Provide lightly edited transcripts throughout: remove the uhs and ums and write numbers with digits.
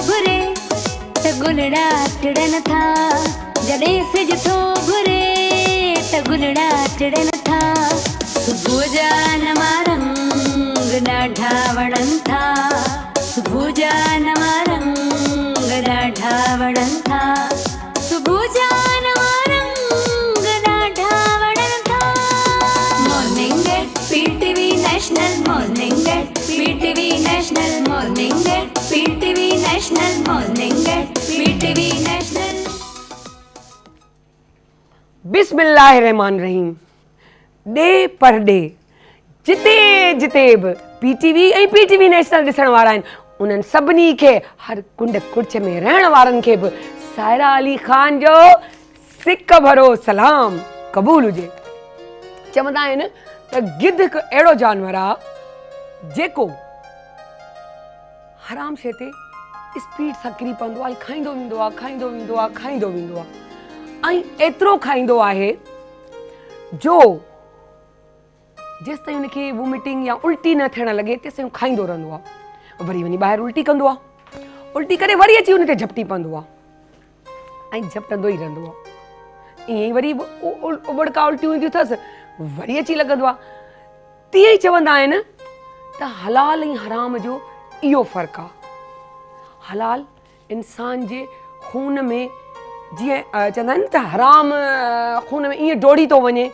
घुरे त गुलड़ा टिड़न था, जॾहिं सिज थो घुरे त गुलड़ा टिड़न था। सुबुह जा नवा रंग ॾाढा वणनि था, सुबुह जा नवा रंग ॾाढा वणनि था, सुबुह जा नवा रंग ॾाढा वणनि था। Morning at PTV national, morning at PTV national, morning at PTV national, morning at PTV national. बिस्मिल्लाहिर्रहमानिर्रहीम। डे पर डे जिते जिते बि पीटीवी ऐं पीटीवी नेशनल ॾिसण वारा आहिनि, उन्हनि सभिनी खे, हर कुंड कुर्च में रहण वारनि खे बि सायरा अली ख़ान जो सिक भरो सलाम क़बूल हुजे। चवंदा आहिनि त गिद्ध हिकु अहिड़ो जानवर आहे जेको हराम शइ ते स्पीड सां किरी पवंदो आहे, खाईंदो वेंदो आहे, खाईंदो वेंदो आहे, खाईंदो वेंदो आहे, ऐं एतिरो खाईंदो आहे जो जेसि ताईं हुनखे वोमिटिंग या उल्टी न थियण लॻे तेसि ताईं खाईंदो रहंदो आहे। वरी वञी ॿाहिरि उल्टी कंदो आहे, उल्टी करे वरी अची हुन ते झपटी पवंदो आहे ऐं झपटंदो ई रहंदो आहे। ईअं ई वरी उबड़का उल्टियूं ईंदियूं अथसि, वरी अची लॻंदो आहे। तीअं ई चवंदा आहिनि त हलाल ऐं हराम जो इहो फ़र्क़ु आहे। हलाल इंसान जे खून में जीअं चवंदा आहिनि त हराम खून में ईअं डोड़ी थो वञे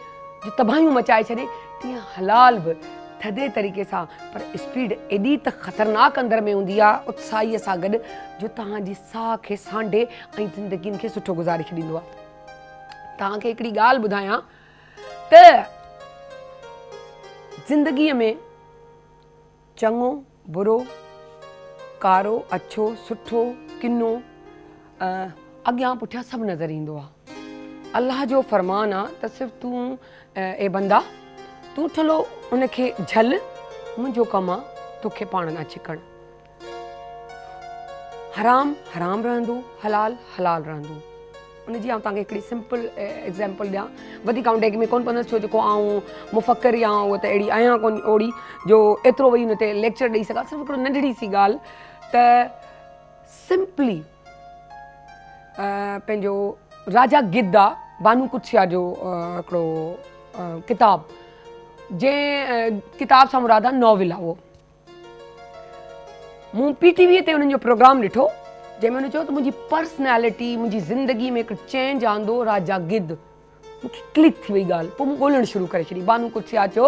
जो तबाहियूं मचाए छॾे, तीअं हलाल बि थधे तरीक़े सां, पर स्पीड एॾी त ख़तरनाक अंदरि में हूंदी आहे उत्साहीअ सां गॾु, जो तव्हांजी साह खे सांडे ऐं ज़िंदगीनि खे सुठो गुज़ारे छॾींदो आहे। तव्हांखे हिकिड़ी ॻाल्हि ॿुधायां त ज़िंदगीअ में चङो बुरो, कारो अछो, सुठो किनो, अॻियां पुठियां सभु नज़र ईंदो आहे। अलाह जो फरमान आहे त सिर्फ़ु तूं ए बंदा तूं थलो उनखे झल, मुंहिंजो कमु आहे तोखे पाण न छिकणु। हराम हराम रहंदो, हलाल हलाल रहंदो। उनजी आउं तव्हांखे हिकिड़ी सिंपल एग्ज़ाम्पल ॾियां, वधीक आउं डेग में कोन पवंदसि, छो जेको आउं मुफ़क्किर या उहो त अहिड़ी आहियां कोन ओड़ी जो एतिरो वेही हुन ते लेक्चर ॾेई सघां। सिर्फ़ु हिकिड़ो नंढड़ी सी ॻाल्हि त सिंपली पंहिंजो राजा गिद्ध आहे, बानू कुत्सिया जो हिकिड़ो किताबु, जंहिं किताब सां मुराद आहे नॉविल आहे। उहो मूं पीटीवीअ ते उन्हनि जो प्रोग्राम ॾिठो जंहिंमें हुन चयो त मुंहिंजी पर्सनैलिटी, मुंहिंजी ज़िंदगी में हिकु चेंज आंदो राजा गिद्ध। मूंखे क्लिक थी वई ॻाल्हि, पोइ मूं ॻोल्हणु शुरू करे छॾी। बानू कुत्सिया चयो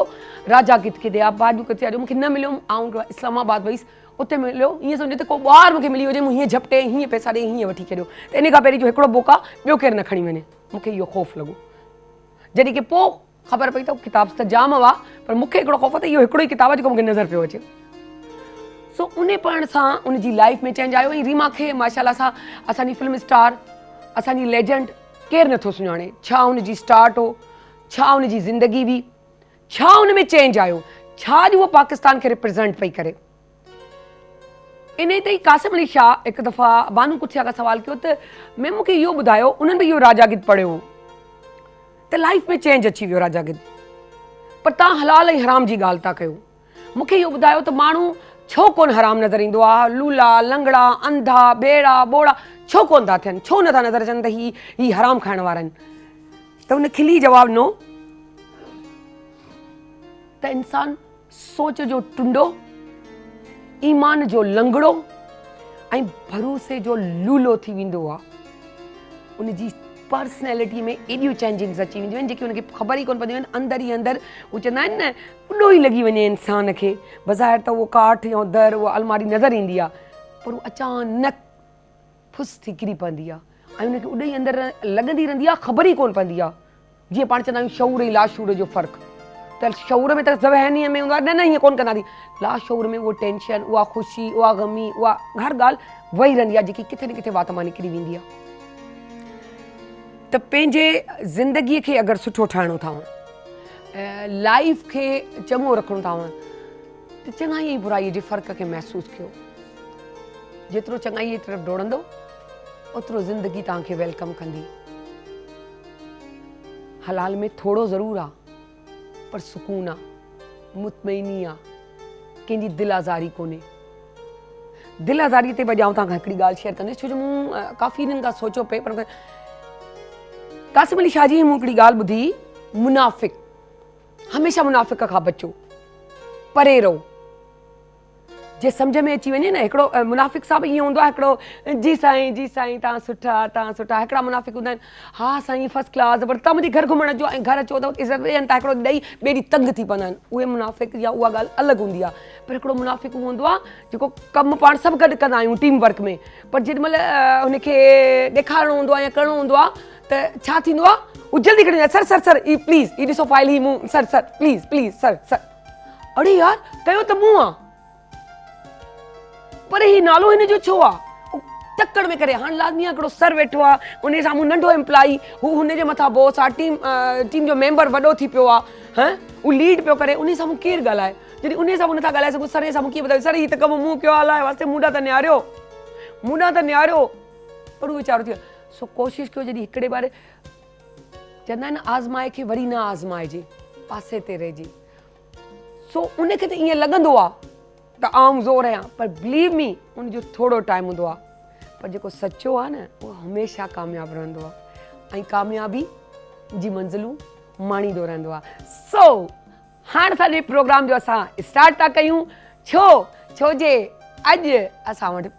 राजा गिद्ध किथे आहे, बानू कुत्सिया जो मूंखे न मिलियो। आउं इस्लामाबाद वईसि, उते मिलियो। ईअं सम्झो त को ॿार मूंखे मिली हुजे, मूं हीअं झपटे, हीअं पैसा ॾे, हीअं वठी छॾियो, त इन खां पहिरीं जो हिकिड़ो बुक आहे ॿियो केरु न खणी वञे। मूंखे इहो ख़ौफ़ लॻो। जॾहिं की पोइ ख़बर पई त किताब त जाम हुआ, पर मूंखे हिकिड़ो ख़ौफ़ आहे त इहो हिकिड़ो ई किताबु आहे जेको मूंखे नज़र पियो अचे। सो उन पढ़ण सां उनजी लाइफ में चेंज आयो। ऐं रीमा खे माशाअल्लाह सां असांजी फिल्म स्टार, असांजी लेजेंड केरु नथो सुञाणे। छा हुनजी स्टार्ट हो, छा हुनजी ज़िंदगी हुई, छा हुन में चेंज आयो, छा अॼु उहो पाकिस्तान खे रिप्रेज़ेंट पई करे। इन ते ई कासिम अली शाह हिकु दफ़ा बानू कुत्सिया खां सवाल कयो त मैं मूंखे इहो ॿुधायो, उन्हनि बि इहो राजा गिद्ध पढ़ियो हो त लाइफ में चेंज अची वियो राजा गिद्ध, पर तव्हां हलाल ऐं हराम जी ॻाल्हि था कयो। मूंखे इहो ॿुधायो त माण्हू छो कोन हराम नज़र ईंदो आहे, लूला लंगड़ा अंधा बेड़ा बोड़ा छो कोन था थियनि, छो नथा नज़र अचनि त ही हराम खाइण वारा आहिनि। त हुन खिली जवाबु ॾिनो त इंसान सोच जो टुंडो, ईमान जो लंगड़ो ऐं भरोसे जो लूलो थी वेंदो आहे। उनजी पर्सनैलिटी में एॾियूं चेंजिंग्स अची वेंदियूं आहिनि जेके हुनखे ख़बर ई कोन पवंदियूं आहिनि। अंदरि ई अंदरि उहो चवंदा आहिनि न, उॾो ई लॻी वञे इंसान खे। बज़ाहिर त उहो काठ या दर उहा अलमारी नज़र ईंदी आहे, पर उहो अचानक फुस थी किरी पवंदी आहे ऐं हुनखे उॾे ई अंदरि लॻंदी रहंदी आहे, ख़बर ई कोन पवंदी आहे। जीअं पाण चवंदा आहियूं शऊर ऐं लाशूर जो फ़र्क़ु, त शऊर में त ज़हनीअ में हूंदो आहे, न हीअं कोन कंदासीं। लाशऊर में उहो टेंशन, उहा ख़ुशी, उहा ग़मी, उहा हर ॻाल्हि वही रहंदी आहे जेकी किथे न किथे वात मां निकिरी वेंदी आहे। त पंहिंजे ज़िंदगीअ खे अगरि सुठो ठाहिणो अथव, लाइफ खे चङो रखिणो अथव, त चङाई ऐं बुराईअ जे फ़र्क़ खे महसूसु कयो। जेतिरो चङाईअ जी तरफ़ डोड़ंदो, ओतिरो ज़िंदगी तव्हांखे वेलकम कंदी। हलाल में थोरो ज़रूरु आहे, पर सुकून आहे, मुतमइनी आहे, कंहिंजी दिल आज़ारी कोन्हे। दिल हज़ारी ते वॼाऊं तव्हांखां हिकिड़ी ॻाल्हि शेयर कंदसि, छो जो मूं काफ़ी ॾींहंनि खां सोचियो पिए, पर कासिम अली शाह जी मूं हिकिड़ी ॻाल्हि ॿुधी, मुनाफ़िक़ हमेशह मुनाफ़िक़ खां बचो, परे रहो। जे सम्झ में अची वञे न, हिकिड़ो मुनाफ़िक़ सां बि ईअं हूंदो आहे हिकिड़ो, जी साईं तव्हां सुठा। हिकिड़ा मुनाफ़िक़ हूंदा आहिनि, हा साईं फर्स्ट क्लास, पर तव्हां मुंहिंजे घर घुमण अचो ऐं घर अचो त इज़त ॾियनि था, हिकिड़ो ॾेई ॿेड़ी तंग थी पवंदा आहिनि। उहे मुनाफ़िक़ या उहा ॻाल्हि अलॻि हूंदी आहे, पर हिकिड़ो मुनाफ़िक़ हूंदो आहे जेको कमु पाण सभु गॾु कंदा आहियूं टीम वर्क में, पर जेॾीमहिल हुनखे ॾेखारिणो हूंदो आहे या करिणो हूंदो आहे त छा थींदो आहे, हू जल्दी खणी वेंदो आहे, सर ही प्लीज़ ही ॾिसो फाइल ही मूं सर प्लीज़ सर। अड़े यार कयो त मूं आहे, पर ही नालो हिन जो छो आहे, टक्कर में करे। हाणे लाज़मी आहे हिकिड़ो सर वेठो आहे, उन साम्हूं नंढो एम्प्लॉई, हू हुनजे मथां बॉस आहे, टीम जो मेंबर वॾो थी पियो आहे, हू लीड पियो करे, उन साम्हूं केरु ॻाल्हाए, जॾहिं उन साम्हूं नथा ॻाल्हाए सघूं, सर जे साम्हूं कीअं ॿुधायो, सर ही त कमु मूं कयो आहे, अलाए वास्ते मूंॾा त निहारियो, पर उहो वीचारो थी वियो। सो कोशिशि कयो जॾहिं हिकिड़े बारे चवंदा आहिनि आज़माए खे वरी न आज़माइजे, पासे ते रहिजे। सो उनखे त ईअं लॻंदो आहे त आउं ज़ोर आहियां, पर बिलीव मी उनजो थोरो टाइम हूंदो आहे, पर जेको सचो आहे न उहो हमेशह कामयाबु रहंदो आहे, ऐं कामयाबी जी मंज़िलूं माणींदो रहंदो आहे। सो हाणे असांजे प्रोग्राम जो असां स्टार्ट था कयूं, छो जे अॼु असां वटि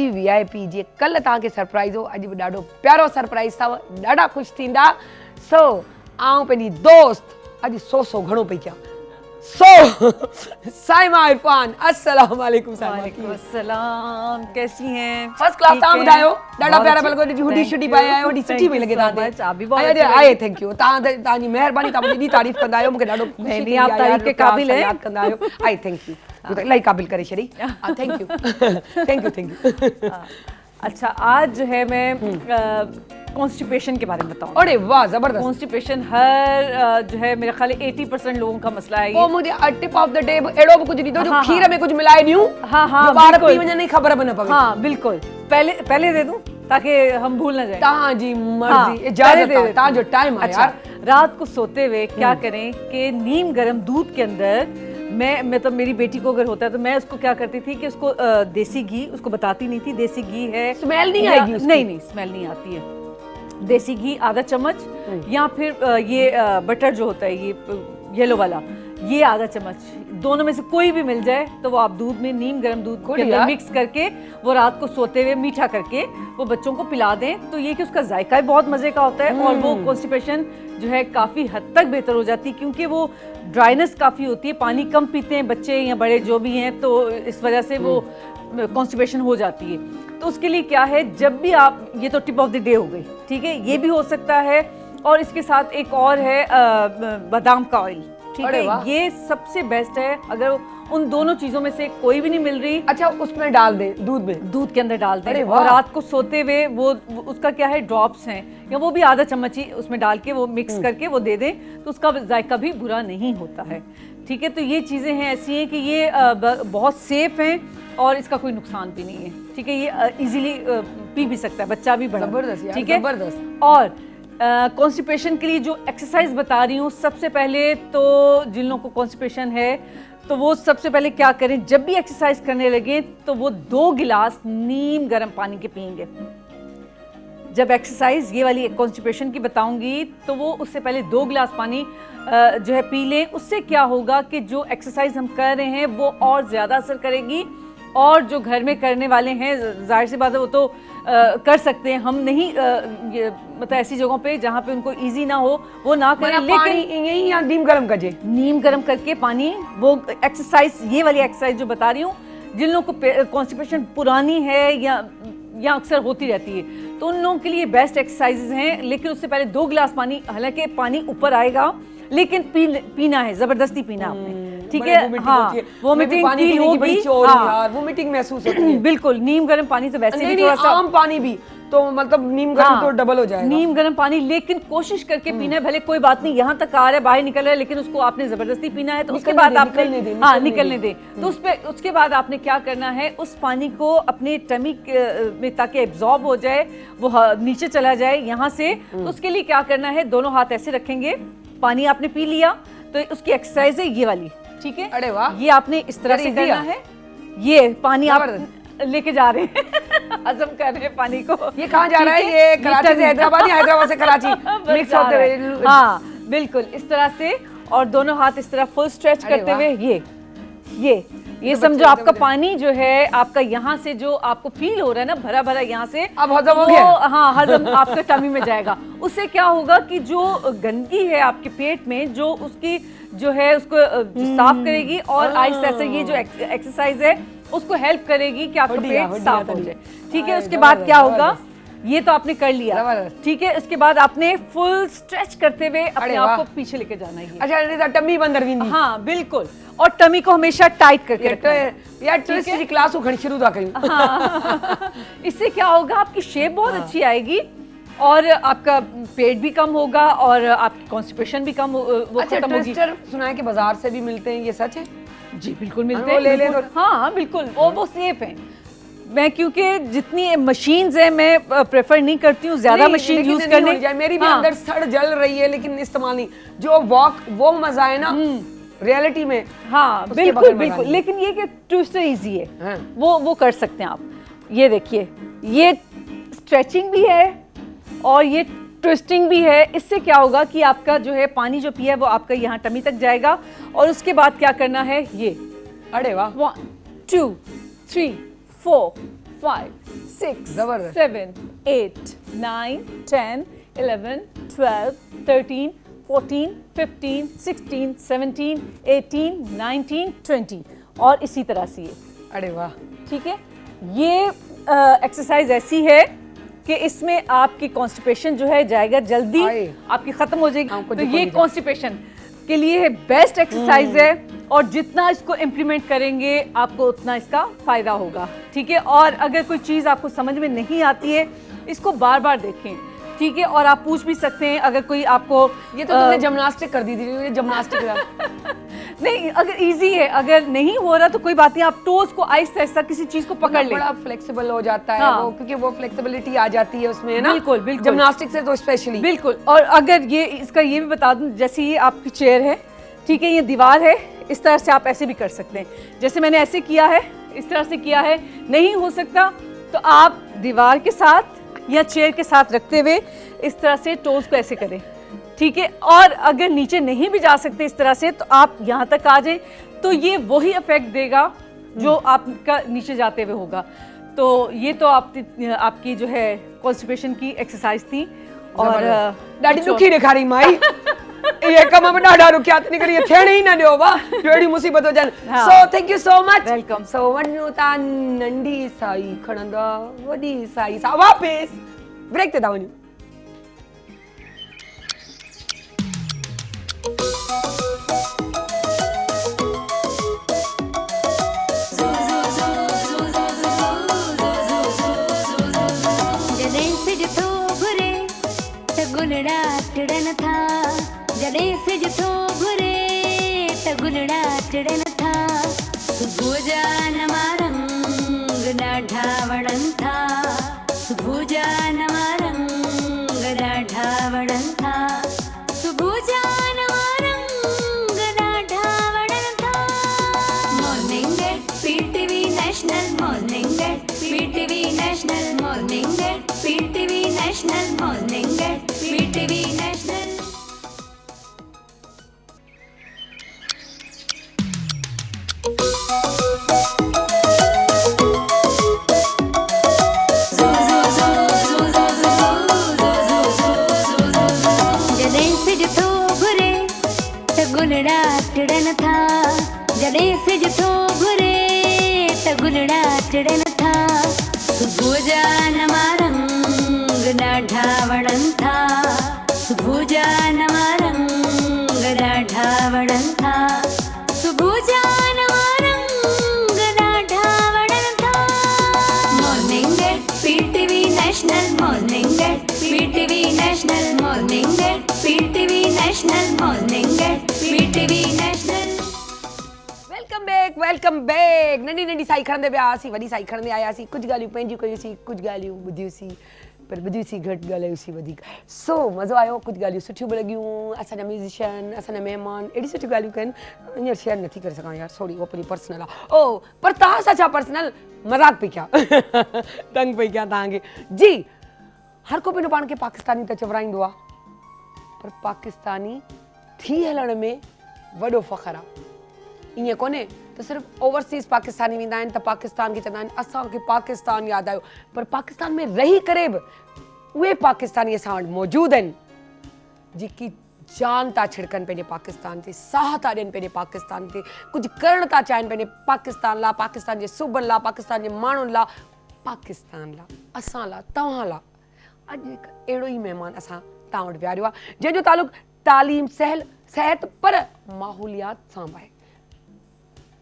VIP जीअं कल्ह तव्हांखे सरप्राइज़ हो, अॼु बि ॾाढो प्यारो सरप्राइज़ अथव, ॾाढा ख़ुशि थींदा। सो आउं पंहिंजी दोस्त अॼु सो घणो पई कयां। साइमा इरफान, अस्सलाम वालेकुम साइमा। अस्सलाम, कैसी हैं? First class. तव्हां ॿुधायो, ॾाढा प्यारा पल को हुडी शुडी पाए आयो, होॾी सुठी पई लॻे तव्हांखे। आप भी बहुत अच्छे लगे। आए थैंक यू, तव्हांजी महिरबानी, तव्हां मुंहिंजी तारीफ़ कंदा आहियो, मूंखे ॾाढो ख़ुशी थींदी आप आहे, तारीफ़ के काबिल हैं। यादि कंदा आहियो। आई थैंक यू, इलाही क़ाबिल करे छॾी। Thank you. अच्छा, आज जो है मैं कॉन्स्टिपेशन के बारे में बताऊँ। अरे वाह जबरदस्त। कॉन्स्टिपेशन हर जो है मेरे ख्याल 80% लोगों का मसला है। वो मुझे टिप ऑफ द डे एड़ो भी कुछ नहीं दो जो खीर में कुछ मिलाए न्यू। हाँ बार पी वने नहीं खबर बना पवे। हाँ बिल्कुल, पहले दे दूं ताकि हम भूल ना जाए। हाँ जी मर्जी, इजाजत है, ता जो टाइम है यार। रात को सोते हुए क्या करें कि नीम गर्म दूध के अंदर मैं तो मेरी बेटी को अगर होता है तो मैं उसको क्या करती थी कि उसको देसी घी, उसको बताती नहीं थी देसी घी है, स्मेल नहीं आएगी उसकी? नहीं स्मेल नहीं आती है। देसी घी आधा चम्मच या फिर ये बटर जो होता है ये येलो वाला, ये आधा चम्मच, दोनों में से कोई भी मिल जाए तो वो आप दूध में, नीम गर्म दूध के अंदर मिक्स करके वो रात को सोते हुए मीठा करके वो बच्चों को पिला दें, तो ये कि उसका जायका भी बहुत मजे का होता है और वो कॉन्स्टिपेशन जो है काफ़ी हद तक बेहतर हो जाती है, क्योंकि वो ड्राइनेस काफ़ी होती है, पानी कम पीते हैं बच्चे या बड़े जो भी हैं, तो इस वजह से वो कॉन्स्टिपेशन हो जाती है। तो उसके लिए क्या है, जब भी आप, ये तो टिप ऑफ द डे हो गई, ठीक है, ये भी हो सकता है, और इसके साथ एक और है बादाम का ऑयल, ठीक है, ये सबसे बेस्ट है। अगर उन दोनों चीजों में से कोई भी नहीं मिल रही, अच्छा उसमें डाल दे, दूध के अंदर डाल दें, और रात को सोते हुए वो उसका क्या है, ड्रॉप्स हैं, या वो भी आधा चम्मच ही उसमें डाल के वो मिक्स करके वो दे दें, तो उसका जायका भी बुरा नहीं होता है, ठीक है। तो ये चीज़ें हैं ऐसी हैं कि ये बहुत सेफ हैं और इसका कोई नुकसान भी नहीं है, ठीक है, ये इजीली पी भी सकता है बच्चा भी, बड़ा, ठीक है, जबरदस्त। और कॉन्स्टिपेशन के लिए जो एक्सरसाइज बता रही हूँ, सबसे पहले तो जिन लोगों को कॉन्स्टिपेशन है तो वो सबसे पहले क्या करें, जब भी एक्सरसाइज करने लगे तो वो 2 गिलास नीम गर्म पानी के पिएंगे। जब एक्सरसाइज ये वाली कॉन्स्टिपेशन की बताऊंगी तो वो उससे पहले 2 गिलास पानी जो है पी लें। उससे क्या होगा कि जो एक्सरसाइज हम कर रहे हैं वो और ज़्यादा असर करेगी, और जो घर में करने वाले हैं जाहिर सी बात है वो तो कर सकते हैं, हम नहीं मतलब ऐसी जगहों पे जहाँ पे उनको इजी ना हो वो ना करें, लेकिन यही या नीम गर्म करके, नीम गर्म करके पानी, वो एक्सरसाइज, ये वाली एक्सरसाइज जो बता रही हूँ, जिन लोगों को कॉन्स्टिपेशन पुरानी है या अक्सर होती रहती है, तो उन लोगों के लिए बेस्ट एक्सरसाइजेज हैं। लेकिन उससे पहले 2 गिलास पानी, हालांकि पानी ऊपर आएगा लेकिन पीना है, जबरदस्ती पीना आपने, ठीक है। हाँ, वोमिटिंग फील होगी, हाँ, वोमिटिंग महसूस होती है, बिल्कुल। नीम गर्म पानी से वैसे भी थोड़ा सा, आम पानी भी तो मतलब नीम गर्म तो डबल हो जाएगा, नीम गर्म पानी, लेकिन कोशिश करके पीना है। भले कोई बात नहीं, यहाँ तक आ रहा है, बाहर निकल रहा है, लेकिन उसको आपने जबरदस्ती पीना है, तो उसके बाद आपने निकलने दें। तो उसके बाद आपने क्या करना है, उस पानी को अपने टमी में ताकि एब्जॉर्ब हो जाए, वो नीचे चला जाए यहाँ से, तो उसके लिए क्या करना है, दोनों हाथ ऐसे रखेंगे, पानी आपने पी लिया, तो उसकी एक्सरसाइज है ये वाली, ठीक है। अरे वाह, ये आपने इस तरह से करना है, ये पानी आप लेके जा रहे हैं हजम कर रहे हैं पानी को। ये कहाँ जा रहा है? ये कराची से हैदराबाद या हैदराबाद से कराची मिक्स होते हुए। हाँ बिल्कुल इस तरह से, और दोनों हाथ इस तरह फुल स्ट्रेच करते हुए ये समझो आपका पानी जो है आपका यहाँ से जो आपको फील हो रहा है ना भरा भरा यहाँ से, अब हजम हो गया। हाँ हजम आपके टमी में जाएगा। उससे क्या होगा कि जो गंदगी है आपके पेट में जो उसकी जो है उसको साफ करेगी, और आहिस्ता आहिस्ता ये जो एक्सरसाइज है उसको हेल्प करेगी कि आपका पेट साफ हो जाए। ठीक है, उसके बाद क्या होगा, ये तो आपने कर लिया, ठीक है। इसके बाद आपने फुल स्ट्रेच करते हुए अपने आप को पीछे लेके जाना है। अच्छा टम्मी बंदर विंदी। हाँ बिल्कुल, और टमी को हमेशा टाइट करके रखना है। यार ट्विस्ट की क्लास उखड़ शुरू था कहीं। हाँ। इससे क्या होगा, आपकी शेप बहुत अच्छी आएगी और आपका पेट भी कम होगा और आपकी कॉन्स्टिपेशन भी कम वो अच्छा, खत्म होगी। ट्विस्टर सुना है कि बाजार से भी मिलते हैं, ये सच है? जी बिल्कुल मिलते हैं, ले ले तो। हाँ बिल्कुल, वो सेफ हैं। मैं क्योंकि जितनी मशीन्स हैं मैं प्रेफर नहीं करती हूँ ज्यादा मशीन यूज करने। मेरी भी अंदर सड़ जल रही है लेकिन इस्तेमाल नहीं। जो वो मजा है ना रियलिटी में। हाँ बिल्कुल बिल्कुल, लेकिन ये कि ट्विस्टर इजी है। हाँ। वो कर सकते हैं आप। ये देखिए, ये स्ट्रेचिंग भी है और ये ट्विस्टिंग भी है। इससे क्या होगा कि आपका जो है पानी जो पिया है वो आपका यहाँ टमी तक जाएगा, और उसके बाद क्या करना है, ये अरे वाह, 1 2 3 4 5 6 जबरदस्त। 7 8 9 10 11 12 13 14 15 16 17 18 19 20 और इसी तरह से ये। अरे वाह, ठीक है, ये एक्सरसाइज ऐसी है कि इसमें आपकी कॉन्स्टिपेशन जो है जाएगा जल्दी, आपकी खत्म हो जाएगी। तो ये कॉन्स्टिपेशन के लिए बेस्ट एक्सरसाइज है, और जितना इसको इम्प्लीमेंट करेंगे आपको उतना इसका फायदा होगा। ठीक है, और अगर कोई चीज़ आपको समझ में नहीं आती है इसको बार बार देखें। ठीक है, और आप पूछ भी सकते हैं अगर कोई आपको, ये तो तुमने जिम्नास्टिक कर दी थी, ये जिम्नास्टिक नहीं अगर इजी है, अगर नहीं हो रहा तो कोई बात नहीं, आप टोज को आहिस्ता आहिस्ता किसी चीज को पकड़ ले, बड़ा फ्लेक्सिबल हो जाता है। हाँ। वो क्योंकि वो फ्लेक्सिबिलिटी आ जाती है उसमें, है ना? बिल्कुल बिल्कुल, जिम्नास्टिक से तो स्पेशली। बिल्कुल। और अगर ये इसका ये भी बता दूं, जैसे ये आपकी चेयर है, ठीक है, ये दीवार है, इस तरह से आप ऐसे भी कर सकते हैं। जैसे मैंने ऐसे किया है, इस तरह से किया है, नहीं हो सकता तो आप दीवार के साथ या चेयर के साथ रखते हुए इस तरह से टोज को ऐसे करें। ठीक है, और अगर नीचे नहीं भी जा सकते इस तरह से तो आप यहाँ तक आ जाएं, तो ये वही इफेक्ट देगा जो आपका नीचे जाते हुए होगा। तो ये तो आपकी जो है कॉन्स्टिपेशन की एक्सरसाइज थी। और डाडी दुखी दिखा रही माई। ये कम में डाडा रुकिया नहीं करिए, थे नहीं ना दियो बा, जोड़ी मुसीबत हो जान। So thank you so much, welcome. सो वन्यू ता नंडी साई खणंदा वडी साई सा वापस ब्रेक ते दावनी। गुलड़ा टिड़न था, जड़े से जथो भुरे त गुलड़ा टिड़न था। सुभुजा नमारंग डाढ़ावड़न था, सुभुजा नमारंग डाढ़ावड़न था, सुभुजा नमारंग डाढ़ावड़न था। Morning at PTV national, morning at PTV national, morning at PTV national, morning at PTV national. जड़े से जथो भुरे त गुलड़ा टिड़न था, जड़े से जथो भुरे त गुलड़ा टिड़न था। सुभुजा नमारंग डाढ़ावड़न था, सुभुजा नमारंग डाढ़ावड़न था, सुभुजा नमारंग डाढ़ावड़न था। Morning at PTV national, morning at PTV national, morning at PTV national, morning at PTV national. Welcome back. नंढी नंढी साई खणंदे पिया हुआसीं, वॾी साई खणंदे आया सी, कुछ ॻाल्हियूं पंहिंजियूं कयूंसीं, कुछ ॻाल्हियूं ॿुधियूंसीं। पर ॿुधी सी घटि ॻाल्हायोसीं वधीक। सो मज़ो आयो, कुझु ॻाल्हियूं सुठियूं बि लॻियूं, असांजा म्यूज़िशियन, असांजा महिमान एॾी सुठियूं ॻाल्हियूं कनि, हींअर शेयर नथी करे सघां यार, सॉरी, उहो पंहिंजी पर्सनल आहे। ओ पर तव्हां सां छा पर्सनल, मज़ाक पई कयां, तंग पई कयां तव्हांखे। जी, हर को पंहिंजो पाण खे पाकिस्तानी त चवराईंदो आहे, पर पाकिस्तानी थी हलण में वॾो फ़ख़्रु आहे। ईअं कोन्हे त सिर्फ़ु ओवरसीज़ पाकिस्तानी वेंदा आहिनि त पाकिस्तान खे चवंदा आहिनि असांखे पाकिस्तान यादि आयो, पर पाकिस्तान में रही करे बि उहे पाकिस्तानी असां वटि मौजूदु आहिनि जेकी जान था छिड़कनि पंहिंजे पाकिस्तान ते, साह था ॾियनि पंहिंजे पाकिस्तान ते, कुझु करणु था चाहिनि पंहिंजे पाकिस्तान लाइ, पाकिस्तान जे सूबनि लाइ, पाकिस्तान जे माण्हुनि लाइ, पाकिस्तान लाइ, असां लाइ, तव्हां लाइ। अॼु हिकु अहिड़ो ई महिमान असां तव्हां वटि विहारियो आहे जंहिंजो तालुक़ु तालीम, सिहत पर माहौलियात सां बि आहे।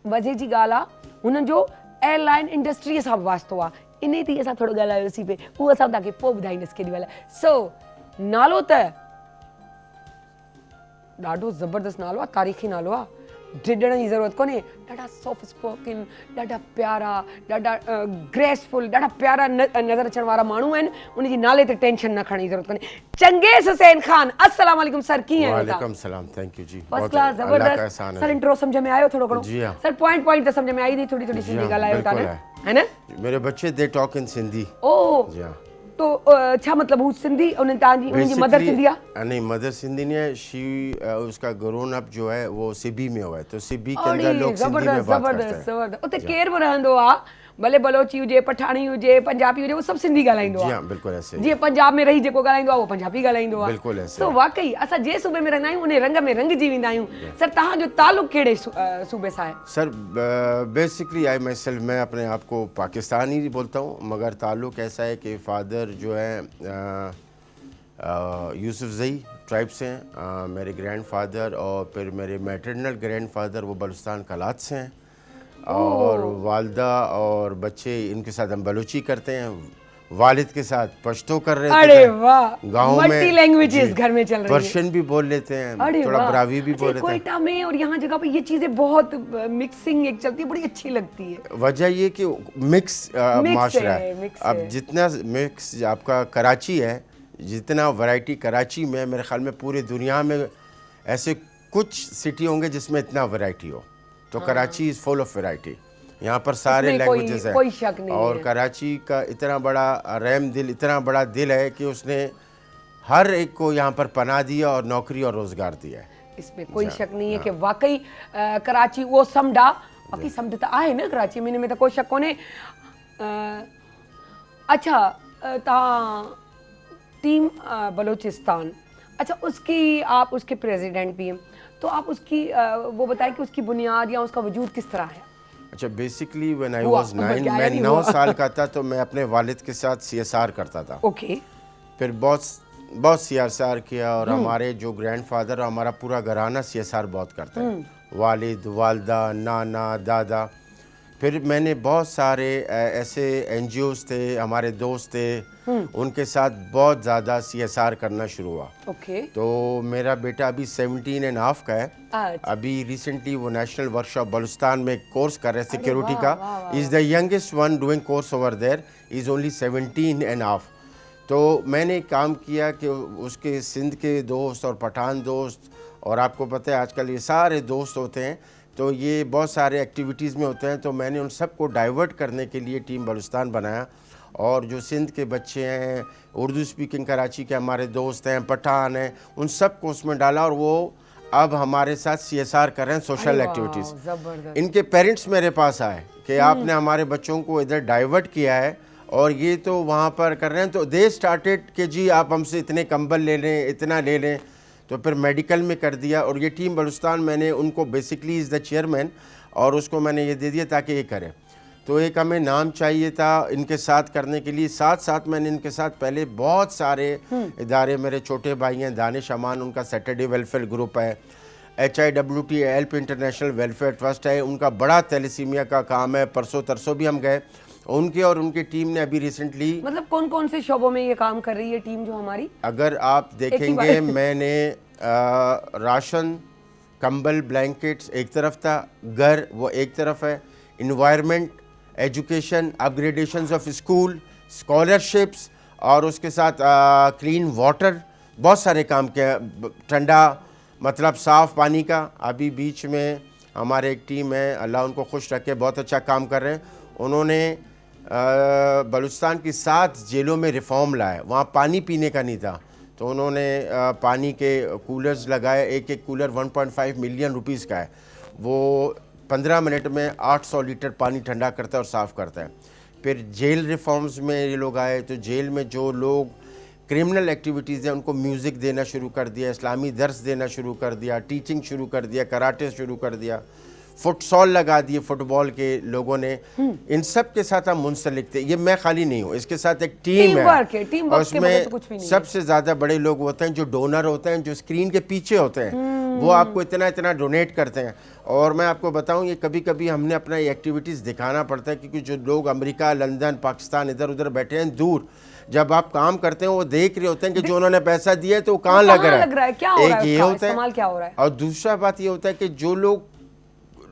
मज़े जी ॻाल्हि आहे, हुननि जो एयरलाइन इंडस्ट्रीअ सां बि वास्तो आहे, इन ते असां थोरो ॻाल्हायोसीं पिए, उहो असां तव्हांखे पोइ ॿुधाईंदसि केॾी महिल। सो नालो त ॾाढो ज़बरदस्त नालो आहे, तारीख़ी नालो आहे, डिॼण जी ज़रूरत कोन्हे। ॾाढा सॉफ्ट स्पोकन, ॾाढा प्यारा, ॾाढा ग्रेसफुल, ॾाढा प्यारा नज़र अचण वारा माण्हू आहिनि, उनजे नाले ते टेंशन न खणण जी ज़रूरत कोन्हे। चंगेज़ हुसैन ख़ान, अस्सलाम वालेकुम सर, कीअं आहियो तव्हां? वालेकुम सलाम, थैंक यू जी, फर्स्ट क्लास, ज़बरदस्त। सर इंट्रो समझ में आयो थोरो घणो? जी हाँ। सर पॉइंट त समझ में आई थी, थोड़ी सिंधी ॻाल्हायो था न, है न? मेरे बच्चे दे टॉक इन सिंधी। ओ जी हाँ। तो छा मतलब हू सिंधी, उन्हें तव्हांजी उनजी मदर सिंधी आहे? नहीं, मदर सिंधी नहीं है, उसका ग्रोन अप जो है वो सिबी में हुआ है, तो सिबी के अंदर लोग सिंधी में बात करते हैं। ज़बरदस्त। उते केर बि रहंदो आहे, भले बलोची हुजे, पठाणी हुजे, पंजाबी हुजे, वो सब सिंधी ॻाल्हाईंदो आहे। जी हाँ, बिल्कुल ऐसे। जीअं पंजाब में रही जेको ॻाल्हाईंदो आहे, वो पंजाबी ॻाल्हाईंदो आहे। बिल्कुल ऐसे। तो वाकई असां जे सूबे में रहंदा आहियूं, उन रंग में रंगजी वेंदा आहियूं। सर तव्हांजो तालुक़ु कहिड़े सूबे सां आहे? सर बेसिकली मैं अपने आप को पाकिस्तानी बोलता हूँ, मगर ताल्लुक़ ऐसा है कि फ़ादर जो है यूसुफजई ट्राइब से हैं, मेरे ग्रैंडफादर, और फिर मेरे मैटरनल ग्रैंडफादर वो बलुस्तान कलात से हैं, और वालदा और बच्चे इनके साथ हम बलूची करते हैं, वालिद के साथ पश्तो कर रहे थे। अरे वाह, गाँव में मल्टी लैंग्वेजेस घर में चल रही है। पर्शियन भी बोल लेते हैं, थोड़ा ब्रावी भी बोल लेते हैं। कोयटा में और यहाँ जगह पे ये चीजें बहुत मिक्सिंग एक चलती है, बड़ी अच्छी लगती है। वजह ये कि मिक्स माशरा है। अब जितना मिक्स आपका कराची है, जितना वैरायटी कराची में, मेरे ख्याल में पूरी दुनिया में ऐसे कुछ सिटी होंगे जिसमें इतना वैरायटी हो, तो Karachi is full of variety. यहाँ पर सारे लैंग्वेजेस हैं, कोई शक नहीं और है। कराची का इतना बड़ा रहम दिल, इतना बड़ा दिल है कि उसने हर एक को यहाँ पर पनाह दिया और नौकरी और रोज़गार दिया है। इसमें कोई शक नहीं है कि वाकई कराची वो समुंड आहे, बाक़ी समुंड त आहे न कराची में, इनमें त कोई शक कोन्हे। अच्छा, तव्हां टीम बलूचिस्तान, अच्छा उसकी आप उसके प्रेसिडेंट भी हैं, तो आप उसकी वो बताएं कि उसकी बुनियाद या उसका वजूद किस तरह है? अच्छा, बेसिकली व्हेन आई वाज 9, मैं 9 साल का था तो मैं अपने वालिद के साथ CSR करता था। ओके। फिर बहुत CSR किया, और हमारे जो ग्रैंडफादर और हमारा पूरा घराना CSR बहुत करता है, वालिद, वालदा, नाना, दादा। फिर मैंने बहुत सारे ऐसे NGOs थे, हमारे दोस्त थे, उनके साथ बहुत ज़्यादा CSR करना शुरू हुआ। ओके। तो मेरा बेटा अभी 17.5 का है। अच्छा। अभी रिसेंटली वो नेशनल वर्कशॉप बलुस्तान में कोर्स कर रहे हैं सिक्योरिटी का। Is the youngest one doing course over there, is only 17.5। तो मैंने काम किया कि उसके सिंध के दोस्त और पठान दोस्त, और आपको पता है आजकल ये सारे दोस्त होते हैं, तो ये बहुत सारे एक्टिविटीज़ में होते हैं, तो मैंने उन सबको डाइवर्ट करने के लिए टीम बलुस्तान बनाया। और जो सिंध के बच्चे हैं, उर्दू स्पीकिंग कराची के हमारे दोस्त हैं, पठान हैं, उन सबको उसमें डाला, और वो अब हमारे साथ CSR कर रहे हैं, सोशल एक्टिविटीज़। इनके पेरेंट्स मेरे पास आए कि आपने हमारे बच्चों को इधर डाइवर्ट किया है और ये तो वहाँ पर कर रहे हैं, तो दे स्टार्टेड कि जी आप हमसे इतने कंबल ले लें, इतना ले लें, तो फिर मेडिकल में कर दिया। और ये टीम बलुस्तान मैंने उनको, बेसिकली इज़ द चेयरमैन, और उसको मैंने ये दे दिया ताकि ये करें। तो एक हमें नाम चाहिए था इनके साथ करने के लिए, साथ साथ मैंने इनके साथ पहले बहुत सारे इदारे, मेरे छोटे भाई हैं दानिश अमान, उनका सैटरडे वेलफेयर ग्रुप है, HIWT help international welfare trust है, उनका बड़ा थैलेसीमिया का काम है, परसों तरसों भी हम गए उनके, और उनकी टीम ने अभी रिसेंटली। मतलब कौन कौन से शोबों में ये काम कर रही है टीम जो हमारी? अगर आप देखेंगे, मैंने राशन, कंबल, ब्लैंकेट्स एक तरफ था, घर वो एक तरफ है, environment, education, upgradations of school, scholarships, और उसके साथ क्लीन वाटर, बहुत सारे काम किए, ठंडा मतलब साफ़ पानी का। अभी बीच में हमारे एक टीम है, अल्लाह उनको खुश रखे, बहुत अच्छा काम कर रहे हैं। उन्होंने बलूचिस्तान की 7 जेलों में रिफॉर्म लाए, वहाँ पानी पीने का नहीं था, तो उन्होंने पानी के कूलर्स लगाए। एक एक कूलर 1.5 मिलियन रुपीस का है, वो 15 मिनट में 800 लीटर पानी ठंडा करता है और साफ़ करता है। फिर जेल रिफॉर्म्स में ये लोग आए, तो जेल में जो लोग क्रिमिनल एक्टिविटीज़ हैं उनको म्यूज़िक देना शुरू कर दिया, इस्लामी दर्स देना शुरू कर दिया, टीचिंग शुरू कर दिया, कराटे शुरू कर दिया, फुटसॉल लगा दिए फुटबॉल के लोगों ने। इन सब के साथ हम मुंसलिक थे। ये मैं खाली नहीं हूँ, इसके साथ एक टीम है, और उसमें सबसे ज़्यादा बड़े लोग होते हैं जो डोनर होते हैं, जो स्क्रीन के पीछे होते हैं, वो आपको इतना इतना डोनेट करते हैं। और मैं आपको बताऊं, ये कभी कभी हमने अपना एक्टिविटीज़ दिखाना पड़ता है, क्योंकि जो लोग अमेरिका, लंदन, पाकिस्तान इधर उधर बैठे हैं दूर, जब आप काम करते हैं वो देख रहे होते हैं कि जो उन्होंने पैसा दिया है तो वो कहाँ लग रहा है, एक ये होता है। और दूसरा बात ये होता है कि जो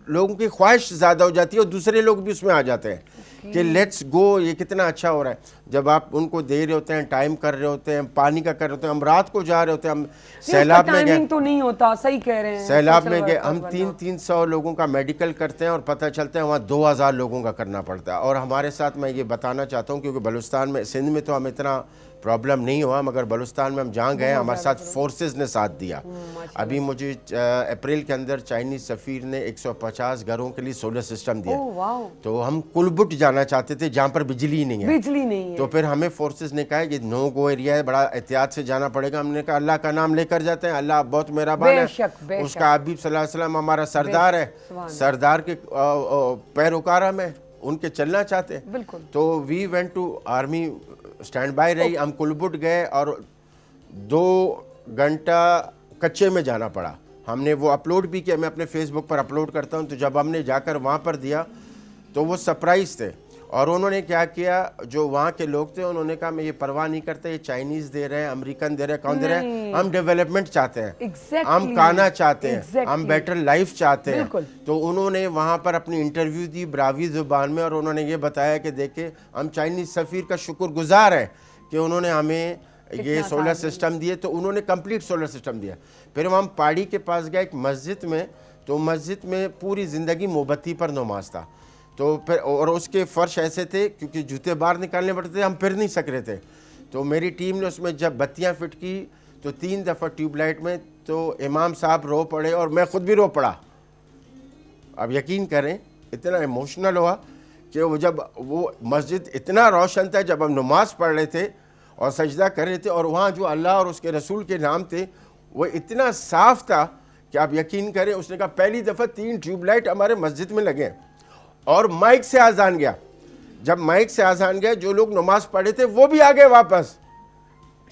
लोगों की ख्वाहिश ज़्यादा हो जाती है और दूसरे लोग भी उसमें आ जाते हैं कि लेट्स गो, ये कितना अच्छा हो रहा है। जब आप उनको दे रहे होते हैं, टाइम कर रहे होते हैं, पानी का कर रहे होते हैं, हम रात को जा रहे होते हैं, हम सैलाब में गए तो नहीं होता, सही कह रहे हैं, सैलाब में गए, हम 300 लोगों का मेडिकल करते हैं और पता चलता है वहाँ 2000 लोगों का करना पड़ता है। और हमारे साथ मैं ये बताना चाहता हूँ, क्योंकि बलूचिस्तान में, सिंध में तो हम इतना प्रॉब्लम नहीं हुआ, मगर बलूचिस्तान में हम जहाँ गए हमारे साथ फोर्सेस ने साथ दिया। अभी मुझे अप्रैल के अंदर चाइनीज सफ़ीर ने 150 घरों के लिए सोलर सिस्टम दिया। तो हम कुलबुट जाना चाहते थे जहाँ पर बिजली नहीं है, तो फिर हमें फोर्सेस ने कहा ये नो गो एरिया है, बड़ा एहतियात से जाना पड़ेगा। हमने कहा अल्लाह का नाम लेकर जाते हैं, अल्लाह बहुत मेहरबान है, उसका हबीब सल्लल्लाहु अलैहि वसल्लम हमारा सरदार है, सरदार के पैरोकार में उनके चलना चाहते हैं। तो we went to army, stand by रही, हम कुलबुट गए और 2 घंटा कच्चे में जाना पड़ा। हमने वो अपलोड भी किया, मैं अपने फेसबुक पर अपलोड करता हूँ। तो जब हमने जाकर वहाँ पर दिया तो वो सरप्राइज़ थे, और उन्होंने क्या किया, जो वहाँ के लोग थे उन्होंने कहा मैं ये परवाह नहीं करते, ये चाइनीज़ दे रहे हैं, अमेरिकन दे रहे हैं, कौन दे रहे हैं, हम डेवलपमेंट चाहते हैं, हम खाना चाहते हैं, हम बेटर लाइफ चाहते हैं। तो उन्होंने वहाँ पर अपनी इंटरव्यू दी ब्रावी ज़ुबान में, और उन्होंने ये बताया कि देखिए हम चाइनीज़ सफ़ीर का शुक्रगुजार हैं कि उन्होंने हमें ये सोलर सिस्टम दिए। तो उन्होंने कंप्लीट सोलर सिस्टम दिया। फिर हम पहाड़ी के पास गए एक मस्जिद में, तो मस्जिद में पूरी ज़िंदगी मोमबत्ती पर नमाज था। तो फिर और उसके फ़र्श ऐसे थे, क्योंकि जूते बाहर निकालने पड़ते थे, हम फिर नहीं सक रहे थे। तो मेरी टीम ने उसमें जब बत्तियां फिट की तो 3 दफ़ा ट्यूबलाइट में, तो इमाम साहब रो पड़े और मैं ख़ुद भी रो पड़ा। अब यकीन करें, इतना इमोशनल हुआ कि वो जब वो मस्जिद इतना रोशन था, जब हम नमाज पढ़ रहे थे और सजदा कर रहे थे, और वहाँ जो अल्लाह और उसके रसूल के नाम थे वो इतना साफ़ था कि आप यकीन करें। उसने कहा पहली दफ़ा 3 ट्यूबलाइट हमारे मस्जिद में लगे, और माइक से आज़ान गया। जब माइक से आज़ान गया, जो लोग नमाज पढ़े थे वो भी आ गए वापस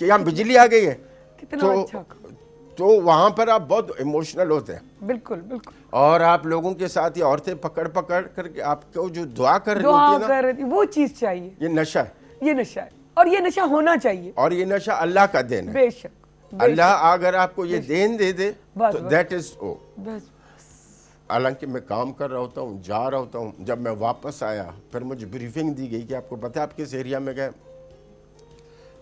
कि यहाँ बिजली आ गई है। तो वहाँ पर आप बहुत इमोशनल होते हैं। बिल्कुल। और आप लोगों के साथ ये औरतें पकड़ करके आपको जो दुआ कर रही होती है ना, वो चीज़ चाहिए। ये नशा है, और ये नशा होना चाहिए, और ये नशा अल्लाह का देन है। बेशक अल्लाह अगर आपको ये देन दे दे तो दैट इज ओ। हालांकि मैं काम कर रहा होता हूँ, जा रहा होता हूँ, जब मैं वापस आया फिर मुझे ब्रीफिंग दी गई कि आपको पता है आप किस एरिया में गए।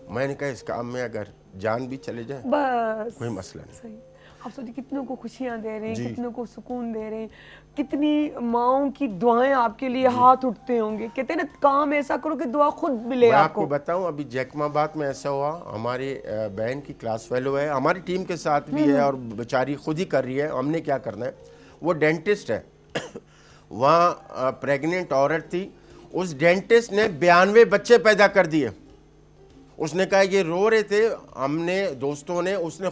मैंने कहा इस काम में अगर जान भी चले जाए बस कोई मसला नहीं। सही। आप सोचिए कितनों को खुशियाँ दे रहे हैं, कितनों को सुकून दे रहे हैं, कितनी माओं की दुआएं आपके लिए हाथ उठते होंगे। कहते हैं ना, काम ऐसा करो कि दुआ खुद मिले आपको। बताऊं, अभी जैकमाबाद में ऐसा हुआ, हमारी बहन की क्लास फेलो है, हमारी टीम के साथ भी है, और बेचारी खुद ही कर रही है। हमने क्या करना है, वो डेंटिस्ट है वहाँ प्रेग्नेंट औरत थी, उस डेंटिस्ट ने 92 बच्चे पैदा कर दिए। उसने कहा ये रो रहे थे, हमने दोस्तों ने, उसने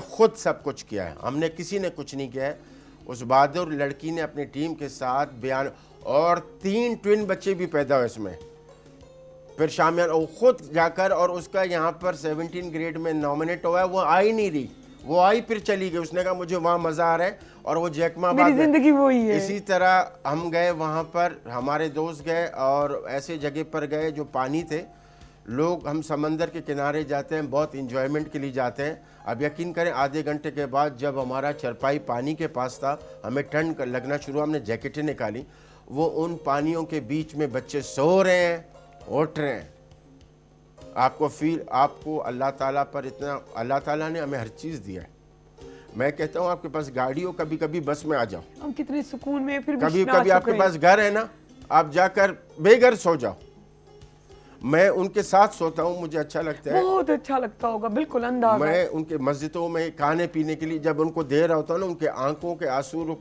खुद सब कुछ किया है, हमने किसी ने कुछ नहीं किया है। उस बहादुर लड़की ने अपनी टीम के साथ बयान, और 3 ट्विन बच्चे भी पैदा हुए इसमें। फिर शामिल वो खुद जाकर, और उसका यहाँ पर 17 ग्रेड में नॉमिनेट हुआ है, वो आई नहीं रही, वो आई फिर चली गई। उसने कहा मुझे वहाँ मज़ा आ रहा है, और वो जैकमाबाद मेरी जिंदगी वही है। इसी तरह हम गए वहाँ पर, हमारे दोस्त गए और ऐसे जगह पर गए जो पानी थे। लोग, हम समंदर के किनारे जाते हैं, बहुत इंजॉयमेंट के लिए जाते हैं। अब यकीन करें आधे घंटे के बाद जब हमारा चरपाई पानी के पास था, हमें ठंड लगना शुरू, हमने जैकेटें निकाली, वो उन पानियों के बीच में बच्चे सो रहे हैं, उठ रहे हैं, आपको फील, आपको अल्लाह ताला पर इतना, अल्लाह ताला ने हमें हर चीज़ दिया है। मैं कहता हूँ आपके पास गाड़ी हो, कभी कभी बस में आ जाओ, हम कितने सुकून में, फिर भी कभी ना कभी आपके शुक्र पास घर है ना, आप जाकर बेघर सो जाओ। मैं उनके साथ सोता हूँ, मुझे अच्छा लगता है। बहुत अच्छा लगता होगा, बिल्कुल अंदाजा है। मैं उनके मस्जिदों में खाने पीने के लिए जब उनको दे रहा होता हूँ ना, उनके आंखों के आंसू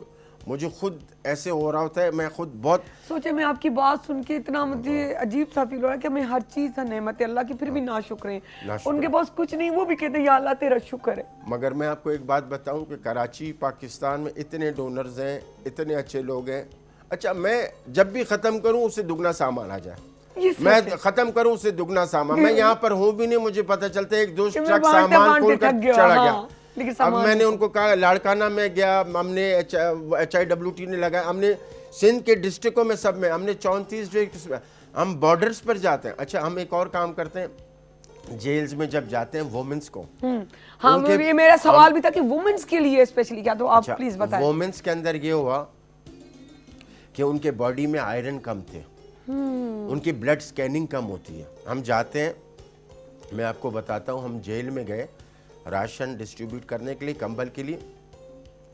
मुझे खुद ऐसे हो रहा होता है, मैं खुद बहुत। सोचे मैं आपकी बात सुन के इतना मुझे अजीब सा फील हो रहा है कि हमें हर चीज है नेमत है अल्लाह की, फिर भी नाशुक्र हैं। नाशुक्र उनके पास कुछ नहीं, वो भी कहते हैं या अल्लाह तेरा शुक्र है। मगर मैं आपको एक बात बताऊं कि कराची पाकिस्तान में इतने डोनर्स हैं, इतने अच्छे लोग हैं। अच्छा, मैं जब भी ख़त्म करूं उससे दुगना सामान आ जाए, ये सच मैं है। ख़त्म करूं उससे दुगना सामान। मैं यहाँ पर हूँ भी नहीं, मुझे पता चलता है एक दोस्त कि मैं ट्रक बांटते सामान बांटते खोल कर थक गया, चढ़ा हाँ, गया। लेकिन अब सामान मैंने नहीं। उनको कहा, लाड़काना में गया, हमने HIWT ने लगाया, हमने सिंध के डिस्ट्रिक्टों में सब में हमने 34 डिस्ट्रिक्ट, हम बॉर्डर्स पर जाते हैं। अच्छा, हम एक और काम करते हैं, जेल्स में जब जाते हैं वुमेन्स को, हाँ, उनके- ये मेरा सवाल भी था कि वुमेन्स के लिए स्पेशली क्या, तो आप अच्छा, प्लीज बताएं। वुमेन्स के अंदर ये हुआ कि उनके बॉडी में आयरन कम थे, उनकी ब्लड स्कैनिंग कम होती है। हम जाते हैं, मैं आपको बताता हूँ, हम जेल में गए राशन डिस्ट्रीब्यूट करने के लिए, कंबल के लिए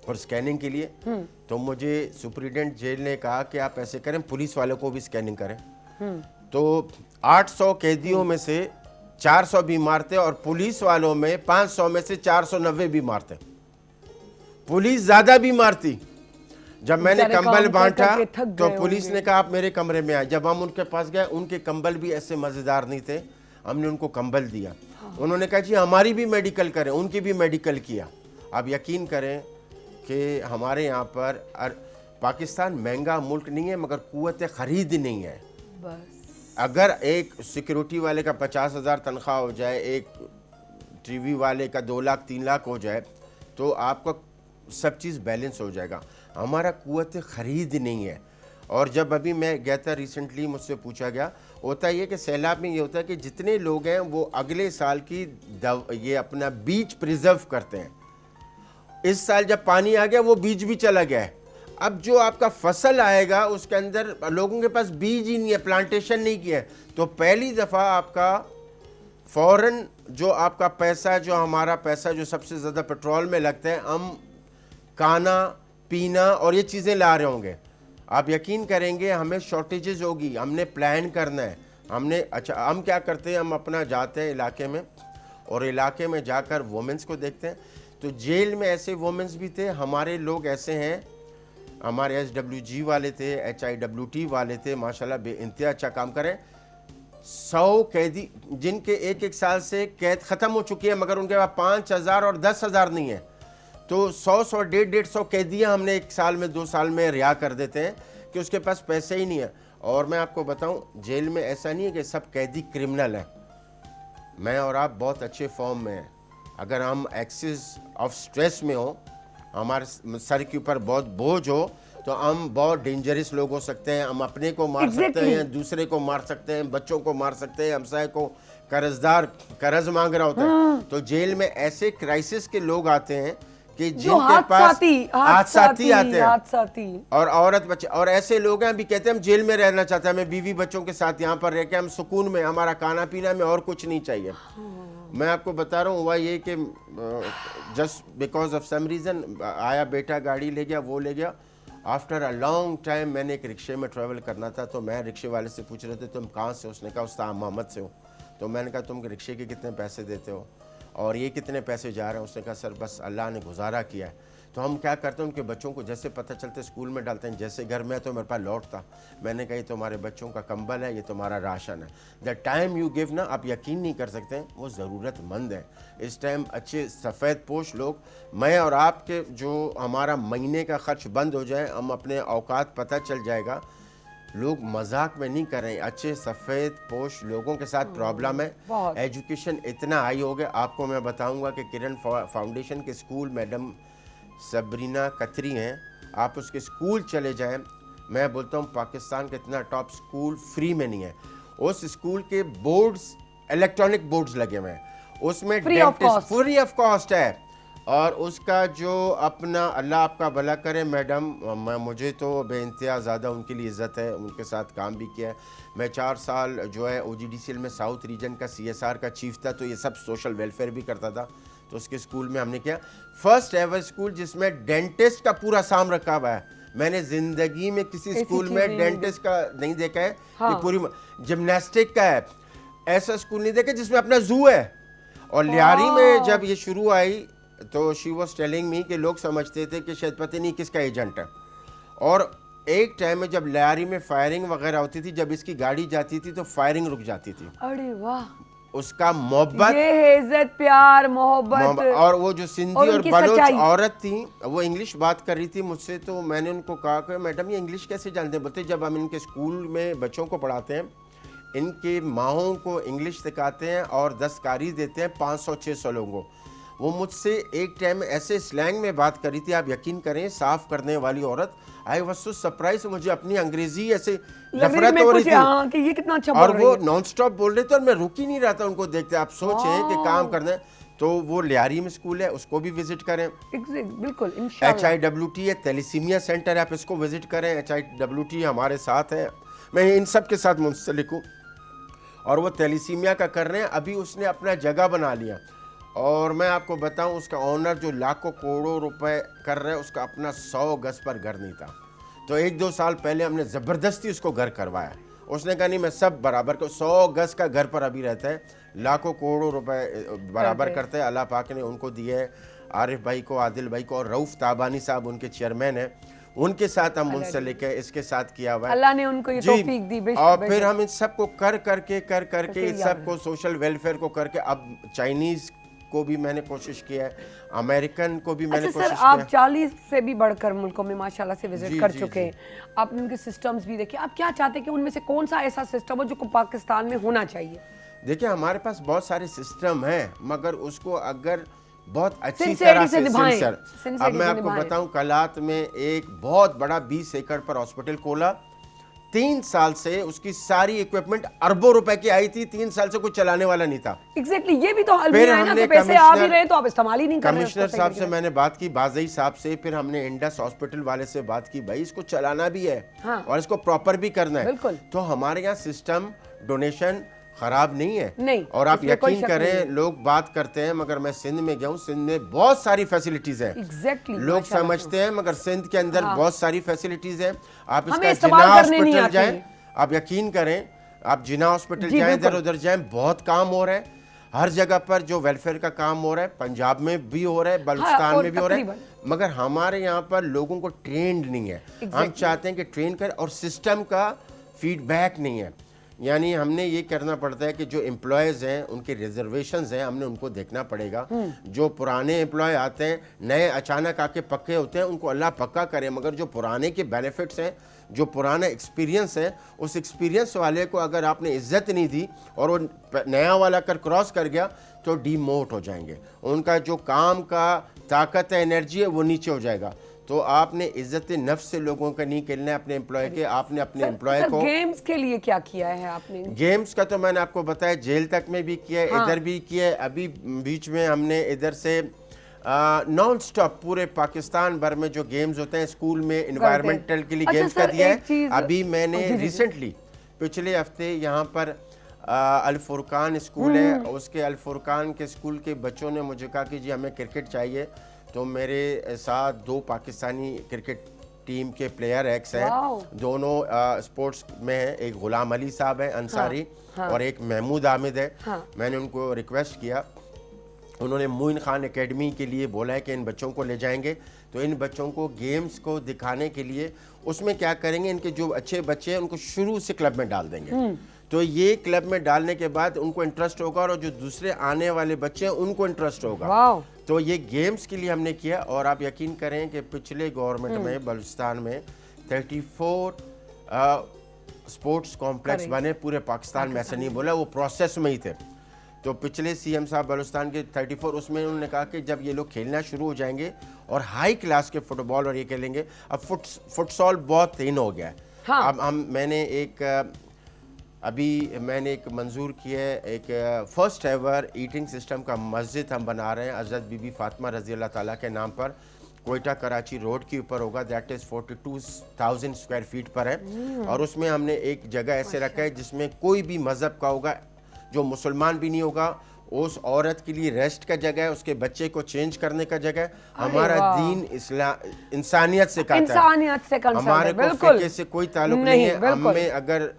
और स्कैनिंग के लिए। तो मुझे सुप्रिटेंडेंट जेल ने कहा कि आप ऐसे करें, पुलिस वालों को भी स्कैनिंग करें। तो 800 कैदियों में से 400 बीमार थे और पुलिस वालों में 500 में से 490 बीमार थे। पुलिस ज्यादा बीमार थी। जब मैंने बेचारे कंबल काम बांटा कर-कर के थक तो गए पुलिस होंगे। ने कहा आप मेरे कमरे में आए। जब हम उनके पास गए, उनके कंबल भी ऐसे मजेदार नहीं थे, हमने उनको कंबल दिया। उन्होंने कहा जी हमारी भी मेडिकल करें, उनकी भी मेडिकल किया। आप यकीन करें कि हमारे यहाँ पर पाकिस्तान महंगा मुल्क नहीं है, मगर कुव्वत खरीद नहीं है। बस अगर एक सिक्योरिटी वाले का 50,000 तनख्वाह हो जाए, एक टीवी वाले का 2 लाख 3 लाख हो जाए, तो आपका सब चीज़ बैलेंस हो जाएगा। हमारा कुव्वत खरीद नहीं है। और जब अभी मैं गया था रिसेंटली, मुझसे पूछा गया, होता ये कि सैलाब में ये होता है कि जितने लोग हैं वो अगले साल की ये अपना बीज प्रिजर्व करते हैं। इस साल जब पानी आ गया वो बीज भी चला गया है। अब जो आपका फसल आएगा उसके अंदर लोगों के पास बीज ही नहीं है, प्लांटेशन नहीं किया है। तो पहली दफ़ा आपका फ़ौरन जो आपका पैसा, जो हमारा पैसा जो सबसे ज़्यादा पेट्रोल में लगता है, हम खाना पीना और ये चीज़ें ला रहे होंगे। आप यकीन करेंगे हमें शॉर्टेजेस होगी। हमने प्लान करना है। हमने अच्छा, हम क्या करते हैं, हम अपना जाते हैं इलाके में और इलाके में जाकर वुमेंस को देखते हैं। तो जेल में ऐसे वुमेंस भी थे, हमारे लोग ऐसे हैं, हमारे SWG वाले थे, HIWT वाले थे, माशाल्लाह बेइंतहा अच्छा काम करें। 100 कैदी जिनके एक साल से कैद ख़त्म हो चुकी है, मगर उनके पास 5,000 और 10,000 नहीं है। तो 100 150 कैदियाँ हमने 1 साल में 2 साल में रिहा कर देते हैं कि उसके पास पैसे ही नहीं है। और मैं आपको बताऊं, जेल में ऐसा नहीं है कि सब कैदी क्रिमिनल हैं। मैं और आप बहुत अच्छे फॉर्म में हैं। अगर हम एक्सेस ऑफ स्ट्रेस में हो, हमारे सर के ऊपर बहुत बोझ हो, तो हम बहुत डेंजरस लोग हो सकते हैं। हम अपने को मार सकते हैं, दूसरे को मार सकते हैं, बच्चों को मार सकते हैं, हमसाये को कर्जदार कर्ज मांग रहा होता है। तो जेल में ऐसे क्राइसिस के लोग आते हैं कि जिनके पास हादसाती आते हैं, और औरत बच्चे, और ऐसे लोग हैं अभी कहते हैं हम जेल में रहना चाहते हैं, हमें बीवी बच्चों के साथ यहाँ पर रह के हम सुकून में, हमारा खाना पीना में और कुछ नहीं चाहिए। मैं आपको बता रहा हूँ, हुआ ये कि just because of some reason आया बेटा, गाड़ी ले गया, वो ले गया। आफ्टर अ लॉन्ग टाइम मैंने एक रिक्शे में ट्रैवल करना था, तो मैं रिक्शे वाले से पूछ रहे थे तुम कहाँ से? उसने कहा उस्ताद मोहम्मद से हूँ। तो मैंने कहा तुम रिक्शे के कितने पैसे देते हो और ये कितने पैसे जा रहे हैं? उसने कहा सर बस अल्लाह ने गुजारा किया है। तो हम क्या करते हैं, उनके बच्चों को जैसे पता चलते स्कूल में डालते हैं, जैसे घर में है तो मेरे पास लौटता। मैंने कहा ये तुम्हारे बच्चों का कंबल है, ये तुम्हारा राशन है। द टाइम यू गिव ना, आप यकीन नहीं कर सकते, वो ज़रूरतमंद है। इस टाइम अच्छे सफ़ेद पोश लोग, मैं और आपके जो हमारा महीने का खर्च बंद हो जाए, हम अपने औकात पता चल जाएगा। लोग मजाक में नहीं कर रहे हैं, अच्छे सफ़ेद पोश लोगों के साथ प्रॉब्लम है। एजुकेशन इतना हाई हो गया। आपको मैं बताऊंगा कि किरण फाउंडेशन के स्कूल, मैडम सबरीना कतरी हैं, आप उसके स्कूल चले जाएं, मैं बोलता हूं पाकिस्तान का इतना टॉप स्कूल फ्री में नहीं है। उस स्कूल के बोर्ड्स, इलेक्ट्रॉनिक बोर्ड्स लगे हुए हैं, उसमें फ्री ऑफ कॉस्ट है। और उसका जो अपना, अल्लाह आपका भला करे मैडम, मुझे तो बेइंतहा ज़्यादा उनके लिए इज़्ज़त है, उनके साथ काम भी किया है। मैं 4 साल जो है OGDCL में साउथ रीजन का CSR का चीफ था, तो ये सब सोशल वेलफेयर भी करता था। तो उसके स्कूल में हमने किया, फर्स्ट एवर स्कूल जिसमें डेंटिस्ट का पूरा साम रखा हुआ है। मैंने ज़िंदगी में किसी स्कूल में डेंटिस्ट का नहीं देखा है। हाँ। ये पूरी जिमनास्टिक का है, ऐसा स्कूल नहीं देखा जिसमें अपना जू है। और लियारी में जब ये शुरू आई तो शी वॉज टेलिंग मी कि लोग समझते थे कि शायद पता नहीं किसका एजेंट है। और एक टाइम में जब लियारी में फायरिंग वगैरह होती थी, जब इसकी गाड़ी जाती थी तो फायरिंग रुक जाती थी। अरे वाह, उसका मोहब्बत, ये है इज्जत, प्यार, मोहब्बत। और वो जो सिंधी और उनकी बलोच सच्चाई। औरत थी, वो इंग्लिश बात कर रही थी मुझसे। तो मैंने उनको कहा कि मैडम ये इंग्लिश कैसे जानते हैं? बोलते जब हम इनके स्कूल में बच्चों को पढ़ाते हैं, इनके माहों को इंग्लिश सिखाते हैं और दस्तकारी देते हैं 500-600 लोगों को। वो मुझसे एक टाइम ऐसे स्लैंग में बात कर रही थी, आप यकीन करें, साफ करने वाली औरत। आई वाज सो सरप्राइज, मुझे अपनी अंग्रेजी ऐसे नफरत हो रही थी। हाँ, कि ये कितना अच्छा बोल और रही वो है। नॉन स्टॉप बोल रहे थे और मैं रुक ही नहीं रहा था उनको देखते। आप सोचें कि काम करना है तो वो लियारी में स्कूल है, उसको भी विजिट करें। बिल्कुल, इंशाल्लाह। HIWT है, थैलेसीमिया सेंटर है, आप इसको विजिट करें। HIWT हमारे साथ है, मैं इन सब के साथ मुंसलिक हूँ। और वो थैलेसीमिया का कर रहे हैं, अभी उसने अपना जगह बना लिया। और मैं आपको बताऊं, उसका ओनर जो लाखों करोड़ों रुपए कर रहा है, उसका अपना 100 गज पर घर नहीं था। तो 1-2 साल पहले हमने ज़बरदस्ती उसको घर करवाया। उसने कहा नहीं, मैं सब बराबर को 100 गज का घर पर अभी रहता है, लाखों करोड़ों रुपए बराबर करते हैं। अल्लाह पाक ने उनको दिए है, आरिफ भाई को, आदिल भाई को, और रऊफ ताबानी साहब उनके चेयरमैन हैं, उनके साथ हम मुंसलिक है, इसके साथ किया हुआ है। अल्लाह ने उनको ये तौफीक दी। और फिर हम इन सबको कर करके इन सबको सोशल वेलफेयर को करके, अब चाइनीज़ को भी मैंने कोशिश किया है, अमेरिकन को भी मैंने अच्छा कोशिश सर, किया आप है। 40 से भी बढ़कर मुल्कों में माशाल्लाह से विजिट जी, कर जी, चुके जी। हैं। आपने उनके सिस्टम्स भी देखे। आप क्या चाहते हैं कि उनमें से कौन सा ऐसा सिस्टम हो जो पाकिस्तान में होना चाहिए? देखिए, हमारे पास बहुत सारे सिस्टम हैं, मगर उसको अगर बहुत अच्छी Sincerity तरह से से निभाएं। सिंसियर। Sincerity अब मैं से आपको निभाएं। बताऊं, कलात में एक बहुत बड़ा 20 एकड़ पर हॉस्पिटल खोला। 3 साल से उसकी सारी इक्विपमेंट अरबों रुपए की आई थी, 3 साल से कुछ चलाने वाला नहीं था। एग्जैक्टली, ये भी तो फिर अलमिया है ना हमने कि पैसे आ भी कमिश्नर- रहे हैं तो आप इस्तेमाल ही नहीं कर रहे हैं कमिश्नर उसको सही साहब तरीके से मैंने बात की, बाजई साहब से, फिर हमने इंडस हॉस्पिटल वाले से बात की, भाई इसको चलाना भी है। हाँ। और इसको प्रॉपर भी करना है। बिल्कुल। तो हमारे यहाँ सिस्टम डोनेशन खराब नहीं है। नहीं, और आप इसमें कोई यकीन शक नहीं करें, है। लोग बात करते हैं, मगर मैं सिंध में गया हूँ, सिंध में बहुत सारी फैसिलिटीज हैं। Exactly, लोग माशाल्लाह समझते हैं, मगर सिंध के अंदर बहुत सारी फैसिलिटीज हैं। आप हमें इसका इस्तेमाल जिन्ना करने नहीं हॉस्पिटल आती जाएं, है। आप यकीन करें, आप जिन्ना हॉस्पिटल जी, जाएं, इधर बिल्कुल। उधर जाएं, बहुत काम हो रहा है। हर जगह पर जो वेलफेयर का काम हो रहा है, पंजाब में भी हो रहा है, बलूचिस्तान और में भी हो रहा है, तकरीबन। मगर हमारे यहाँ पर लोगों को ट्रेंड नहीं है। हम चाहते हैं कि ट्रेन करें, और सिस्टम का फीडबैक नहीं है। यानी हमने ये करना पड़ता है कि जो एम्प्लॉयज़ हैं, उनके रिजर्वेशंस हैं, हमने उनको देखना पड़ेगा। जो पुराने एम्प्लॉय आते हैं, नए अचानक आके पक्के होते हैं, उनको अल्लाह पक्का करे, मगर जो पुराने के बेनिफिट्स हैं, जो पुराना एक्सपीरियंस है, उस एक्सपीरियंस वाले को अगर आपने इज्जत नहीं दी और वो नया वाला कर क्रॉस कर गया तो डीमोट हो जाएंगे। उनका जो काम का ताकत है, एनर्जी है, वो नीचे हो जाएगा। तो आपने इज्जत नफ्स से लोगों का नहीं खेलना है अपने एम्प्लॉय के। आपने अपने एम्प्लॉय को गेम्स के लिए क्या किया है आपने? गेम्स का तो मैंने आपको बताया, जेल तक में भी किया है, इधर भी किया है। अभी बीच में हमने इधर से नॉन स्टॉप पूरे पाकिस्तान भर में जो गेम्स होते हैं स्कूल में, एनवायरमेंटल के लिए अच्छा गेम्स सर, का दिया एक चीज़- है। अभी मैंने जी, जी, जी। रिसेंटली पिछले हफ्ते यहाँ पर अल फुरकान स्कूल है, उसके अल फुरकान के स्कूल के बच्चों ने मुझे कहा कि जी हमें क्रिकेट चाहिए। तो मेरे साथ 2 पाकिस्तानी क्रिकेट टीम के प्लेयर एक्स हैं, वाओ। दोनों स्पोर्ट्स में हैं। एक गुलाम अली साहब है अंसारी, और एक महमूद आमिद है। मैंने उनको रिक्वेस्ट किया, उन्होंने मोइन खान एकेडमी के लिए बोला है कि इन बच्चों को ले जाएंगे। तो इन बच्चों को गेम्स को दिखाने के लिए उसमें क्या करेंगे, इनके जो अच्छे बच्चे हैं उनको शुरू से क्लब में डाल देंगे। तो ये क्लब में डालने के बाद उनको इंटरेस्ट होगा, और जो दूसरे आने वाले बच्चे हैं उनको इंटरेस्ट होगा। वाओ। तो ये गेम्स के लिए हमने किया। और आप यकीन करें कि पिछले गवर्नमेंट में बलूचिस्तान में 34 स्पोर्ट्स कॉम्प्लेक्स बने पूरे पाकिस्तान में। ऐसा नहीं बोला, वो प्रोसेस में ही थे। तो पिछले सीएम साहब बलूचिस्तान के 34, उसमें उन्होंने कहा कि जब ये लोग खेलना शुरू हो जाएंगे और हाई क्लास के फुटबॉल और ये खेलेंगे, अब फुटसॉल बहुत इन हो गया है। हाँ। अब मैंने एक अभी मैंने एक मंजूर किया है, एक फर्स्ट एवर ईटिंग सिस्टम का मस्जिद हम बना रहे हैं हज़रत बीबी फातिमा रज़ी अल्लाह ताला के नाम पर। कोयटा कराची रोड के ऊपर होगा, दैट इज़ 42,000 स्क्वायर फीट पर है। और उसमें हमने एक जगह ऐसे रखा है जिसमें कोई भी मज़हब का होगा, जो मुसलमान भी नहीं होगा, उस औरत के लिए रेस्ट का जगह है, उसके बच्चे को चेंज करने का जगह है। हमारा दीन इंसानियत से कहता है, इंसानियत से कंसर्न है, हमारे को बिल्कुल फिक्र से कोई ताल्लुक नहीं है। हमें अगर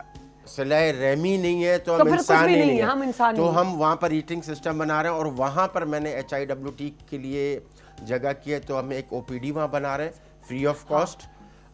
सिलाए रहमी नहीं है तो हम इंसान ही नहीं है, हम इंसान तो हम वहाँ पर ईटिंग सिस्टम बना रहे हैं। और वहाँ पर मैंने HIWT के लिए जगह की है, तो हम एक OPD वहाँ बना रहे हैं फ्री ऑफ कॉस्ट,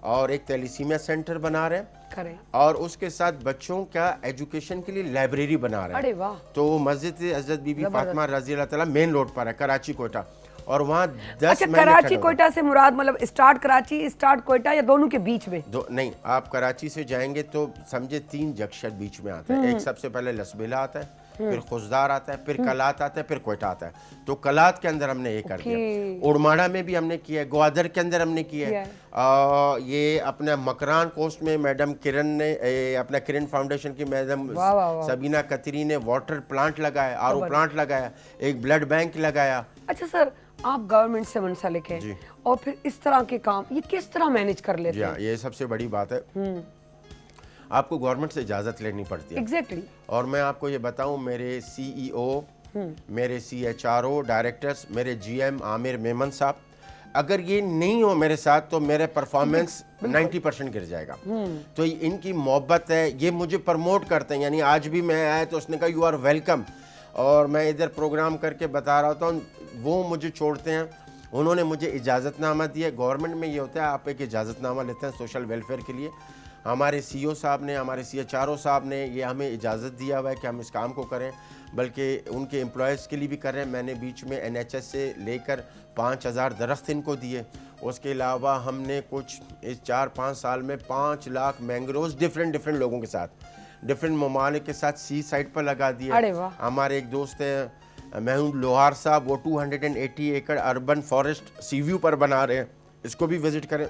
और एक थैलेसीमिया सेंटर बना रहे हैं, और उसके साथ बच्चों का एजुकेशन के लिए लाइब्रेरी बना रहे हैं। अरे वाह। तो मस्जिद हज़रत बीबी फातिमा रज़ी अल्लाह ताला मेन रोड पर है, कराची कोयटा। और वहाँ 10 अच्छा, कराची कोयटा से मुराद मतलब स्टार्ट कराची, स्टार्ट कोयटा, या दोनों के बीच में? नहीं, आप कराची से जाएंगे तो समझे 3 जंक्शन बीच में आता है। एक सबसे पहले लसबेला आता है, फिर खुशदार आता है, फिर कलात आता है, फिर कोयटा आता है। तो कलात के अंदर हमने ये कर दिया, उड़माड़ा में भी हमने किया है, ग्वादर के अंदर हमने किया है। ये अपना मकरान कोस्ट में मैडम किरण ने, अपना किरण फाउंडेशन की मैडम सबीना कतरी ने वाटर प्लांट लगाया, RO प्लांट लगाया, एक ब्लड बैंक लगाया। अच्छा सर, आप गवर्नमेंट से मुंसलिक हैं और फिर इस तरह के काम ये किस तरह मैनेज कर लेते हैं? ये सबसे बड़ी बात है, आपको गवर्नमेंट से इजाज़त लेनी पड़ती है। एग्जैक्टली। और मैं आपको ये बताऊं, मेरे CEO, मेरे CHRO डायरेक्टर्स, मेरे GM आमिर मेमन साहब, अगर ये नहीं हो मेरे साथ तो मेरे परफॉर्मेंस 90% गिर जाएगा। तो इनकी मोहब्बत है, ये मुझे प्रमोट करते हैं। यानी आज भी मैं आया तो उसने कहा यू आर वेलकम, और मैं इधर प्रोग्राम करके बता रहा था, वो मुझे छोड़ते हैं। उन्होंने मुझे इजाज़तनामा दिया। गवर्नमेंट में ये होता है, आप एक इजाज़तनामा लेते हैं सोशल वेलफेयर के लिए। हमारे CO साहब ने, हमारे CHRO साहब ने ये हमें इजाज़त दिया हुआ है कि हम इस काम को करें, बल्कि उनके एम्प्लॉयज़ के लिए भी कर रहे हैं। मैंने बीच में NHS से लेकर 5,000 दरख्त इनको दिए। उसके अलावा हमने कुछ इस 4-5 साल में 5 लाख मैंग्रोव्स डिफरेंट लोगों के साथ, डिफरेंट ममालिक के साथ सी साइड पर लगा दिए। हमारे एक दोस्त हैं महमूद लोहार साहब, वो 280 एकड़ अर्बन फॉरेस्ट सी व्यू पर बना रहे हैं, इसको भी विजिट करें।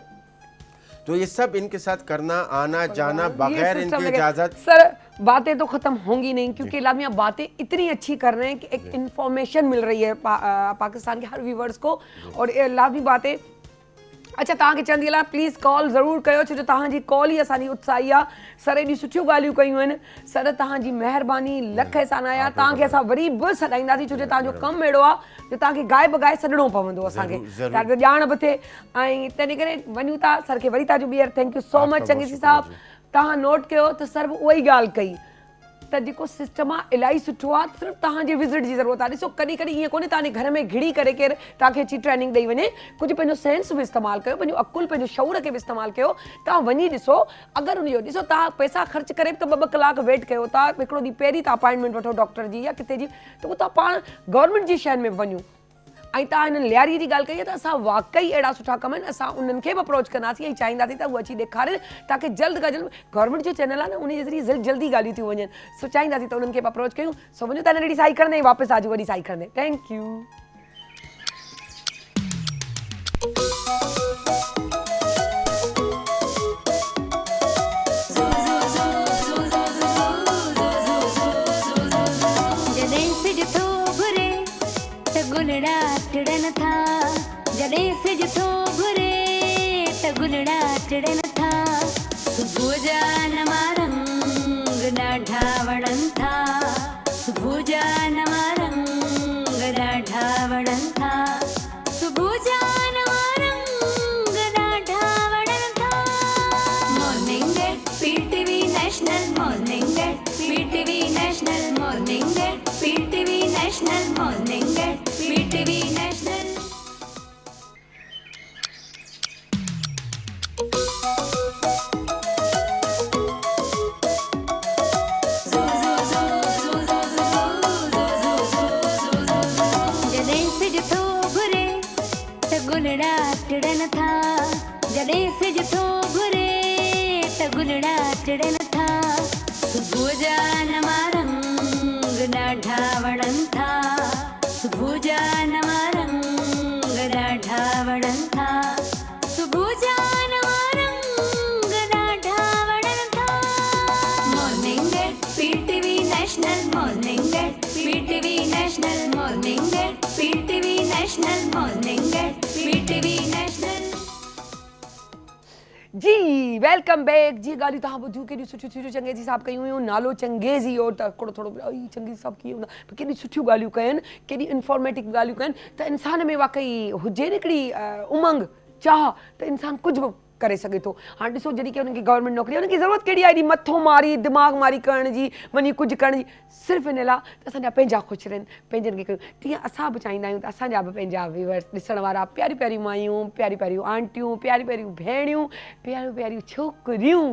तो ये सब इनके साथ करना, आना जाना बगैर इनकी इजाजत। सर बातें तो खत्म होंगी नहीं, क्योंकि लामिया बातें इतनी अच्छी कर रहे हैं कि एक इंफॉर्मेशन मिल रही है पाकिस्तान के हर व्यूवर्स को, और लाजमी बातें। अच्छा, तव्हांखे चवंदी हलां प्लीज़ कॉल ज़रूरु कयो, छो जो तव्हांजी कॉल ई असांजी उत्साही आहे। सर एॾियूं सुठियूं ॻाल्हियूं कयूं आहिनि। सर तव्हांजी महिरबानी लख एहसान आहे। तव्हांखे असां वरी बि सॾाईंदासीं, छो जो तव्हांजो कमु अहिड़ो आहे जो तव्हांखे गाए बगाए सॾणो पवंदो असांखे, ताकि ॼाण बि थिए। ऐं तंहिं करे वञूं था, सर खे वरी तव्हांजो ॿीहर thank you so much. Changezi साहब, तव्हां नोट कयो त सर बि उहा ई ॻाल्हि कई त जेको सिस्टम आहे इलाही सुठो आहे, सिर्फ़ु तव्हांजे विज़िट जी ज़रूरत आहे। ॾिसो कॾहिं कॾहिं ईअं कोन्हे तव्हांजे घर में घिड़ी करे केरु तव्हांखे अची ट्रेनिंग ॾेई वञे। कुझु पंहिंजो सेंस बि इस्तेमालु कयो, पंहिंजो अकुल, पंहिंजो शऊर खे बि इस्तेमालु कयो। तव्हां वञी ॾिसो, अगरि उनजो ॾिसो तव्हां पैसा ख़र्च करे त 2-2 कलाक वेट कयो था, हिकिड़ो ॾींहुं पहिरीं तव्हां अपॉइंटमेंट वठो डॉक्टर जी या किथे जी, त उहो तव्हां पाण गवर्नमेंट जी शयुनि में वञो। ऐं तव्हां हिन लियारी जी ॻाल्हि कई आहे त असां वाकई अहिड़ा सुठा कम आहिनि, असां उन्हनि खे बि अप्रोच कंदासीं ऐं चाहींदासीं त उहे अची ॾेखारीनि, ताकी जल्द खां जल्द गवर्नमेंट जो चैनल आहे न, उन जे ज़रिए जल्दी ॻाल्हियूं थियूं वञनि। सो चाहींदासीं त उन्हनि खे बि अप्रोच कयूं। सो वञो था नंढड़ी साई करंदे वापसि आज वॾी साई करंदे। Thank you. गुलड़ा टिड़न था, जॾहिं सिज थो घुरे त गुलड़ा टिड़न था। सुबुह जा नवा रंग ॾाढा वणनि था, सुबुह जा नवा रंग ॾाढा वणनि था, सुबुह जा नवा रंग ॾाढा वणनि था। Morning at PTV national, morning at PTV national, morning at PTV national, morning at PTV national. जी वेलकम बैक जी ॻाल्हियूं तव्हां ॿुधियूं केॾियूं सुठियूं सुठियूं चंगेज़ी साहब कयूं हुयूं नालो चंगेज़ी और त थोरो थोरो चंगेज़ी साहब कीअं हूंदा पर केॾी सुठियूं ॻाल्हियूं कयनि केॾी इंफॉर्मेटिव ॻाल्हियूं कयनि त इंसान में वाक़ई हुजे न हिकिड़ी उमंग चाह त इंसान कुझु बि करे सघे थो हाणे ॾिसो जॾहिं की हुनखे गवर्नमेंट नौकिरी हुनखे ज़रूरत कहिड़ी आहे एॾी मथो मारी दिमाग़ मारी करण जी वञी कुझु करण जी सिर्फ़ु इन लाइ त असांजा पंहिंजा ख़ुशि रहनि पंहिंजनि खे कयूं तीअं असां बि चाहींदा आहियूं त असांजा बि पंहिंजा व्यूअर्स ॾिसण वारा प्यारियूं प्यारियूं मायूं प्यारियूं प्यारियूं आंटियूं प्यारियूं प्यारियूं भेणियूं प्यारियूं प्यारियूं छोकिरियूं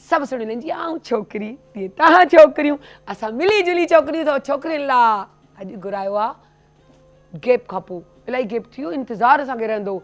सभु सुहिणियूं आहिनि जीअं आऊं छोकिरी तीअं तव्हां छोकिरियूं असां मिली जुली छोकिरियूं अथव छोकिरियुनि लाइ अॼु घुरायो आहे गैप खां पोइ इलाही गैप थी वियो इंतज़ारु असांखे रहंदो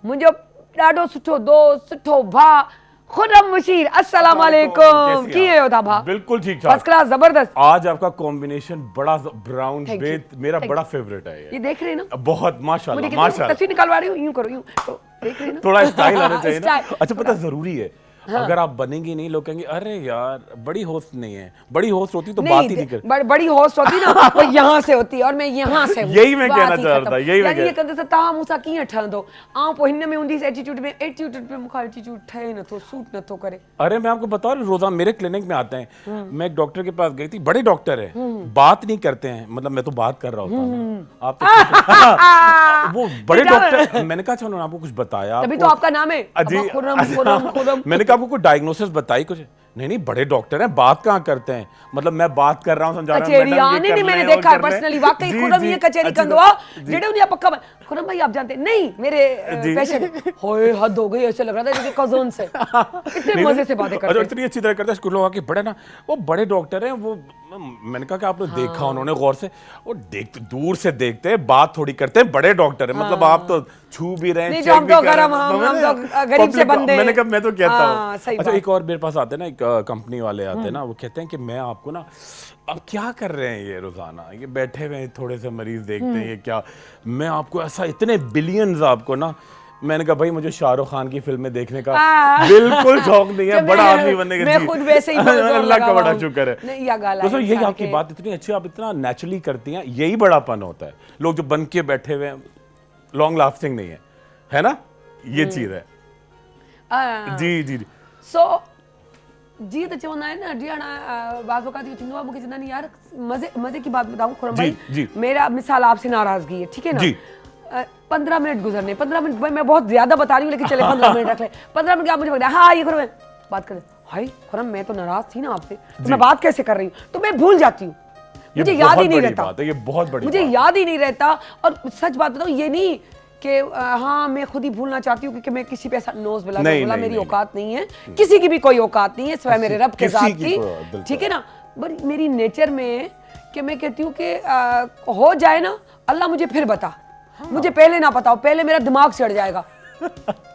मुंहिंजो ॾाढो सुठो दोस्त सुठो भाउ खुरम मुशीर अस्सलाम वालेकुम कीअं हो था भाउ बिल्कुल ठीक ठाक फर्स्ट क्लास जबरदस्त आज आपका कॉम्बिनेशन बड़ा ब्राउन बेत मेरा बड़ा फेवरेट है ये देख रहे हैं ना बहुत माशाल्लाह मुझे माशाल्लाह तस्वीर निकालवा रही हूँ यूं करो यूं तो देख रहे हैं ना थोड़ा स्टाइल आना चाहिए ना स्टाइल। अच्छा पता जरूरी है अगर आप बनेंगे नहीं लोग कहेंगे अरे यार बड़ी होस्ट नहीं है बड़ी होस्ट होती तो बात ही नहीं कर बड़ी होस्ट होती ना वो यहाँ से होती और मैं यहाँ से हूँ। यही मैं बात कहना ही चाह रहा खत्म। था, यही मैं यानी ये कह- कंदे से तव्हां मूंसां कीअं ठहंदो आऊं पोइ हिन में हूंदी एटीट्यूड पे मूंखां एटीट्यूड ठहे नथो सूट नथो करे अरे मैं आपको बता रहा हूँ रोजाना मेरे क्लिनिक में आते हैं मैं एक डॉक्टर के पास गई थी बड़े डॉक्टर है बात नहीं करते हैं मतलब मैं तो बात कर रहा होता हूँ आप तो वो बड़े डॉक्टर मैंने कहा चलो आपको कुछ बताया तभी तो आपका नाम है जी अब्बा खुर्रम मैंने कहा आपको कोई डायग्नोसिस बताई कुछ नहीं नहीं बड़े डॉक्टर हैं बात कहाँ करते हैं मतलब मैं बात कर रहा हूँ समझा रहा हूँ कचेरी मैडम ये आने कर नहीं लें, मैंने वो देखा है कर लें। पर्सनली वाकई जी, खुरम जी, ये कचेरी अच्छा, कंदो जेड़े उन्हें पक्का खुरम भाई आप जानते हैं नहीं मेरे जी। पेशेंट होए हद हो गई ऐसे लग रहा था जैसे कजन से इतने मजे से बातें करते अच्छा हैं इतनी अच्छी तरह करते हैं स्कूल लोग आके बड़े ना वो बड़े डॉक्टर हैं वो मैंने कहा कि आपने देखा उन्होंने गौर से वो देख दूर से देखते हैं बात थोड़ी करते हैं बड़े डॉक्टर हैं मतलब आप तो छू भी रहे हैं नहीं, चेक जो हम भी तो कर रहे गरम, हैं, हम तो मैंने- गरीब से public- बंदे हैं। मैंने कहा मैं तो कहता हाँ, हूँ सही अच्छा बात। एक और मेरे पास आते हैं ना एक कंपनी वाले आते हैं ना वो कहते हैं कि मैं आपको ना अब क्या कर रहे हैं ये रोजाना ये बैठे हुए हैं थोड़े से मरीज देखते हैं ये क्या मैं आपको ऐसा इतने बिलियंस आपको ना मैंने कहा भाई मुझे शाहरुख खान की फिल्में देखने का बिल्कुल शौक नहीं है जब बड़ा मैं- आदमी बनने का मैं जी। खुद वैसे ही बहुत जोर अल्लाह का लगा बड़ा हुआ हूँ। शुक्र है नहीं, या गाला दोस्तों है यही इंसान आपकी के। बात इतनी अच्छी आप इतना नेचुरली करती हैं यही बड़ापन होता है लोग जो बन के बैठे हुए हैं लॉन्ग लास्टिंग नहीं है ना ये चीज है जी जी जी सो जी तो चवंदा आहिनि न जी हाणे बाज़ औक़ात इहो थींदो आहे मूंखे चवंदा आहिनि यार मज़े की बात बताऊं खुरम जी, भाई जी। मेरा मिसाल आपसे नाराजगी है ठीक है ना जी। 15 मिनट गुजरने 15 मिनट भाई मैं बहुत ज्यादा बता रही हूँ लेकिन चले 15 मिनट रख ले 15 मिनट के आप मुझे बताया हाँ ये खुरम है बात करें हाय खुरम मैं तो नाराज थी ना आपसे तो मैं बात कैसे कर रही हूँ तो मैं भूल जाती हूँ मुझे ये याद बहुत ही नहीं बड़ी रहता बात है ये बहुत बड़ी मुझे बात है। याद ही नहीं रहता और सच बात बताऊं ये नहीं कि हाँ मैं खुद ही भूलना चाहती हूँ क्योंकि मैं किसी पे ऐसा नोज नहीं, बोला नहीं, मेरी नहीं, औकात नहीं है किसी की भी कोई औकात नहीं है सिवाय मेरे रब के किसी साथ की की बिल्कुल। ठीक है ना बट मेरी नेचर में कि मैं कहती हूँ कि हो जाए ना अल्लाह मुझे फिर बता मुझे पहले ना बताओ पहले मेरा दिमाग चढ़ जाएगा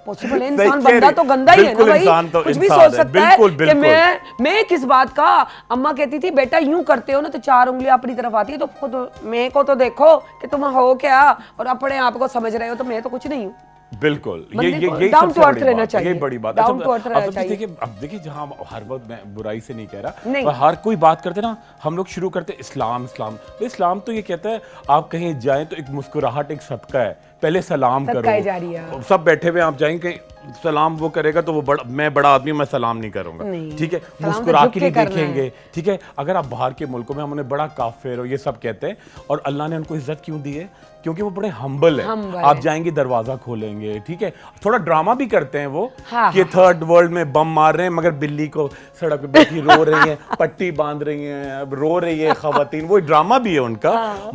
पॉसिबल है सही इंसान कह रही- बंदा तो गंदा ही है ना बिल्कुल भाई इंसान तो कुछ भी इंसान सोच है, सकता है बिल्कुल, कि बिल्कुल। मैं किस बात का अम्मा कहती थी बेटा यूं करते हो ना तो 4 उंगलियां अपनी तरफ आती है तो खुद मैं को तो देखो कि तुम हो क्या और अपने आप को समझ रहे हो तो मैं तो कुछ नहीं हूँ बिल्कुल बंदे ये को यही down सबसे to earth बड़ी रहना बात है, चाहिए। यही बड़ी बात Down to earth रहना अब चाहिए। देखिए अब देखिए जहाँ हर वक्त मैं बुराई से नहीं कह रहा नहीं। पर हर कोई बात करते ना हम लोग शुरू करते इस्लाम इस्लाम तो इस्लाम तो ये कहता है आप कहीं जाएं तो एक मुस्कुराहट एक सदका है पहले सलाम सदका करो जारिया। और सब बैठे हुए आप जाएंगे सलाम वो करेगा तो वो बड़ा मैं बड़ा आदमी मैं सलाम नहीं करूंगा नहीं। ठीक है सलाम तो मुस्कुरा झुक के के नहीं करना है। देखेंगे ठीक है अगर आप बाहर के मुल्कों में हम उन्हें बड़ा काफिर हो ये सब कहते हैं और अल्लाह ने उनको इज्जत क्यों दी है क्योंकि वो बड़े हम्बल है Humble आप है। जाएंगे दरवाजा खोलेंगे ठीक है थोड़ा ड्रामा भी करते हैं वो हाँ, कि थर्ड वर्ल्ड में बम मार रहे हैं मगर बिल्ली को सड़क पे बैठी रो रही है पट्टी बांध रही है अब रो रही है खवातीन वो ड्रामा भी है उनका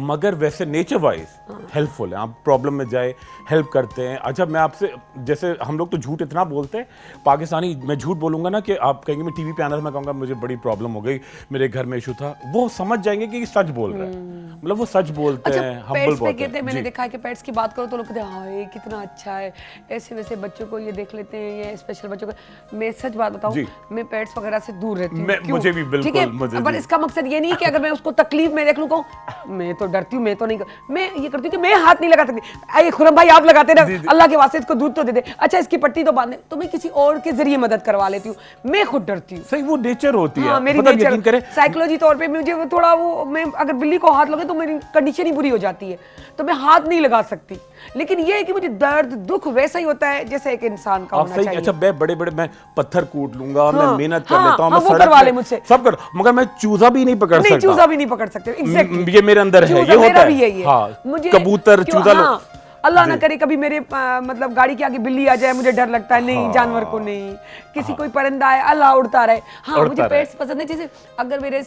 मगर वैसे नेचर वाइज हेल्पफुल है आप प्रॉब्लम में जाए हेल्प करते हैं अच्छा मैं आपसे जैसे हम लोग तो झूठ इतना बोलते हैं पाकिस्तानी मैं झूठ बोलूंगा ना कि आप कहेंगे मैं टीवी पे आना था मैं कहूंगा मुझे बड़ी प्रॉब्लम हो गई मेरे घर में इशू था वो समझ जाएंगे कि सच बोल रहे हैं मतलब वो सच बोलते अच्छा हैं पेट्स हम्बल पे बहुत कहते हैं मैंने है देखा है कि पेट्स की बात करो तो लोग कहते हैं हाँ ये कितना अच्छा है ऐसे वैसे बच्चों को ये देख लेते हैं ये स्पेशल बच्चों को मैं सच बात बताऊं जी। मैं पेट्स वगैरह से दूर रहती हूँ मैं- क्यों? मुझे भी बिल्कुल, ठीक है मुझे पर भी। इसका मकसद ये नहीं कि अगर मैं उसको तकलीफ में देख लूँ कहूँ मैं तो डरती हूँ मैं तो नहीं मैं ये करती हूँ कि क्योंकि मैं हाथ नहीं लगा सकती। अरे खुरम भाई आप लगाते ना, अल्लाह के वास्ते इसको दूध तो दे दे, अच्छा इसकी पट्टी तो बांधे, तो मैं किसी और के जरिए मदद करवा लेती हूँ, मैं खुद डरती हूँ। सही, वो नेचर होती है। हाँ, मेरी मतलब नेचर यकीन करें, साइकोलॉजी तौर पे मुझे वो थोड़ा वो, मैं अगर बिल्ली को हाथ लगे तो मेरी कंडीशन ही बुरी हो जाती है, तो मैं हाथ नहीं लगा सकती। लेकिन ये है कि मुझे दर्द दुख वैसा ही होता है जैसे एक इंसान का आप होना सही। चाहिए। अच्छा, मैं बड़े बड़े मैं पत्थर कूट लूंगा, मैं मेहनत कर हाँ, लेता हूँ, हाँ, मैं वो सड़क करवा पे ले मुझसे। सब कर, मगर मैं चूजा भी नहीं पकड़ नहीं, सकता। चूजा भी नहीं पकड़ सकते, एग्जैक्टली ये मेरे अंदर है, ये मेरा होता भी है। यही है। हाँ, मुझे कबूतर, क्यों- चूजा हाँ, अल्लाह ना करे कभी मेरे मतलब गाड़ी के आगे बिल्ली आ जाए, मुझे डर लगता है। नहीं, जानवर को नहीं, किसी कोई परिंदा है, अल्लाह उड़ता रहे। हाँ, उड़ता मुझे रहे। पेट्स पसंद है, जैसे अगर मेरे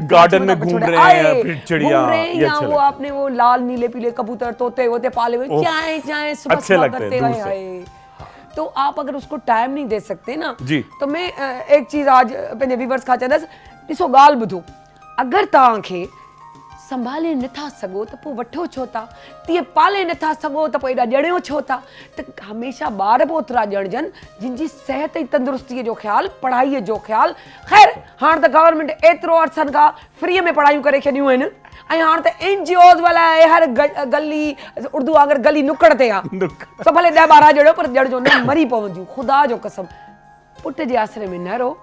गार्डन में घूम रहे हैं, फिर चिड़िया, घूम रहे हैं, ये या अच्छे वो लगते हैं। आपने वो लाल नीले पीले कबूतर तोते होते पाले हुए, चाहे चाहे सुबह अच्छे सुबह लगते हैं करते दूर हुए, से। हाय। तो आप अगर उसको टाइम नहीं दे सकते ना, जी। तो मैं एक चीज आज पंहिंजे व्यूवर्स खां चवंदसि, ॾिसो ॻाल्हि ॿुधो, अगरि तव्हांखे संभाले नथा सघो त पोइ वठो छो था, तीअं पाले नथा सघो त पोइ एॾा ॼणियो छो था। त हमेशह ॿार बि ओतिरा ॼणजनि जिन जी सिहत ऐं तंदुरुस्तीअ जो ख़्यालु, पढ़ाईअ जो ख़्यालु। ख़ैर हाणे त गवर्नमेंट एतिरो अरसनि खां फ्रीअ में पढ़ाइयूं करे छॾियूं आहिनि, ऐं हाणे त NGOs वाला हर गली, उर्दू वांगुरु गली नुकड़ ते आहे, सो भले 10-12 ॼणो पर ॼणजो न, मरी पवंदियूं, ख़ुदा जो कसम। पुट जे आसरे में न रहो,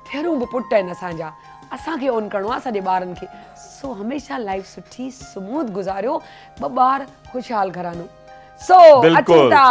थिरूं बि पुट आहिनि असांजा, असांखे ओन करिणो आहे असांजे ॿारनि खे। सो हमेशह लाइफ सुठी स्मूथ गुज़ारियो, 2 ॿार ख़ुशहाल घरानो। सो अचूं बिल्कुल था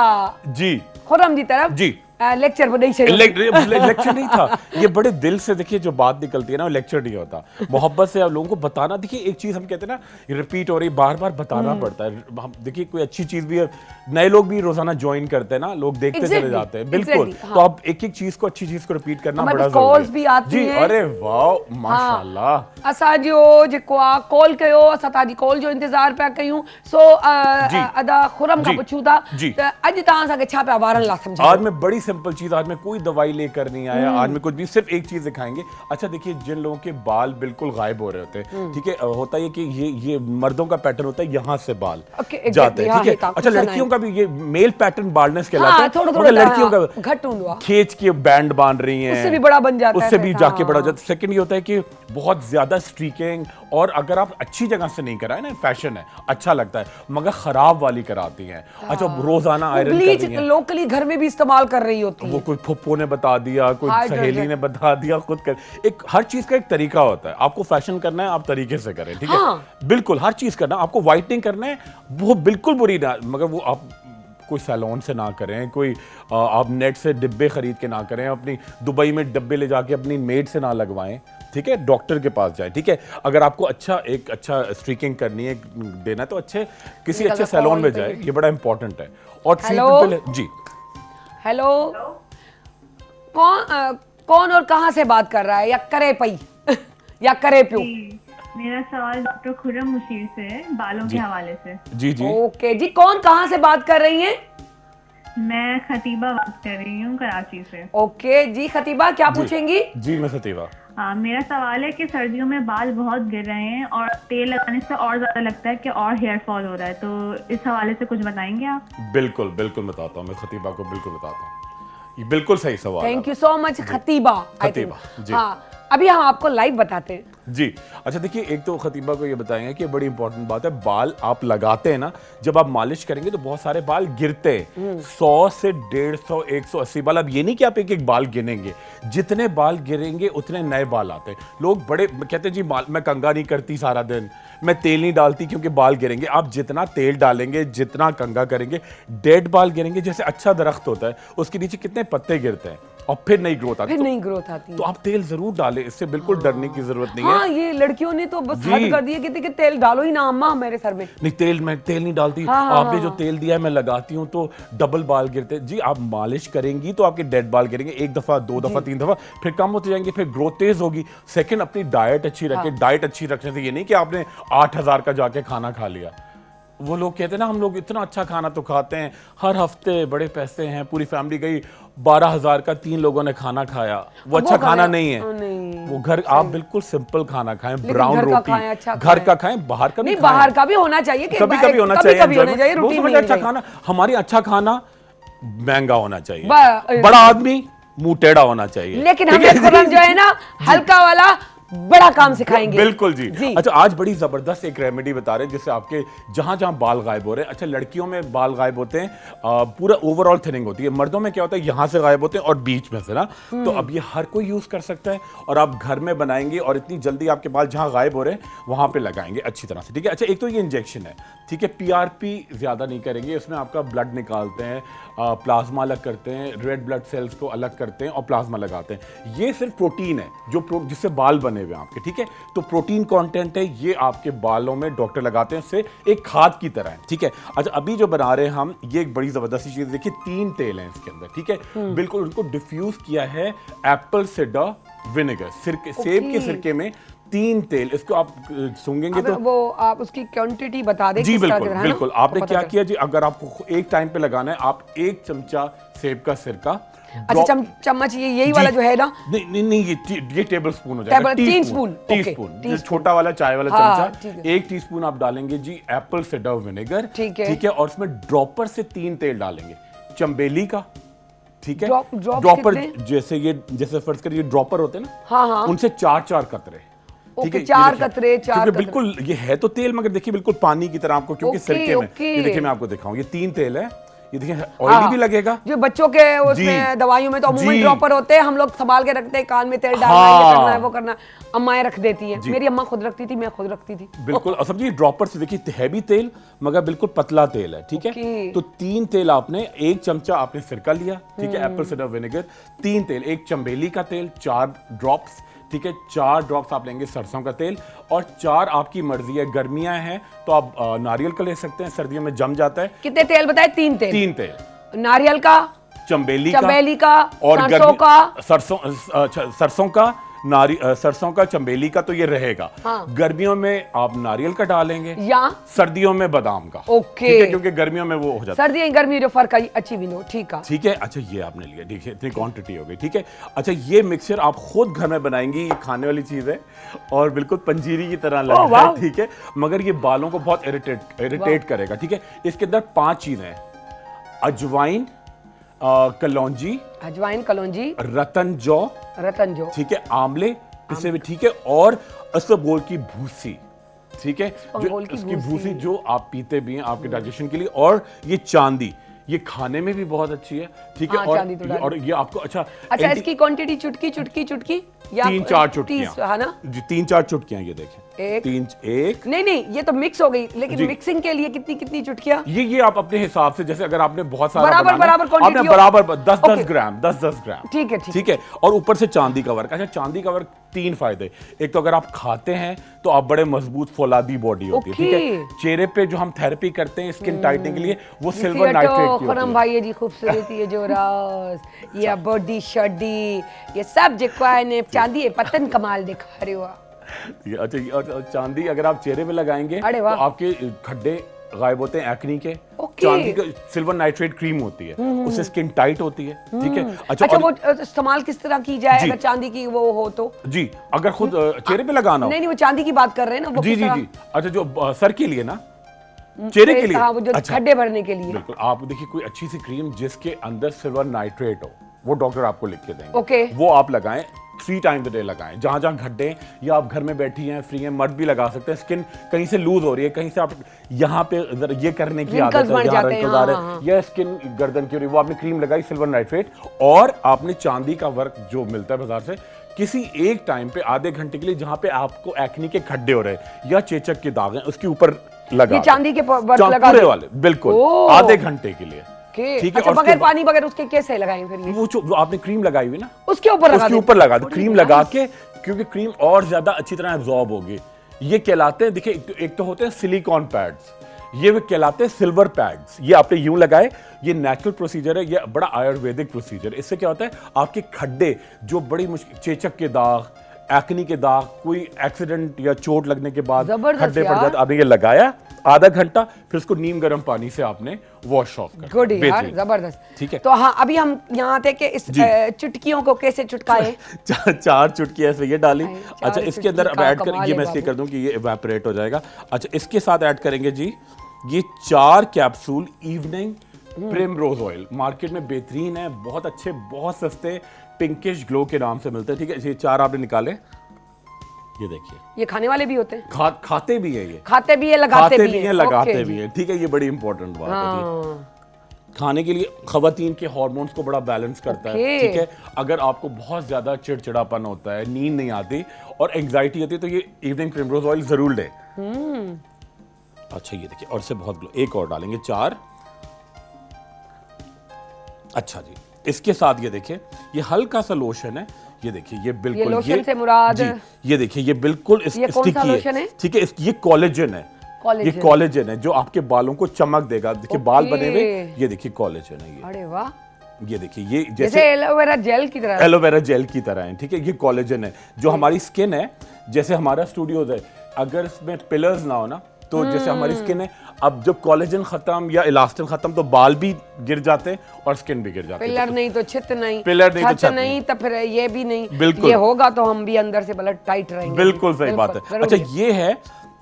जी, खुरम जी तरफ। जी। लेक्चर वो ॾेई छॾियो। लेक्चर नहीं था, ये बड़े दिल से देखिए जो बात निकलती है ना, वो लेक्चर नहीं होता, मोहब्बत से आप लोगों को बताना। देखिए एक चीज हम कहते हैं ना, रिपीट हो रही, बार बार बताना पड़ता है। हम देखिए कोई अच्छी चीज भी है, नए लोग भी रोजाना ज्वाइन करते हैं ना, लोग देखते चले Exactly, जाते हैं। बिल्कुल, exactly, तो आप एक एक चीज को, अच्छी चीज को रिपीट करना हमारे बड़ा पास जरूरी calls है। भी आती जी, हैं। अरे वाह, माशाल्लाह। असांजो जेको आहे कॉल कयो, असां तव्हांजी कॉल जो इंतज़ार पिया कयूं। सो जी। अदा खुरम खां जी। पुछूं था जी। त अॼु तव्हां असांखे छा पिया वारनि लाइ सम्झायो? आज मैं बड़ी सिंपल चीज, आज मैं कोई दवाई लेकर नहीं आया, आज मैं कुछ भी, सिर्फ एक चीज दिखाएंगे। अच्छा देखिए, जिन लोगों के बाल बिल्कुल गायब हो रहे होते हैं, ठीक है, होता है कि ये मर्दों का पैटर्न होता है, यहाँ से बाल Okay, exactly, जाते हैं, हाँ, ठीक है। हेठा, अच्छा, कुछ लड़कियों का भी ये मेल पैटर्न बाल्डनेस कहलाता हाँ, है, थोड़ा-थोड़ा मगर लड़कियों का घट हूंदो आहे। खींच के बैंड बांध रही हैं, उससे भी बड़ा बन जाता है उससे भी पैसा, जाके बड़ा हो हाँ। जाता है। सेकंड ये होता है कि बहुत ज्यादा स्ट्रीकिंग, और अगर आप अच्छी जगह से नहीं कराए ना, फैशन है, अच्छा लगता है, मगर खराब वाली कराती हैं। अच्छा, रोजाना आयरन कर ब्लीच रही हैं, लोकली घर में भी इस्तेमाल कर रही होती वो है। कोई फुप्पो ने बता दिया, कोई Hydrogen। सहेली ने बता दिया, खुद कर, एक हर चीज का एक तरीका होता है। आपको फैशन करना है, आप तरीके से करें, ठीक है। हाँ। बिल्कुल हर चीज करना, आपको वाइटनिंग करना है, वो बिल्कुल बुरी ना, मगर वो आप कोई सैलून से ना करें, कोई आप नेट से डिब्बे खरीद के ना करें, अपनी दुबई में डब्बे ले जाके अपनी मेड से ना लगवाएं, ठीक है। डॉक्टर के पास जाए, ठीक है। अगर आपको एक अच्छा स्ट्रीकिंग करनी है, देना है, तो अच्छे किसी अच्छे सैलून में जाए, ये बड़ा इंपॉर्टेंट है। और ट्रीटमेंट जी। हेलो, कौन और कहाँ से बात कर रहा है, या करे पई या करे पियो? मेरा सवाल डॉक्टर खुरम मुशीर से है, बालों के हवाले से। जी जी। ओके जी, कौन कहाँ से बात कर रही हैं? मैं खतीबा बात कर रही हूँ कराची से। ओके जी, खतीबा क्या पूछेंगी? जी मैं सतीवा। मेरा सवाल है कि सर्दियों में बाल बहुत गिर रहे हैं और तेल लगाने से और ज्यादा लगता है कि और हेयर फॉल हो रहा है, तो इस हवाले से कुछ बताएंगे आप? बिल्कुल बिल्कुल बताता हूँ, मैं खतीबा को बिल्कुल बताता हूँ। ये बिल्कुल सही सवाल है। Thank you so much Khatiba. I think। Khatiba, ji. हाँ, अभी हम आपको लाइव बताते हैं। जी। अच्छा देखिए, एक तो खतीबा को ये बताएंगे कि बड़ी इंपॉर्टेंट बात है, बाल आप लगाते हैं ना, जब आप मालिश करेंगे तो बहुत सारे बाल गिरते हैं, 100 से 150, 180 बाल। अब ये नहीं कि आप एक एक बाल गिनेंगे, जितने बाल गिरेंगे उतने नए बाल आते हैं। लोग बड़े कहते हैं जी मैं कंघा नहीं करती सारा दिन, मैं तेल नहीं डालती क्योंकि बाल गिरेंगे। आप जितना तेल डालेंगे, जितना कंघा करेंगे, डेड बाल गिरेंगे। जैसे अच्छा दरख्त होता है, उसके नीचे कितने पत्ते गिरते हैं और फिर नई ग्रोथ आती है, फिर नई ग्रोथ आती है। तो आप तेल जरूर डालें, इससे बिल्कुल डरने की जरूरत नहीं है। हाँ, ये लड़कियों ने तो बस जी। हद कर दिया कि तेल डालो ही ना अम्मा मेरे सर में। नहीं, मैं तेल नहीं डालती। हाँ, आपने जो तेल दिया है मैं लगाती हूँ तो डबल बाल गिरते हैं। जी, आप मालिश करेंगी तो आपके डेड बाल गिरेंगे, 1 दफा 2 दफा 3 दफा, फिर कम होते जाएंगे, फिर ग्रोथ तेज होगी। सेकंड, अपनी डाइट अच्छी रखें। डाइट अच्छी रखने से ये नहीं कि आपने 8,000 का जाके खाना खा लिया। वो लोग कहते हैं ना, हम लोग इतना अच्छा खाना तो खाते हैं, हर हफ्ते बड़े पैसे हैं, पूरी फैमिली गई, 12,000 का 3 लोगों ने खाना खाया, वो अच्छा खाना नहीं है। नहीं। वो घर आप बिल्कुल सिंपल खाना खाएं, लेकिन ब्राउन घर का रोटी, खाएं, अच्छा घर खाएं। का खाएं, बाहर का भी नहीं, खाएं। बाहर का भी होना चाहिए कि कभी कभी होना चाहिए, कभी होना चाहिए, वो रूटीन समझ नहीं अच्छा चाहिए। खाना, हमारी अच्छा खाना महंगा होना चाहिए, बड़ा बड़ा आदमी मुंह टेढ़ा होना चाहिए। लेकिन ठीक हमें है? खुरम जो है ना, हल्का वाला बड़ा काम सिखाएंगे। बिल्कुल जी। अच्छा, आज बड़ी जबरदस्त एक रेमेडी बता रहे हैं जिससे आपके जहां जहां बाल गायब हो रहे हैं। अच्छा, लड़कियों में बाल गायब होते हैं, पूरा ओवरऑल थिनिंग होती है। मर्दों में क्या होता है, यहां से गायब होते हैं और बीच में से ना। तो अब ये हर कोई यूज कर सकता है और आप घर में बनाएंगे और इतनी जल्दी आपके बाल जहां गायब हो रहे हैं वहां पे लगाएंगे अच्छी तरह से, ठीक है। अच्छा, एक तो ये इंजेक्शन है, ठीक है, पीआरपी ज्यादा नहीं करेंगे, इसमें आपका ब्लड निकालते हैं, प्लाज्मा अलग करते हैं, रेड ब्लड सेल्स को अलग करते हैं और प्लाज्मा लगाते हैं। ये सिर्फ प्रोटीन है जिससे बाल बने हुए हैं आपके, ठीक है। तो प्रोटीन कंटेंट है, ये आपके बालों में डॉक्टर लगाते हैं, उससे एक खाद की तरह है, ठीक है। अच्छा, अभी जो बना रहे हैं हम, ये एक बड़ी जबरदस्त चीज, देखिए 3 तेल हैं इसके अंदर, ठीक है। बिल्कुल उनको डिफ्यूज किया है एप्पल साइडर विनेगर, सेब के सिरके में 3 तेल। इसको आप सूंघेंगे तो वो आप उसकी क्वांटिटी बता दें। जी किस तरह बिल्कुल के, है ना? बिल्कुल। आपने तो क्या पता किया जी, अगर आपको एक टाइम पे लगाना है, आप 1 चमचा सेब का सिरका, अच्छा, चम्मच यही वाला जो है ना? नहीं, ये टेबल स्पून हो जाएगा। टीस्पून, टीस्पून, छोटा वाला चाय वाला हाँ, चमचा, 1 टीस्पून आप डालेंगे जी एप्पल साइडर विनेगर, ठीक है। ठीक है। और उसमें ड्रॉपर से 3 तेल डालेंगे, चंबेली का, ठीक है। ड्रॉपर जैसे फर्ज करिए ड्रॉपर होते हैं ना, हाँ, उनसे 4 कतरे, ठीक है। 4 कतरे, 4 क्योंकि बिल्कुल ये है तो तेल, मगर देखिए बिल्कुल पानी की तरह आपको, क्योंकि सिरके में, ये देखिए मैं आपको दिखाऊं, ये 3 तेल है, ये देखिए ऑयली भी लगेगा। जो बच्चों के उसमें दवाइयों में तो अमूमन ड्रॉपर होते हैं, हम लोग संभाल के रखते हैं, कान में तेल डालना है, ये करना है, वो करना है, अम्माएं रख देती हैं। मेरी अम्मा खुद रखती थी, मैं खुद रखती थी। बिल्कुल। और समझिए ड्रॉपर से देखिए हैवी तेल, मगर बिल्कुल पतला तेल है, ठीक है। तो 3 तेल आपने, 1 चमचा आपने सिरका लिया, ठीक है, एप्पल साइडर विनेगर, 3 तेल, 1 चंबेली का तेल, 4 ड्रॉप्स, ठीक है, 4 ड्रॉप्स आप लेंगे सरसों का तेल, और 4 आपकी मर्जी है, गर्मियां हैं तो आप नारियल का ले सकते हैं, सर्दियों में जम जाता है। कितने तेल बताए? 3 तेल। 3 तेल, नारियल का, चंबेली का और सरसों का, सरसों का, चंबेली का, तो ये रहेगा। गर्मियों में आप नारियल का डालेंगे या सर्दियों में बादाम का, ओके, ठीक है, क्योंकि गर्मियों में वो हो जाता है। सर्दी गर्मी जो फर्क आई अच्छी भी नो, ठीक है, ठीक है। अच्छा, ये आपने लिया, देखिए इतनी क्वांटिटी हो गई, ठीक है। अच्छा, ये मिक्सचर आप खुद घर में बनाएंगे, ये खाने वाली चीज है और बिल्कुल पंजीरी की तरह लग रहा है, ठीक है, मगर ये बालों को बहुत इरिटेट करेगा, ठीक है। इसके अंदर 5 चीजें हैं, अजवाइन, कलौंजी, रतन जौ, ठीक है, आंवले पिसे हुए, ठीक है, और इसबगोल की भूसी, ठीक है, जो उसकी भूसी जो आप पीते भी हैं आपके डाइजेशन के लिए, और ये चांदी, ये खाने में भी बहुत अच्छी है, ठीक है। और ये आपको अच्छा इसकी क्वांटिटी चुटकी या 3-4 चुटकियां, है ना जी, 3-4 चुटकियां, ये देखें, एक नहीं, ये तो मिक्स हो गई, लेकिन मिक्सिंग के लिए कितनी चुटकियां? ये आप अपने हिसाब से, जैसे अगर आपने बहुत सारा बराबर क्वांटिटी, बराबर 10-10 ग्राम, 10-10 ग्राम, ठीक है। और ऊपर से चांदी का वर्क। अच्छा, चांदी का वर्क 3 फायदे, एक तो अगर आप खाते हैं तो आप बड़े मजबूत फौलादी बॉडी होती है, ठीक है। चेहरे पे जो हम थेरेपी करते हैं स्किन टाइटनिंग के लिए, वो सिल्वर नाइट्रेट की होती है। भाई जी खूबसूरती है जो राज, ये बॉडी शॉडी, ये सब जो चांदी है, पतन कमाल दिखा रहे हो। अच्छा, और चांदी अगर आप चेहरे में लगाएंगे तो आपके खड्डे गायब होते हैं, एक्नी के। चांदी का सिल्वर नाइट्रेट क्रीम होती है, उससे स्किन टाइट होती है, ठीक है। अच्छा, वो इस्तेमाल किस तरह की जाए अगर चांदी की वो हो तो? जी, अगर खुद चेहरे पे लगाना हो। नहीं, वो चांदी की बात कर रहे हैं ना, वो जी। अच्छा, जो सर के लिए ना, चेहरे के लिए, वो जो खड्डे भरने के लिए, बिल्कुल। आप देखिए कोई अच्छी सी क्रीम जिसके अंदर सिल्वर नाइट्रेट हो, वो डॉक्टर आपको लिख के देंगे, ओके, वो आप लगाएं, 3 टाइम द डे लगाएं, जहां जहां खड्डे, या आप घर में बैठी हैं फ्री हैं, मर्द भी लगा सकते हैं। स्किन कहीं से लूज हो रही है, कहीं से आप यहाँ पे ये करने की आदत है, या स्किन गर्दन की हो रही है, वो आपने क्रीम लगाई सिल्वर नाइट्रेट, और आपने चांदी का वर्क जो मिलता है बाजार से, किसी एक टाइम पे आधे घंटे के लिए, जहां पे आपको एक्नी के खड्डे हो रहे हैं या चेचक के दाग हैं, उसके ऊपर लगा, ये चांदी के वर्क लगा पूरे वाले, बिल्कुल आधे घंटे के लिए, ठीक है। अच्छा, बगैर पानी बगैर उसके कैसे लगाएं फिर? ये वो जो आपने क्रीम लगाई हुई ना, उसके ऊपर लगा दो, क्रीम लगा के, क्योंकि क्रीम और ज्यादा अच्छी तरह एब्जॉर्ब होगी। ये कहलाते हैं, देखिए एक तो होते हैं सिलिकॉन पैड्स, ये वे कहलाते हैं सिल्वर पैड्स। ये आपने यूं लगाए, ये नेचुरल प्रोसीजर है, ये बड़ा आयुर्वेदिक प्रोसीजर है। इससे क्या होता है, आपके खड्डे जो बड़ी मुश्किल, चेचक के दाग, एक्नी के दाग, कोई एक्सीडेंट या चोट लगने के बाद खड्डे पड़ जाते, आपने ये लगाया आधा घंटा, फिर उसको नीम गर्म पानी से आपने वॉश ऑफ कर। गुड यार, जबरदस्त, ठीक है। तो हाँ, अभी हम यहाँ थे कि इस चुटकियों को कैसे चुटकाएं। 4 चुटकी ऐसे ये डाली। अच्छा, इसके अंदर अब ऐड कर, ये मैं इसलिए कर दूं कि ये इवेपोरेट हो जाएगा। अच्छा, इसके साथ ऐड करेंगे जी ये 4 capsule evening primrose oil, market में बेहतरीन है, बहुत अच्छे, बहुत सस्ते, पिंकिश ग्लो के नाम से मिलते हैं, ठीक है। ये 4 आपने निकाले, ये देखिए, ये खाने वाले भी होते हैं? खाते भी है ये, खाते भी है, लगाते भी है, लगाते ओके भी जी। है, ठीक है। ये बड़ी इंपॉर्टेंट बात है जी। हाँ, खाने के लिए खवातीन के हार्मोन्स को बड़ा बैलेंस करता है, ओके। ठीक है। अगर आपको बहुत ज्यादा चिड़चिड़ापन होता है, नींद नहीं आती और एंग्जाइटी होती है, तो ये इवनिंग प्रिमरोज ऑयल जरूर लें। अच्छा ये देखिए, और से बहुत ग्लो, एक और डालेंगे 4। अच्छा जी, इसके साथ ये देखिए, ये हल्का सा लोशन है, ये देखिए, ये बिल्कुल लोशन से मुराद? जी, ये देखिए, ये बिल्कुल ये कौन सा लोशन है? ठीक है, ये कोलेजन है, ये कोलेजन है जो आपके बालों को चमक देगा। देखिए बाल बने हुए, ये देखिए कोलेजन है ये। अरे वाह, ये देखिए, ये जैसे एलोवेरा जेल की तरह। एलोवेरा जेल की तरह है, ठीक है। ये कोलेजन है जो हमारी स्किन है, जैसे हमारा स्टूडियोज है, अगर इसमें पिलर्स ना हो ना, तो जैसे हमारी स्किन है, अब जब कोलेजन खत्म या इलास्टिन खत्म तो बाल भी गिर जाते हैं और स्किन भी गिर जाती है। पिलर नहीं तो छित नहीं, पिलर नहीं तो छत छत नहीं, तो फिर ये भी नहीं। बिल्कुल। ये होगा तो हम भी अंदर से ब्लड टाइट रहेंगे। बिल्कुल सही बात है। जरूर। अच्छा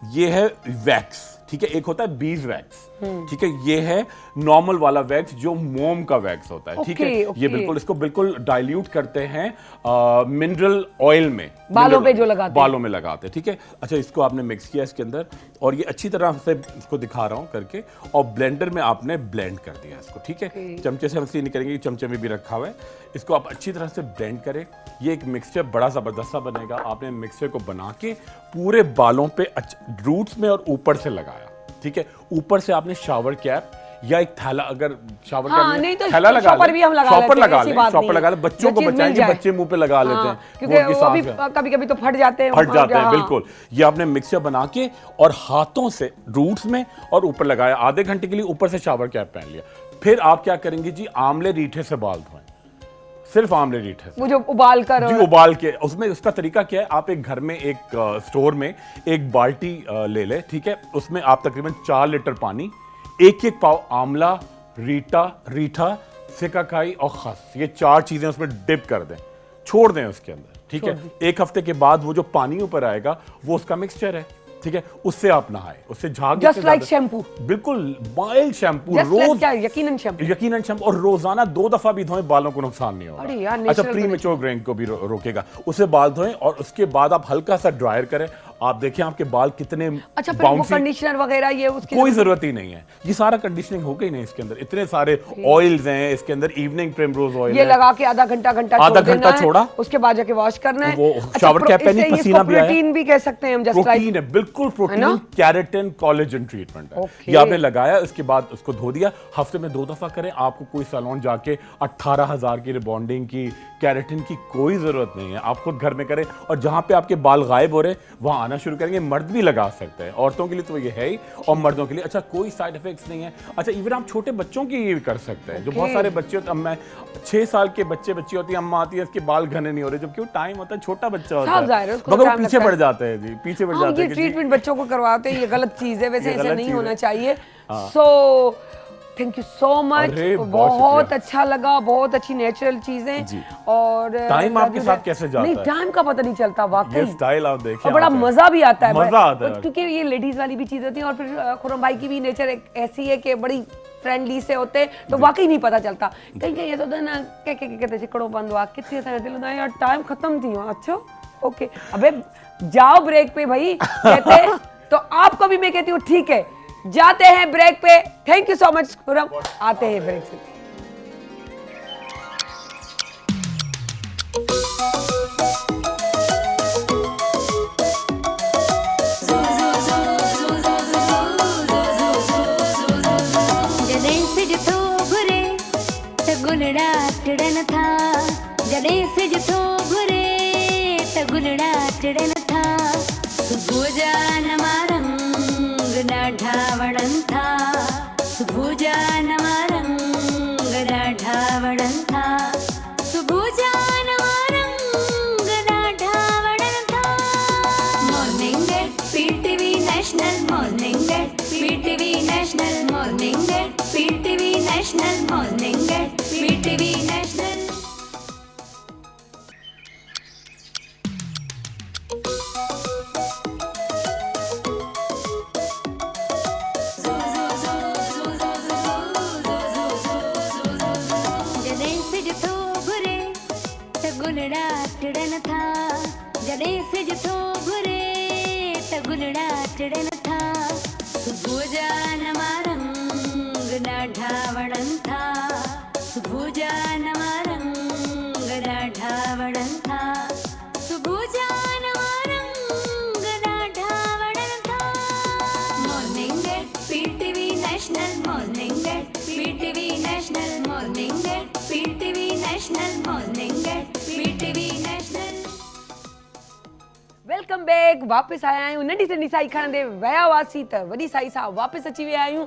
ये है वैक्स, ठीक है। एक होता है बीज वैक्स, ठीक है। ये है नॉर्मल वाला वैक्स जो मोम का वैक्स होता है, ठीक है। ये बिल्कुल इसको बिल्कुल डाइल्यूट करते हैं मिनरल ऑयल में, बालों पे जो लगाते हैं। बालों में लगाते हैं, ठीक है। अच्छा, इसको आपने मिक्स किया इसके अंदर, और ये अच्छी तरह से इसको दिखा रहा हूं करके, और ब्लेंडर में आपने ब्लेंड कर दिया इसको, ठीक है। चमचे से हम इसलिए नहीं करेंगे, चमचे में भी रखा हुआ है। इसको आप अच्छी तरह से ब्लेंड करें। ये एक मिक्सचर बड़ा जबरदस्त सा बनेगा। आपने मिक्सचर को बना के पूरे बालों पे रूट्स में और ऊपर से लगाया, ठीक है। ऊपर से आपने शावर कैप या एक थैला, अगर शावर हाँ, कैप नहीं तो थैला लगा शॉपर भी हम लगा शॉपर लेते हैं, लगा ऐसी लें, बात शॉपर नहीं लगा है। लें। बच्चों जो को चीज़ मिल बचाएंगे, जाए। बच्चे मुंह पे लगा लेते हैं, क्योंकि उनकी वो भी सांस है। कभी कभी तो फट जाते हैं, फट जाते हैं, हाँ। बिल्कुल। ये आपने मिक्सचर बना के और हाथों से रूट्स में और ऊपर लगाया, आधे घंटे के लिए ऊपर से शावर कैप पहन लिया। फिर आप क्या करेंगे जी, आंवले रीठे से बाल धोएं, सिर्फ आंवले रीठे से। वो जो उबाल कर जी, उबाल के। उसमें उसका तरीका क्या है, आप एक घर में एक स्टोर में एक बाल्टी ले ले, ठीक है। उसमें आप तकरीबन 4 लीटर पानी, एक पाव आंवला, रीठा, सिकाकाई और खस, ये 4 चीजें उसमें डिप कर दें, छोड़ दें उसके अंदर, ठीक है। 1 हफ्ते के बाद वो जो पानी ऊपर आएगा वो उसका मिक्सचर है, ठीक है। उससे आप नहाए, उससे झाग जस्ट लाइक शैम्पू, बिल्कुल माइल्ड शैम्पू, रोज क्या, यकीनन शैम्पू, और रोजाना 2 दफा भी धोएं, बालों को नुकसान नहीं होगा। अरे यार, अच्छा, natural प्रीमेच्योर ग्रेइंग को भी रोकेगा। उससे बाल धोएं और उसके बाद आप हल्का सा ड्रायर करें, आप देखें आपके बाल कितने अच्छा, फिर वो बाउंसी। कंडीशनर वगैरह ये उसकी कोई जरूरत ही नहीं है, ये सारा कंडीशनिंग हो गई नहीं इसके अंदर। इतने सारे ऑयल्स हैं इसके अंदर, इवनिंग प्रिमरोज ऑयल ये लगा के आधा घंटा छोड़ा, उसके बाद जाके वॉश करना है। वो शावर कैप पहनी, पसीना भी आया। प्रोटीन भी कह सकते हैं हम, जस्ट प्रोटीन है, बिल्कुल प्रोटीन, कैरेटिन, कोलेजन ट्रीटमेंट है। ये आपने लगाया, उसके बाद उसको धो दिया। हफ्ते में 2 दफा करें। आपको कोई सैलून जाके 18,000 की रिबॉन्डिंग की, कैरेटिन की कोई जरूरत नहीं है। आप खुद घर में करें, और जहां पे आपके बाल गायब हो रहे वहां आना शुरू करेंगे। मर्द भी लगा सकते हैं, औरतों के लिए तो ये है ही, और मर्दों के लिए अच्छा कोई साइड इफेक्ट्स नहीं है। अच्छा, इवन आप छोटे बच्चों की ये भी कर सकते हैं, जो बहुत सारे बच्चे होते हैं। मैं 6 साल के बच्ची होती है, अम्मा आती है, इसके बाल घने नहीं हो रहे, जबकि वो टाइम होता है, छोटा बच्चा होता है, मगर वो पीछे पड़ जाते हैं जी, पीछे पड़ जाते हैं। ये ट्रीटमेंट बच्चों को करवाते हैं, ये गलत चीज है, वैसे ऐसा नहीं होना चाहिए। सो थैंक यू सो मच, बहुत अच्छा लगा, बहुत अच्छी नेचुरल चीजें। और टाइम आपके साथ कैसे जाता है? नहीं, टाइम का पता नहीं चलता वाकई। ये स्टाइल आप देखिए, और बड़ा मजा भी आता है, मजा आता है, क्योंकि ये लेडीज वाली भी चीज होती है। और फिर खुरम भाई की भी नेचर ऐसी है कि बड़ी फ्रेंडली से होते हैं, तो वाकई नहीं पता चलता। कहीं कहीं ऐसा होता है ना, कहते चिकड़ो बंद हुआ, कितने सारे दिल होता है यार, टाइम खत्म थी। अच्छा ओके, अबे जाओ ब्रेक पे भाई, कहते तो आपको भी मैं कहती हूँ ठीक है, जाते हैं ब्रेक पे। Thank you so much Khurram, आते हैं ब्रेक से। जॾहिं सिज थो घुरे त गुलड़ा टिड़न था, जॾहिं सिज थो घुरे त गुलड़ा टिड़न था। सुबुह जा नवा रंग ॾाढा वणनि था, सुबुह जा नवा रंग ॾाढा वणनि था, सुबुह जा नवा रंग ॾाढा वणनि था। Morning at PTV national, morning at PTV national, morning at PTV national, morning at PTV national. सुभुजानमरङ्गनाढावणन्था सुभुजानमरङ्गनाढावणन्था सुभुजानमरङ्गनाढावणन्था morning at PTV national morning at PTV national morning at PTV national morning at PTV national welcome back वापस आया आहियूं नंढी नंढी साई खणंदे विया हुआसीं त वॾी साई सां वापसि अची विया आहियूं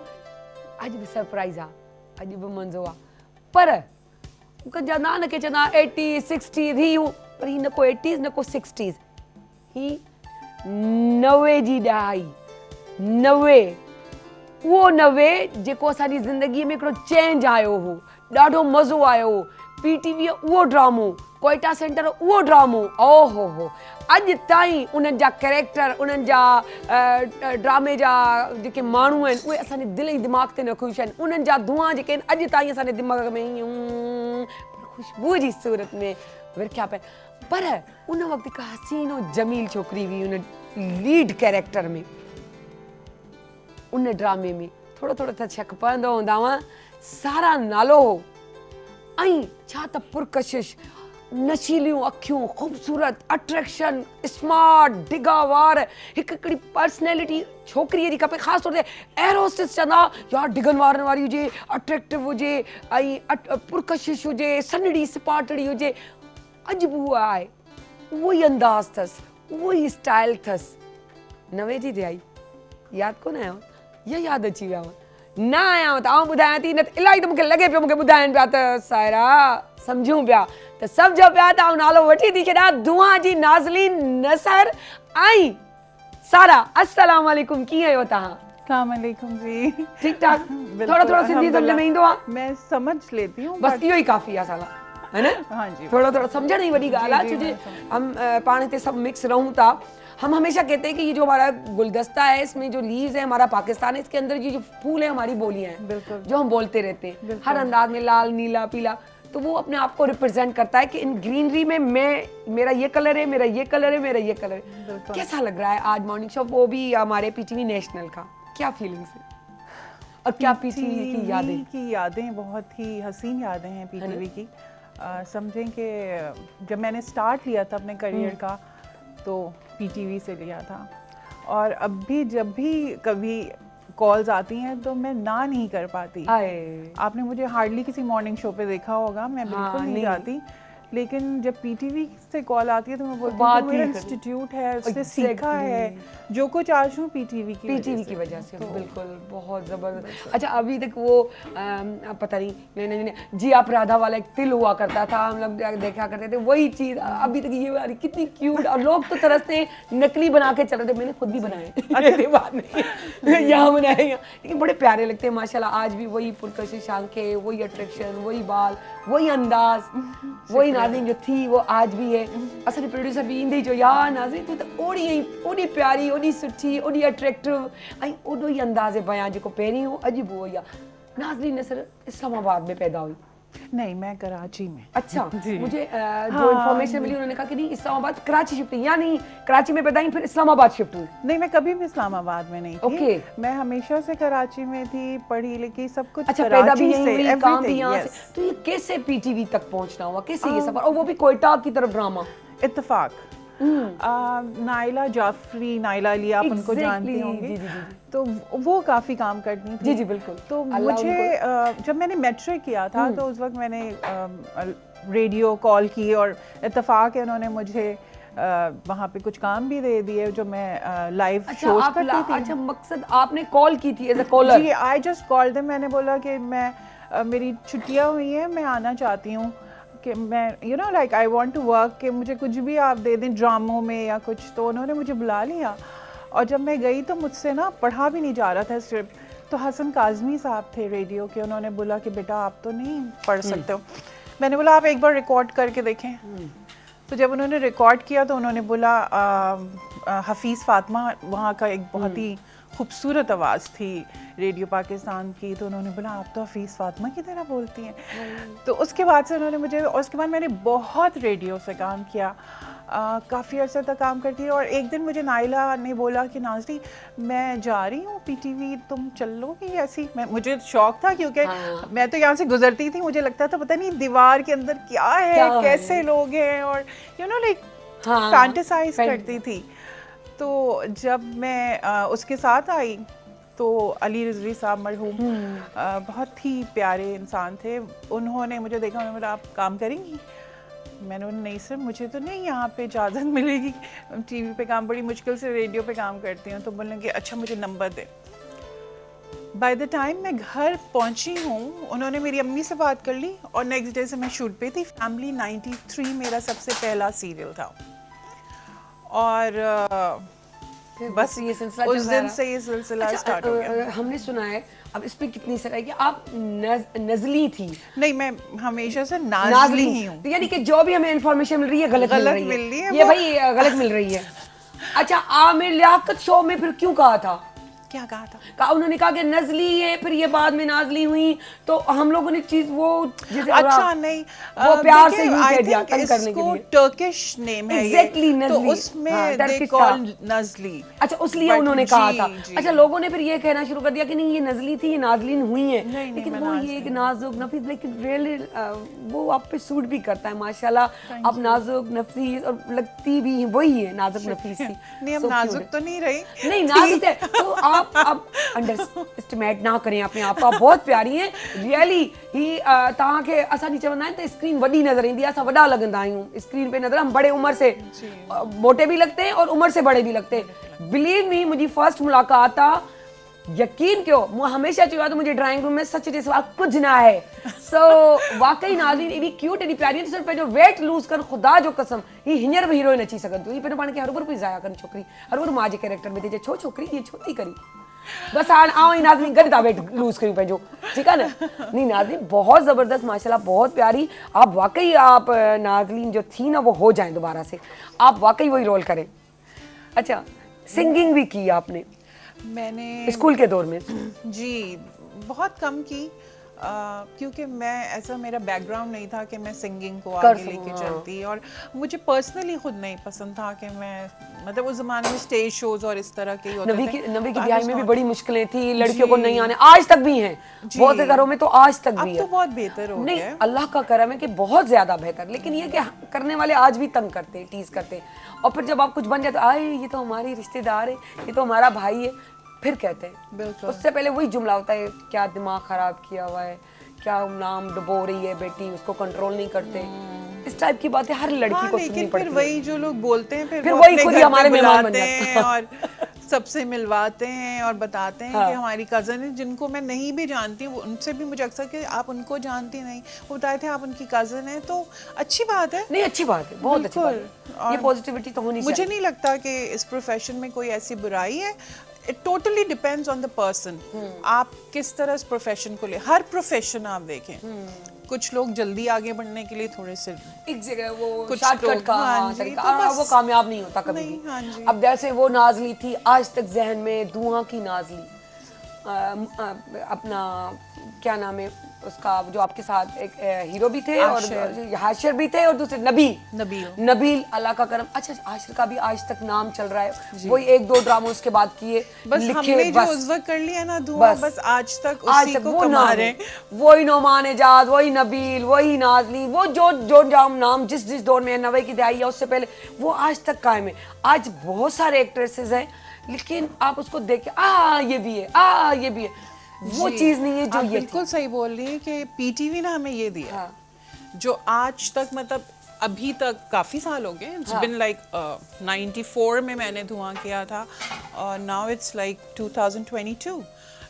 अॼु बि सरप्राइज़ आहे अॼु बि मज़ो आहे पर चवंदा न के चवंदा 80s 60s ही पर ही न को 80s न को 60s ही 90 जी ॾहाई 90 उहो 90 जेको असांजी ज़िंदगीअ में हिकिड़ो चेंज आयो हो ॾाढो मज़ो आयो हो पीटीवी उहो ड्रामो कोयटा सेंटर उहो ड्रामो ओहो हो अॼु ताईं उन्हनि जा कैरेक्टर उन्हनि जा ड्रामे जा जेके माण्हू आहिनि उहे असांजे दिलि ऐं दिमाग़ ते न ख़ुशि आहिनि उन्हनि जा धुआं जेके आहिनि अॼु ताईं असांजे दिमाग़ में ईअं ख़ुशबू जी सूरत में विरखिया पिया पर उन वक़्तु हिकु हसीन ऐं जमील छोकिरी हुई उन लीड कैरेक्टर में उन ड्रामे में थोरो थोरो त शक पवंदो हूंदा हुआ सारा नालो हो ऐं छा त पुरकशिश नशीलियूं अखियूं ख़ूबसूरत अट्रैक्शन स्मार्ट डिगा वार हिकिड़ी पर्सनैलिटी छोकिरीअ जी खपे ख़ासि तौर ते एयर होस्टेस चवंदा यार डिगन वारनि वारी हुजे अट्रैक्टिव हुजे ऐं पुरकशिश हुजे सनड़ी सिपाटड़ी हुजे अॼु बि उहा आहे उहो ई अंदाज़ अथसि उहो ई स्टाइल अथसि 90 जी ॾहाई यादि कोन आहियां इहा यादि अची विया न आहियां त आउं ॿुधायां थी न त इलाही त मूंखे लॻे पियो मूंखे ॿुधाइनि पिया त सायरा सम्झूं पिया त सम्झो पिया त आउं नालो वठी थी छॾां दुआ जी नाज़लीन नसर ऐं सारा अस्सलाम वालेकुम कीअं आहियो तव्हां अस्सलाम वालेकुम जी ठीक ठाक थोड़ा थोड़ा सिंधी सम्झ में ईंदो आहे मैं समझ लेती हूँ बस इहो ई काफ़ी आहे साला है न हाँ जी थोड़ा थोड़ा समझण ई वॾी ॻाल्हि आहे छो जे हम पाण हिते सभु मिक्स रहूं था हम हमेशा कहते हैं कि ये जो हमारा गुलदस्ता है इसमें जो लीव्स है हमारा पाकिस्तान है इसके अंदर ये जो फूल है हमारी बोलियां हैं बिल्कुल जो हम बोलते रहते हैं हर अंदाज में लाल नीला पीला तो वो अपने आप को रिप्रेजेंट करता है कि इन ग्रीनरी में मेरा ये कलर है मेरा ये कलर है मेरा ये कलर है कैसा लग रहा है आज मॉर्निंग शो वो भी हमारे पीटीवी नेशनल का क्या फीलिंग्स है और क्या पीटीवी की यादें बहुत ही हसीन यादें हैं पीटीवी की समझें कि जब मैंने स्टार्ट लिया था अपने करियर का तो पीटीवी से लिया था और अब भी जब भी कभी कॉल्स आती हैं तो मैं ना नहीं कर पाती आपने मुझे हार्डली किसी मॉर्निंग शो पे देखा होगा मैं बिल्कुल नहीं जाती लेकिन जब पीटीवी से कॉल आती है तो मैं बोलती हूँ मेरा इंस्टीट्यूट है उससे सीखा है जो कुछ आज हूँ पीटीवी की वजह से तो बिल्कुल बहुत ज़बरदस्त अच्छा अभी तक वो पता नहीं मैंने जी आप राधा वाला एक तिल हुआ करता था हम लोग देखा करते थे वही चीज़ अभी तक ये वाली कितनी क्यूट और लोग तो तरसते नकली बना के चल रहे थे मैंने खुद भी बनाए ऐसी बात नहीं यहाँ बनाए लेकिन बड़े प्यारे लगते हैं माशाल्लाह आज भी वही पुरकशिश आंखें वही अट्रैक्शन वही बाल वही अंदाज वही नाज़रीन जो थी वो आज भी है असांजे प्रोड्यूसर भी ईंदे जो यार नाज़रीन तूं त ओड़ी प्यारी ओड़ी सुठी ओड़ी अट्रैक्टिव ऐं ओॾो ई अंदाज़े बयां जेको पहिरीं हो अॼु बि उहो ई आहे नाज़रीन नसर इस्लामाबाद में पैदा हुई नहीं मैं कराची में अच्छा मुझे जो इन्फॉर्मेशन मिली उन्होंने कहा कि नहीं इस्लामाबाद कराची शिफ्ट हुई यानी कराची में पैदा हुई फिर इस्लामाबाद शिफ्ट हुई नहीं मैं कभी भी इस्लामाबाद में नहीं थी ओके मैं हमेशा से कराची में थी पढ़ी लिखी सब कुछ अच्छा पैदा भी यहीं हुई काम भी यहाँ से तो ये कैसे पीटीवी तक पहुँचना हुआ कैसे ये सफर और वो भी कोयटा की तरफ ड्रामा इत्तेफाक नाइला जाफरी नाइला अली आप उनको जानती होंगी तो वो काफ़ी काम करती थी जी बिल्कुल तो मुझे जब मैंने मैट्रिक किया था तो उस वक्त मैंने रेडियो कॉल की और इत्तेफाक है उन्होंने मुझे वहाँ पे कुछ काम भी दे दिए जो मैं लाइव शोज करती थी अच्छा मकसद आपने कॉल की थी एज अ कॉलर जी आई जस्ट कॉल्ड देम मैंने बोला कि मैं मेरी छुट्टियाँ हुई हैं मैं आना चाहती हूँ कि मैं you know like I want to work कि मुझे कुछ भी आप दे दें ड्रामों में या कुछ तो उन्होंने मुझे बुला लिया और जब मैं गई तो मुझसे ना पढ़ा भी नहीं जा रहा था स्क्रिप्ट तो हसन काज़मी साहब थे रेडियो के उन्होंने बोला कि बेटा आप तो नहीं पढ़ सकते हो मैंने बोला आप एक बार रिकॉर्ड करके देखें तो जब उन्होंने रिकॉर्ड किया तो उन्होंने बोला हफीज़ फातिमा वहाँ का एक बहुत ही खूबसूरत आवाज़ थी रेडियो पाकिस्तान की तो उन्होंने बोला आप तो हफीज़ फातिमा की तरह बोलती हैं तो उसके बाद से उन्होंने मुझे और उसके बाद मैंने बहुत रेडियो से काम किया काफ़ी अर्से तक काम करती है। और एक दिन मुझे नाइला ने बोला कि नाज़री मैं जा रही हूँ पीटीवी, तुम चल लोगी ऐसी। मुझे शौक था क्योंकि मैं तो यहाँ से गुजरती थी, मुझे लगता था पता नहीं दीवार के अंदर क्या है, कैसे लोग हैं, और यू नो लाइक फैंटेसाइज करती थी। तो जब मैं उसके साथ आई तो अली रिजवी साहब मरहूम बहुत ही प्यारे इंसान थे। उन्होंने मुझे देखा, उन्होंने बोला आप काम करेंगी? मैंने बोला नहीं सर, मुझे तो नहीं यहाँ पे इजाज़त मिलेगी, टीवी पे काम बड़ी मुश्किल से रेडियो पे काम करती हूँ। तो बोलने कि अच्छा मुझे number they. By the time मैं घर पहुँची हूँ उन्होंने मेरी अम्मी से बात कर ली और नेक्स्ट डे से मैं शूट पे थी। फैमिली 93 मेरा सबसे पहला सीरियल था और बस ये सिलसिला उस दिन से ये सिलसिला स्टार्ट हो गया। हमने सुना है, अब इस पे कितनी सराय कि आप नजली थी। नहीं, मैं हमेशा से नाज़ली ही हूँ। यानी कि जो भी हमें इंफॉर्मेशन मिल रही है गलत मिल रही है, ये भाई गलत मिल रही है। अच्छा, आमिर लियाकत शो में फिर क्यों कहा था? क्या कहा था? उन्होंने कहा कि नजली है, फिर ये बाद में नाजली हुई, तो हम लोगों ने चीज वो अच्छा नहीं, वो प्यार से यूं कह दिया तंग करने के लिए। टर्किश नेम है एग्जैक्टली ये, तो उसमें दे कॉल नजली। अच्छा, उसलिए उन्होंने कहा था। अच्छा, लोगों ने फिर ये कहना शुरू कर दिया कि नहीं ये नजली थी, ये नाजलीन हुई है। लेकिन वो ये एक नाजुक नफीस, लेकिन रियली वो आप पे सूट भी करता है माशाल्लाह। आप नाजुक नफीस और लगती भी वही है, नाजुक नफीस सी। नहीं, अब नाजुक तो नहीं रही। नहीं, नाजुक है तो आप अंडर एस्टिमेट ना करें अपने आप को। आप बहुत प्यारी हैं रियली ही। तव्हांखे असां जी चवंदा आहिनि त स्क्रीन वॾी नज़र ईंदी आहे, असां वॾा लॻंदा आहियूं स्क्रीन पे नज़र। हम बड़े उम्र से मोटे भी लगते हैं और उम्र से बड़े भी लगते हैं। बिलीव मी, मुझी फर्स्ट मुलाकात आहे, यकीन कयो, मूं हमेशा चयो आहे त मुंहिंजे ड्राइंग रूम में सच जे सिवा कुझु न आहे। सो वाकई नाज़रीन एॾी क्यूट, एॾी प्यारी आहे। सिर्फ़ु पंहिंजो वेट लूज़ कनि, ख़ुदा जो कसम ही हींअर बि हीरोइन अची सघंदी हुई। पंहिंजो पाण खे हर भर पई ज़ाया कनि छोकिरी, हर भर मां जे कैरेक्टर में थी अचे। छो छोकिरी इहे छो थी करी? बस हाणे आऊं ई नाज़रीन गॾु था वेट लूज़ कयूं पंहिंजो, ठीकु आहे न? नहीं नाज़रीन बहुत ज़बरदस्त माशाल्लाह, बहुत प्यारी। आप वाकई आप नाज़रीन जो थी ना वो हो जाए दोबारा से, आप वाकई वही रोल करें। अच्छा, सिंगिंग भी की आपने? मैंने स्कूल के दौर में जी बहुत कम की, क्योंकि मैं ऐसा मेरा बैकग्राउंड नहीं था कि मैं सिंगिंग को आगे लेके चलती। और मुझे पर्सनली खुद नहीं पसंद था कि मैं, मतलब उस जमाने में स्टेज शोज और इस तरह के होते थे। नबी की दिहाई में भी बड़ी मुश्किलें थी, लड़कियों को नहीं आने, आज तक भी हैं बहुत से घरों में, तो आज तक भी है। अब तो बहुत बेहतर हो गया है, अल्लाह का करम है कि बहुत ज्यादा बेहतर। लेकिन ये कि करने वाले आज भी तंग करते हैं, टीज करते हैं। और फिर जब आप कुछ बन जाते, आए ये तो हमारी रिश्तेदार है, ये तो हमारा भाई है, फिर कहते हैं। बिल्कुल। उससे पहले वही जुमला होता है, क्या दिमाग खराब किया हुआ है, क्या नाम डुबो रही है बेटी, उसको कंट्रोल नहीं करते। इस टाइप की बातें हर लड़की को सुननी पड़ती है। फिर वही जो लोग बोलते हैं, फिर वही खुद ही हमारे मेहमान बन जाते हैं और सबसे मिलवाते हैं और बताते हैं कि हमारी कज़न है, जिनको मैं नहीं भी जानती हूँ। उनसे भी मुझे अक्सर कि आप उनको जानती नहीं, वो बताए थे आप उनकी कज़न है, तो अच्छी बात है। नहीं, अच्छी बात है, बहुत अच्छी बात है। ये पॉजिटिविटी तो होनी चाहिए। मुझे नहीं लगता कि इस प्रोफेशन में कोई ऐसी बुराई है। It totally depends on the person, आप किस तरह इस प्रोफेशन को ले। हर प्रोफेशन आप देखें, कुछ लोग जल्दी आगे बढ़ने के लिए थोड़े से एक जगह वो कुछ शॉर्टकट का तरीका, और वो कामयाब नहीं होता कभी भी। अब जैसे वो नाज़ली थी, आज तक जहन में धुआं की नाज़ली, अपना क्या नाम है उसका, जो आपके साथ एक हीरो भी थे और हाशिर भी थे, और दूसरे नबील अल्लाह का करम। अच्छा, हाशिर का भी आज तक नाम चल रहा है, वही 1-2 ड्रामा उसके बाद किए, बस हमने जो उस वक्त कर लिया ना धुआं, बस आज तक उसी को कमा रहे हैं। वही नोमान एजाज, वही नबील, वही नाज़ली, वो जो नाम जिस दौर में 90 की दहाई या उससे पहले, वो आज तक कायम है। आज बहुत सारे एक्ट्रेसेस हैं, लेकिन आप उसको देख के ये भी है, ये भी है, वो चीज नहीं है जो ये बिल्कुल सही बोल रही है कि पीटीवी ने हमें ये दिया, जो आज तक, मतलब अभी तक काफ़ी साल हो गए। इट्स बिन लाइक 94 में मैंने धुआं किया था और नाउ इट्स लाइक 2022,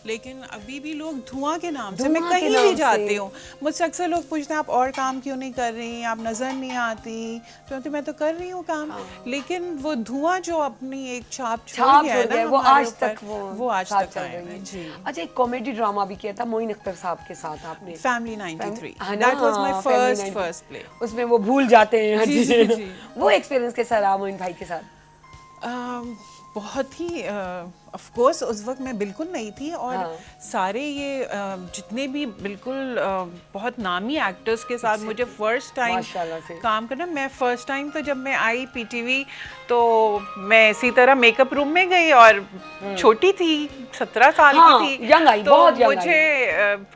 लेकिन अभी भी लोग धुआं के नाम से, मैं कहीं भी जाती हूँ, मुझसे अक्सर लोग पूछते हैं आप और काम क्यों नहीं कर रही, आप नज़र नहीं आती, तो मैं तो कर रही हूँ काम। लेकिन वो धुआं जो अपनी एक छाप छोड़ गया है ना, वो आज तक वो आज तक चल रही है जी। अच्छा, एक कॉमेडी ड्रामा भी किया था मोइन अख्तर साहब के साथ आपने, family 93, that was my first play. उसमें वो भूल जाते हैं। वो एक्सपीरियंस कैसा रहा मोइन भाई के साथ? बहुत ही ऑफ कोर्स उस वक्त मैं बिल्कुल नहीं थी, और सारे ये जितने भी बिल्कुल बहुत नामी एक्टर्स के साथ मुझे फर्स्ट टाइम माशाल्लाह से। काम करना। मैं फर्स्ट टाइम तो जब मैं आई पीटीवी, तो मैं इसी तरह मेकअप रूम में गई, और छोटी थी, 17 साल हाँ, की थी, young आई, तो बहुत young मुझे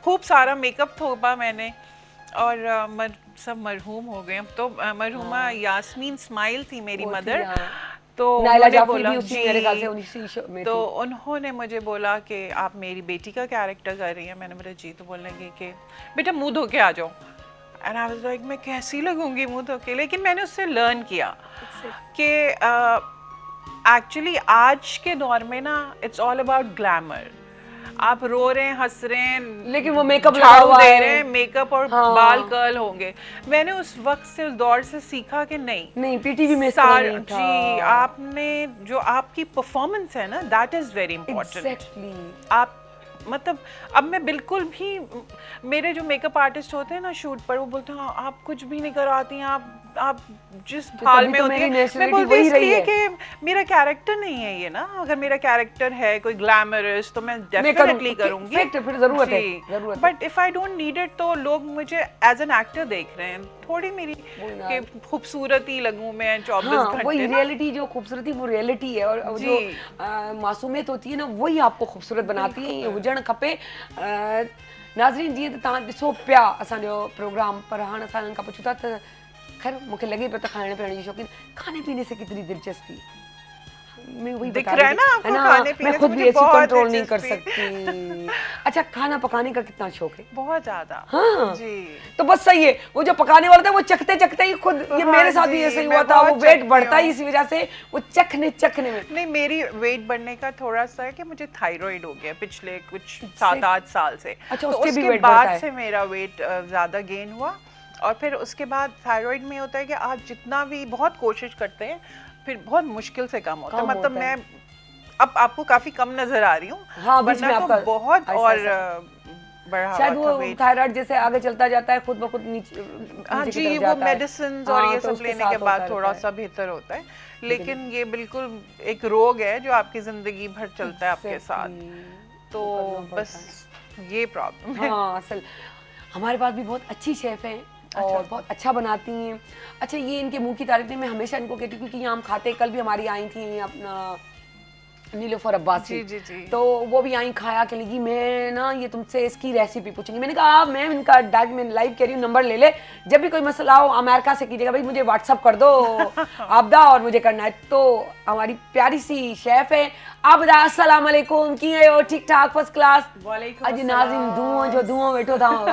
खूब सारा मेकअप थोपा मैंने, और सब मरहूम हो गए। तो मरहूमा यास्मीन इस्माइल थी मेरी वो थी, मदर, हाँ। तो नायला उन्होंने जाफरी बोला भी उसी जी, मेरे ख्याल से उसी शो में तो थी। उन्होंने मुझे बोला कि आप मेरी बेटी का कैरेक्टर कर रही हैं। मैंने बोला जी, तो बोलने लगी कि बेटा मुंह धो के आ जाओ। एंड आई वाज लाइक मैं कैसी लगूंगी मुंह धो के, लेकिन मैंने उससे लर्न किया कि एक्चुअली आज के दौर में ना इट्स ऑल अबाउट ग्लैमर। आप रो रहे हैं, हंस रहे हैं, लेकिन वो मेकअप लगा झाड़ू हुआ दे है। रहे हैं, मेकअप और हाँ। बाल कर्ल होंगे। मैंने उस वक्त से, उस दौर से सीखा कि नहीं पीटीवी में इस तरह नहीं था। जी, आपने जो आपकी परफॉर्मेंस है ना, that is very important. Exactly. आप मतलब अब मैं बिल्कुल भी, मेरे जो मेकअप आर्टिस्ट होते हैं ना शूट पर, वो बोलते हैं आप कुछ भी नहीं कराती हैं, आप जिस हाल तभी में तो होती मेरी है। नेचुरलिटी मैं बोलती वही रही इसलिए है। कि मेरा कैरेक्टर नहीं है ये ना। अगर मेरा कैरेक्टर है कोई ग्लैमरस, तो मैं डेफिनेटली करूंगी, फिर जरूरत है। But if I don't need it, तो लोग मुझे एज एन एक्टर देख रहे हैं, थोड़ी मेरी कि खूबसूरती लगूं मैं 24 हाँ, घंटे वही ना। रियलिटी, जो खूबसूरती वो रियलिटी है, और जो मासूमियत होती है ना, वही आपको खूबसूरत बनाती है। ये हुजण खपे। नाज़रीन, जीअं त तव्हां ॾिसो पिया असांजो प्रोग्राम, पर हाणे असां हिननि खां पुछूं था त खैर मूंखे लगे पियो त खाइण पीअण जी शौक़ीन, खाने पीने से कितनी दिलचस्पी? मैं वही दिख बता रहा है रही ना थी, आपको ना, खाने पीने मैं से खुद भी मुझे ऐसी बहुत कंट्रोल नहीं कर दिलचस्पी। सकती। अच्छा, खाना पकाने का कितना शौक है? बहुत ज्यादा। हाँ जी, तो बस सही है। वो जो पकाने वाला था वो चखते चखते ही खुद, ये हाँ मेरे साथ भी जी, ऐसे ही मैं हुआ था। वो बहुत वेट चखती बढ़ता ही हूँ। इसी वजह से, वो चखने में। नहीं, मेरी वेट बढ़ने का थोड़ा सा है कि मुझे थायराइड हो गया पिछले कुछ 7-8 साल से। अच्छा, तो उससे भी उसके वेट बढ़ता बाद है। से मेरा वेट ज्यादा गेन हुआ, और फिर उसके बाद थायराइड में होता है कि आप जितना भी बहुत कोशिश करते हैं, फिर बहुत मुश्किल से कम होता है। कम मतलब होता है। मैं अब आपको काफी कम नजर आ रही हूँ, हाँ, बीच में वरना तो आपका बहुत ऐसा- और ऐसा। बढ़ा शायद हुआ था वो वेट। थायराइड जैसे आगे चलता जाता है, खुद ब खुद नीचे हाँ की जी, तरफ वो जाता है। मेडिसिन और हाँ, ये तो सब उसके लेने साथ के बाद होता थोड़ा रहता सा बेहतर होता है, लेकिन ये बिल्कुल एक रोग है जो आपकी जिंदगी भर चलता है आपके साथ। तो बस ये प्रॉब्लम है। हाँ, असल हमारे पास भी बहुत अच्छी शेफ हैं और बहुत अच्छा बनाती हैं। अच्छा, ये इनके मुंह की तारीफ नहीं, मैं हमेशा इनको कहती हूँ, क्योंकि हम खाते, कल भी हमारी आई थी अपना नीलोफर अब्बासी, जी, जी, जी। तो वो भी आई खाया के लगी, मैं ना ये तुमसे इसकी रेसिपी पूछूंगी। मैंने कहा मैम, इनका डायरेक्ट मैं लाइव कह रही हूँ, नंबर ले ले, जब भी कोई मसला हो अमेरिका से कीजिएगा भाई, मुझे व्हाट्सअप कर दो आबदा, और मुझे करना है। तो हमारी प्यारी सी शेफ है आबदा, अस्सलाम वालेकुम, की है हो? ठीक ठाक, फर्स्ट क्लास। अॼु नाज़रीन धुओं जो धुओं वेठो अथव।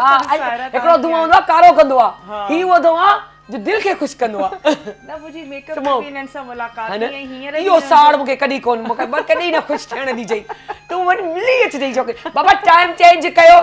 हिकिड़ो धुओं हूंदो आहे कारो कंदो आहे, ही उहो धुओं आहे जो दिल खे ख़ुशि कंदो आहे। न मुंहिंजी मेकअप Smoke. में हिननि सां मुलाक़ात है थी, न? ऐं हींअर इहो साड़ मूंखे कॾहिं कोन, मूंखे कॾहिं न ख़ुशि थियण ॾिजई। तूं वञी मिली अचिजांइ, छोकिरी बाबा टाइम चेंज कयो,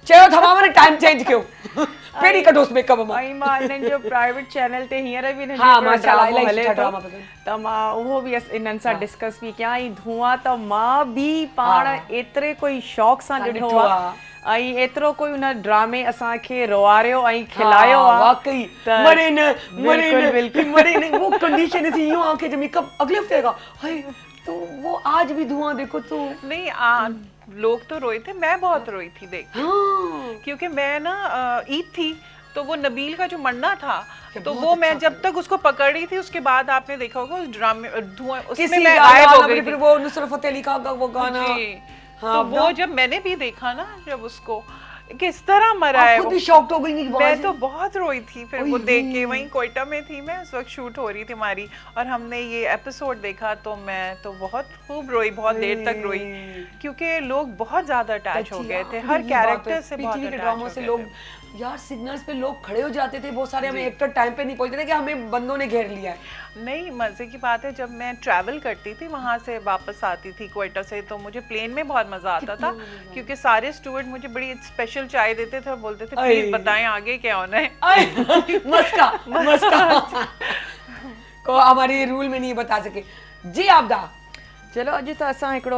चयो तमामु ने टाइम चेंज कयो, पहिरीं कढोसि मेकअप मां। ऐं मां हिननि जो प्राइवेट चैनल ते हींअर बि हिननि हाँ, जो माशाल्लाह, ड्रामो इलाही हले सुठा थो, ड्रामा पिया त मां उहो बि हिननि सां डिस्कस बि कयां। ऐं धुआं त मां बि पाण एतिरे कोई शौक़ सां ॾिठो ॾिठो आहे, ऐं एतिरो कोई उन ड्रामे असांखे रोआरियो ऐं खिलायो आहे। वाकई त मरे न, मरे बिल्कुल, न, बिल्कुल। मरे न, वो कंडीशन ऐसी यूं आंखें जब मेकअप अगले हफ्ते का, हाय, तो वो आज भी धुआं देखो तो। नहीं, लोग तो रोए थे, मैं बहुत रोई थी देख के। हाँ, क्योंकि मैं ना ईद थी, तो वो नबील का जो मरना था, तो वो मैं जब तक उसको पकड़ रही थी, उसके बाद आपने देखा होगा उस ड्रामे धुआं, उसमें किसी मैं गाना गायब हो ना, गई फिर थी। वो नुसरत फतेह अली खान का वो गाना। जी, हाँ, तो वो जब मैंने भी देखा ना, जब उसको किस तरह मरा है आप खुद वो, भी शॉक्ड हो गई कि मैं तो बहुत रोई थी। फिर वो ओए देख के, वहीं कोयटा में थी मैं उस वक्त, शूट हो रही थी हमारी, और हमने ये एपिसोड देखा, तो मैं तो बहुत खूब रोई, बहुत देर तक रोई, क्योंकि लोग बहुत ज्यादा अटैच हो गए थे हर कैरेक्टर से, बहुत पीटीवी के अटैच ड्रामों हो से गए लोग थे। यार सिग्नल्स पे लोग खड़े हो जाते थे, बहुत सारे हमें एक्टर टाइम पे नहीं पहुंचते थे कि हमें बंदों ने घेर लिया है। नहीं, मजे की बात है, जब मैं ट्रैवल करती थी वहां से वापस आती थी कोयटा से, तो मुझे प्लेन में बहुत मजा आता था, क्योंकि सारे स्टूडेंट मुझे बड़ी स्पेशल चाय देते थे और बोलते थे प्लीज बताएं आगे क्या होना है। मस्का मस्का को हमारे रूल में नहीं बता सके। जी आबदा, चलो अॼु त असां हिकिड़ो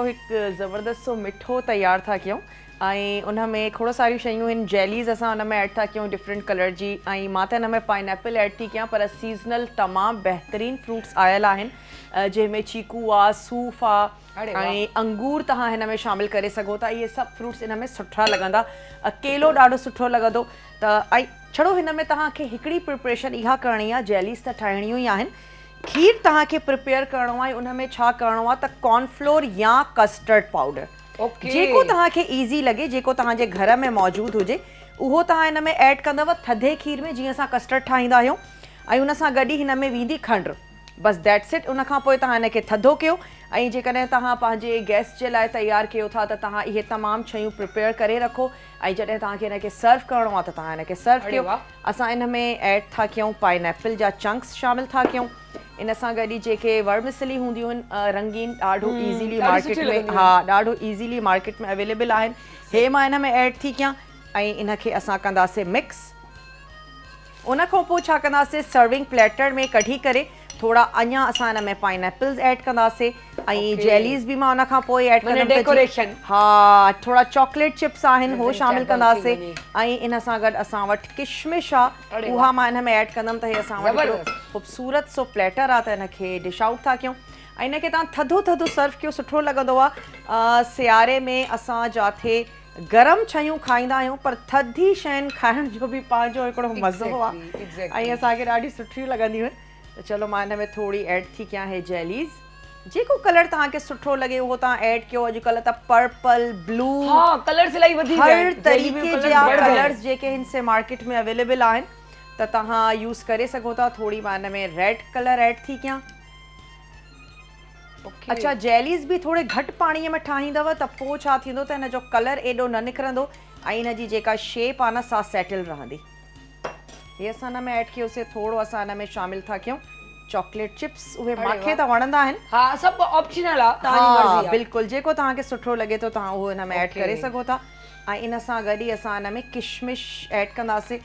ज़बरदस्त सो मिठो तयारु था कयूं ऐं उन में खोड़ सारियूं शयूं आहिनि जेलीज़ असां हुन में ऐड था कयूं डिफरेंट कलर जी ऐं मां त हिन में पाइनएप्पल ऐड थी कयां पर सीज़नल तमामु बहितरीनु फ्रूट्स आयल आहिनि जंहिंमें चीकू आहे सूफ़ आहे ऐं अंगूर तव्हां हिन में शामिल करे सघो था इहे सभु फ्रूट्स हिन में सुठा लॻंदा केलो ॾाढो सुठो लॻंदो त ऐं छड़ो हिन में तव्हांखे हिकिड़ी प्रिपरेशन इहा करणी आहे जेलीज़ त ठाहिणियूं ई आहिनि खीर तव्हांखे प्रिपेयर करिणो आहे उन में छा करिणो आहे त कॉर्नफ्लोर या कस्टर्ड पाउडर जेको तव्हांखे ईज़ी लॻे जेको तव्हांजे घर में मौजूदु हुजे उहो तव्हां हिन में ऐड कंदव थधे खीर में जीअं असां कस्टर्ड ठाहींदा आहियूं ऐं उन सां गॾु ई हिन में वेंदी खंडु बसि दैट्स इट उन खां पोइ तव्हां हिनखे थधो कयो ऐं जेकॾहिं तव्हां पंहिंजे गेस्ट जे लाइ तयारु कयो था त तव्हां इहे तमामु शयूं प्रिपेयर करे रखो ऐं जॾहिं तव्हांखे हिनखे सर्व करिणो आहे त तव्हां हिनखे सर्व कयो असां इन में ऐड था कयूं पाइनएप्पल जा चंक्स शामिल था कयूं इन सां गॾु ई जेके वर्मिसली हूंदियूं आहिनि रंगीन ॾाढो ईज़ीली मार्केट में ॾाढो ईज़ीली मार्केट में अवेलेबल आहिनि हे मां इन में ऐड थी कयां ऐं इनखे असां कंदासीं मिक्स उन खां पोइ छा कंदासीं सर्विंग प्लेटर में कढी करे थोड़ा अञा असां हिन में पाइनएप्पल्स ऐड कंदासीं ऐं जेलीज़ बि मां उन खां पोइ ऐड कंदमि डेकोरेशन हा थोड़ा चॉकलेट चिप्स आहिनि हो शामिल कंदासीं ऐं इन सां गॾु असां वटि किशमिश आहे उहा मां हिन में ऐड कंदमि त हे असां वटि ख़ूबसूरत सो प्लेटर आहे त हिनखे डिश आउट था कयूं ऐं हिनखे तव्हां थधो थधो सर्व कयो सुठो लॻंदो आहे सियारे में असां जाथे गरम शयूं खाईंदा आहियूं पर थधी शयुनि खाइण जो बि पंहिंजो हिकिड़ो मज़ो आहे ऐं असांखे ॾाढी सुठियूं लॻंदियूं आहिनि त चलो मां हिन में थोड़ी ऐड थी कयां हे जेलीज़ जेको कलर तव्हांखे सुठो लॻे उहो तव्हां ऐड कयो अॼुकल्ह त पर्पल ब्लू कलर्स इलाही वधीक हर तरीक़े जा कलर्स जेके हिन से मार्केट में अवेलेबल आहिनि त तव्हां यूज़ करे सघो था थोड़ी मां हिन में रेड कलर ऐड थी कयां अच्छा जेलीज़ बि थोड़े घटि पाणीअ में ठाहींदव त पोइ छा थींदो त हिन जो कलर एॾो न निकिरंदो ऐं हिन जी जेका शेप आहे न सा सेटल रहंदी ये असां हिन में ऐड कयोसीं थोरो असां हिन में शामिल था कयूं चॉकलेट चिप्स उहे मूंखे त वणंदा आहिनि हा सभु ऑप्शनल आहे तव्हांजी मर्ज़ी आहे बिल्कुलु जेको तव्हांखे सुठो लॻे थो तव्हां उहो हिन में ऐड करे सघो था ऐं इन सां गॾु ई असां हिन में किशमिश ऐड कंदासीं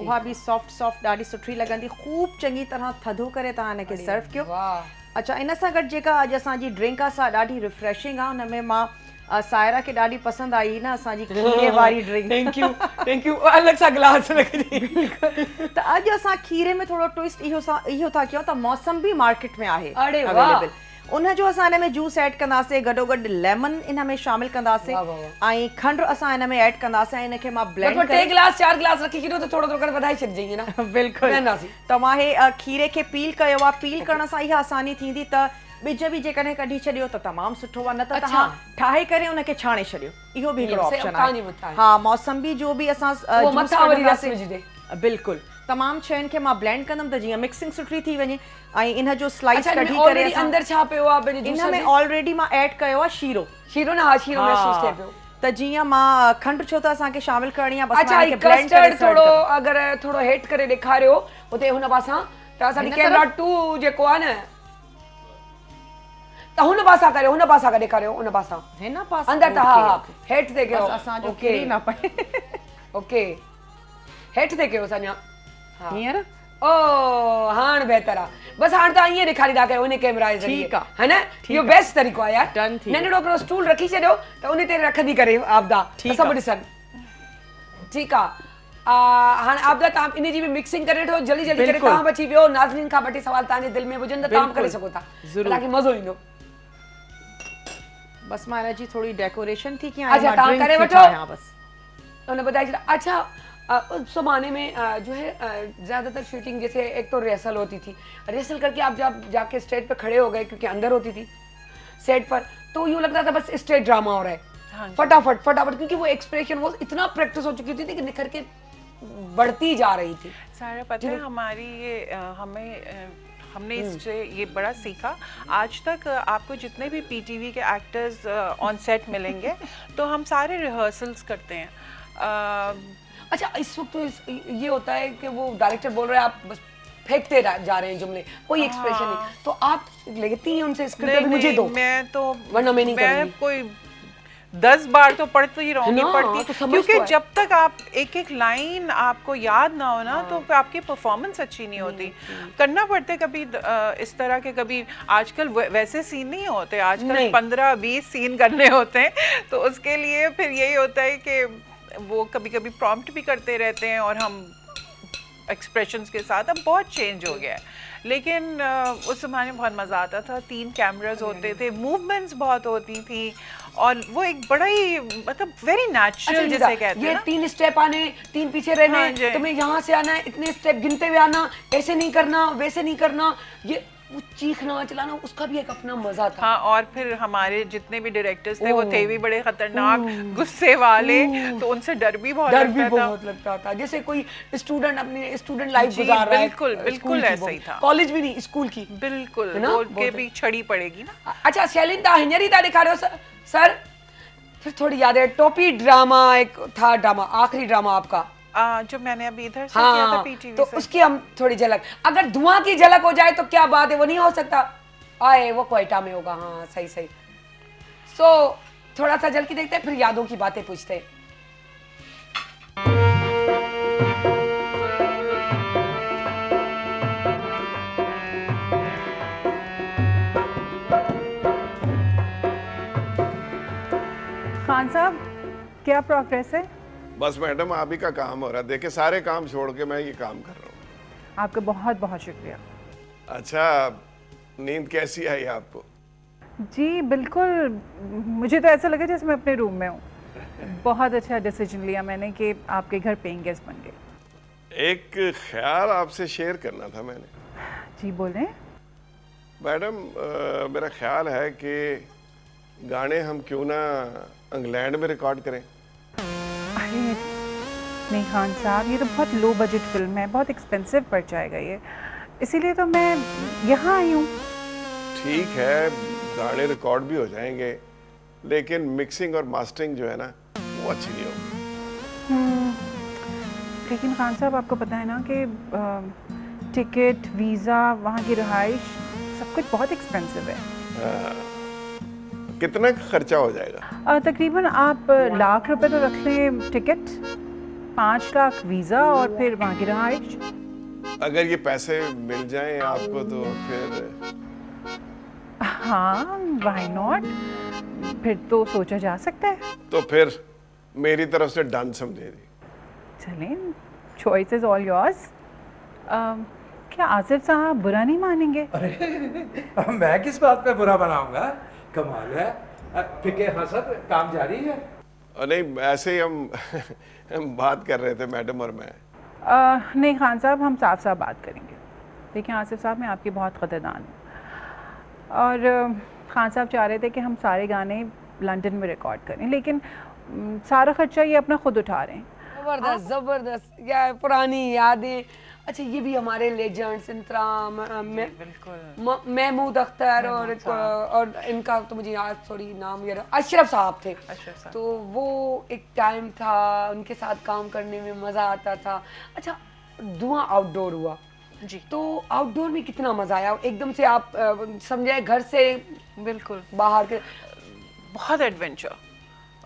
उहा बि सॉफ्ट सॉफ्ट ॾाढी सुठी लॻंदी ख़ूब चङी तरह थधो करे तव्हां हिनखे सर्व कयो अच्छा इन सां गॾु जेका अॼु असांजी ड्रिंक आहे सा ॾाढी रिफ्रेशिंग आहे हुन में मां सायरा खे ॾाढी पसंदि आई न असांजी खीरे वारी ड्रिंक थैंक यू अलॻि सां गिलास रखजी त अॼु असां खीरे में थोरो ट्विस्ट इहो था कयूं त मौसम्बी मार्केट में आहे अरे अवेलेबल उन जो असां हिन में जूस ऐड कंदासीं गॾोगॾु लेमन इन में शामिल कंदासीं ऐं खंडु असां हिन में ऐड कंदासीं ऐं हिनखे मां ब्लेंड करे 2 गिलास 4 गिलास रखी छॾियो त थोरो थोरो करे वधाए छॾिजांइ न बिल्कुलु त मां हे खीरे खे पील कयो आहे पील करण सां इहा आसानी थींदी त बिज बि जेकॾहिं कढी छॾियो त तमामु सुठो आहे न त तव्हां ठाहे करे उनखे छाणे छॾियो इहो बि हिकिड़ो ऑप्शन आहे हा मौसम्बी जो बि असां बिल्कुलु तमामु शयुनि खे मां ब्लेंड कंदमि त जीअं मिक्सिंग सुठी थी वञे ऐं इन जो स्लाइस कढी करे अंदरि छा पियो आहे इन में ऑलरेडी मां ऐड कयो आहे शीरो न हा शीरो महसूस थिए पियो त जीअं मां खंडु छो त असांखे शामिल करणी आहे बस अच्छा कस्टर्ड थोरो अगरि थोरो हेठि करे ॾेखारियो हुते हुन पासां त असांजी कैमरा 2 जेको आहे न त हुन पासा करियो हुन पासा ॾेखारियो हुन पासा हिन पासा अंदरि त हा हेठि ते कयो असांजो किरी न पए ओके हेठि ते कयो असांजा हींअर ओ हाणे बहितर आहे बसि हाणे तव्हां ईअं ॾेखारींदा कयो उन कैमरा जे ज़रिए है न इहो बेस्ट तरीक़ो आहे यार नंढड़ो हिकिड़ो स्टूल रखी छॾियो त उन ते रखंदी करे आपदा सभु ॾिसनि ठीकु आहे हाणे आपदा तव्हां इन जी बि मिक्सिंग करे वठो जल्दी जल्दी करे तव्हां बची वियो नाज़रीन खां ॿ टे सवाल तव्हांजे दिलि में हुजनि त तव्हां करे सघो था तव्हांखे मज़ो ईंदो बस मां हिन जी थोरी डेकोरेशन थी कयां अच्छा तव्हां करे वठो उन ॿुधाए छॾियो अच्छा उस ज़माने में जो है ज़्यादातर शूटिंग जैसे एक तो रिहर्सल होती थी रिहर्सल करके आप जब जाके स्टेज पे खड़े हो गए क्योंकि अंदर होती थी सेट पर तो यूँ लगता था बस स्टेज ड्रामा हो रहा है फटाफट क्योंकि वो एक्सप्रेशन वो इतना प्रैक्टिस हो चुकी थी कि निखर के बढ़ती जा रही थी सारा पता है हमारी ये हमने इससे ये बड़ा सीखा आज तक आपको जितने भी पीटीवी के एक्टर्स ऑन सेट मिलेंगे तो हम सारे रिहर्सल्स करते हैं अच्छा इस वक्त तो ये होता है कि वो डायरेक्टर बोल रहे हैं आप बस फेंकते जा रहे हैं जुमले कोई एक्सप्रेशन नहीं तो आप लेती हैं उनसे स्क्रिप्ट मुझे दो मैं तो वरना मैं नहीं करूंगी कोई 10 बार तो पढ़ती ही रहूंगी, ना, पढ़ती, तो समझ क्योंकि तो है। जब तक आप एक एक लाइन आपको याद ना हो ना तो आपकी परफॉर्मेंस अच्छी नहीं होती। करना पड़ते कभी इस तरह के, कभी आजकल वैसे सीन नहीं होते, आजकल नहीं। 15-20 सीन करने होते हैं, तो उसके लिए फिर यही होता है कि वो कभी कभी प्रॉम्प्ट भी करते रहते हैं और हम एक्सप्रेशंस के साथ। अब बहुत चेंज हो गया है, लेकिन उस ज़माने में बहुत मज़ा आता था। 3 कैमरास होते थे, मूवमेंट्स बहुत होती थी, और वो एक बड़ा ही मतलब वेरी नेचुरल जिसे कहते ये हैं ना। 3 स्टेप आने, 3 पीछे रहने, हाँ जी। तुम्हें यहाँ से आना है, इतने स्टेप गिनते हुए आना, ऐसे नहीं करना, वैसे नहीं करना, ये वो चीखना चलाना, उसका भी एक अपना मजा था। हाँ, और फिर हमारे जितने भी डायरेक्टर्स थे वो थे भी बड़े खतरनाक, गुस्से वाले, तो उनसे डर भी बहुत डर भी लगता था। बहुत लगता था, जैसे कोई स्टूडेंट अपनी स्टूडेंट लाइफ जी, गुजार रहा है। बिल्कुल, बिल्कुल स्कूल की ऐसा वो, ही था। कॉलेज भी नहीं, स्कूल की। बिल्कुल, है ना? बोल के बहुत भी छड़ी पड़ेगी ना। अच्छा, शैलिंदा हिंजरीदा दिखा रहे हो सर? फिर थोड़ी याद है, टोपी ड्रामा एक था, ड्रामा आखिरी ड्रामा आपका। जो मैंने अभी इधर से किया था हाँ, पीटीवी तो से। उसकी हम थोड़ी झलक, अगर धुआं की झलक हो जाए तो क्या बात है, वो नहीं हो सकता। आए वो क्वेटा में होगा, हाँ सही सही। थोड़ा सा झलकी देखते हैं, फिर यादों की बातें पूछते हैं। खान साहब, क्या प्रोग्रेस है? बस मैडम आप ही का काम हो रहा है, देखे सारे काम छोड़ के मैं ये काम कर रहा हूँ। आपका बहुत बहुत शुक्रिया। अच्छा, नींद कैसी आई आपको? जी बिल्कुल, मुझे तो ऐसा लगा जैसे मैं अपने रूम में हूँ। बहुत अच्छा डिसीजन लिया मैंने कि आपके घर पेइंग गेस्ट बन गए। एक ख्याल आपसे शेयर करना था मैंने। जी बोलें। मैडम मेरा ख्याल है कि गाने हम क्यों ना इंग्लैंड में रिकॉर्ड करें। अरे नहीं खान साहब, ये तो बहुत लो बजट फिल्म है, बहुत एक्सपेंसिव पड़ जाएगा ये, इसीलिए तो मैं यहाँ आई हूँ। ठीक है, गाने रिकॉर्ड भी हो जाएंगे, लेकिन मिक्सिंग और मास्टरिंग जो है ना वो अच्छी नहीं होगी। लेकिन खान साहब आपको पता है ना कि टिकट, वीज़ा, वहाँ की रिहाइश, सब कुछ बहुत एक्सपेंसिव है। कितना खर्चा हो जाएगा? तकरीबन आप ₹1,00,000 तो रख लें टिकट, 5 लाख वीज़ा और फिर वहाँ की रिहाइश। अगर ये पैसे मिल जाएं आपको तो फिर हाँ, व्हाई नॉट, फिर तो सोचा जा सकता है। तो फिर मेरी तरफ से डन समझे दी। चलें, चॉइस इज ऑल योर्स। क्या आसिफ साहब बुरा नहीं मानेंगे? अरे मैं किस बात पे बुरा बनाऊंगा, कमाल है। फिके हसद, काम जारी है। नहीं, ऐसे ही हम बात कर रहे थे मैडम और मैं। नहीं खान साहब, हम साफ साफ बात करेंगे। देखिए आसिफ साहब, मैं आपकी बहुत कदरदान हूँ, और खान साहब चाह रहे थे कि हम सारे गाने लंदन में रिकॉर्ड करें, लेकिन सारा खर्चा ये अपना खुद उठा रहे हैं। जबरदस्त जबरदस्त, या पुरानी यादें। अच्छा, ये भी हमारे लेजेंड्स इंतराम, महमूद अख्तर और इनका तो मुझे याद थोड़ी नाम याद, अशरफ साहब थे। तो वो एक टाइम था, उनके साथ काम करने में मज़ा आता था। अच्छा, धुआं आउटडोर हुआ जी, तो आउटडोर में कितना मज़ा आया, एकदम से आप समझे घर से बिल्कुल बाहर के बहुत एडवेंचर।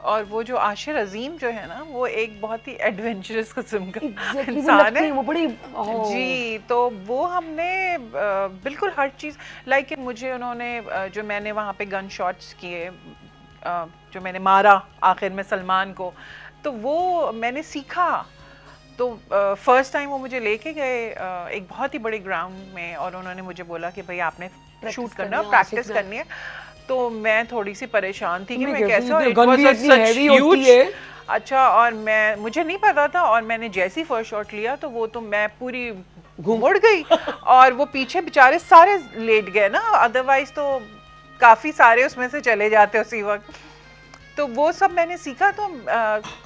और वो जो आशिर अजीम जो है ना, वो एक बहुत ही एडवेंचरस किस्म का इंसान है। वो बड़ी जी, तो वो हमने बिल्कुल हर चीज़ लाइक मुझे उन्होंने जो मैंने वहाँ पे गन शॉट्स किए, जो मैंने मारा आखिर में सलमान को, तो वो मैंने सीखा। तो फर्स्ट टाइम वो मुझे लेके गए एक बहुत ही बड़े ग्राउंड में, और उन्होंने मुझे बोला कि भाई आपने शूट करना, प्रैक्टिस करनी है। तो मैं थोड़ी सी परेशान थी कि मैं कैसे, और इट वाज सच ह्यूज। अच्छा, और मुझे नहीं पता था, और मैंने जैसे ही फर्स्ट शॉट लिया तो वो तो मैं पूरी घुमड़ गई, और वो पीछे बेचारे सारे लेट गए ना, अदरवाइज तो काफ़ी सारे उसमें से चले जाते उसी वक्त। तो वो सब मैंने सीखा। तो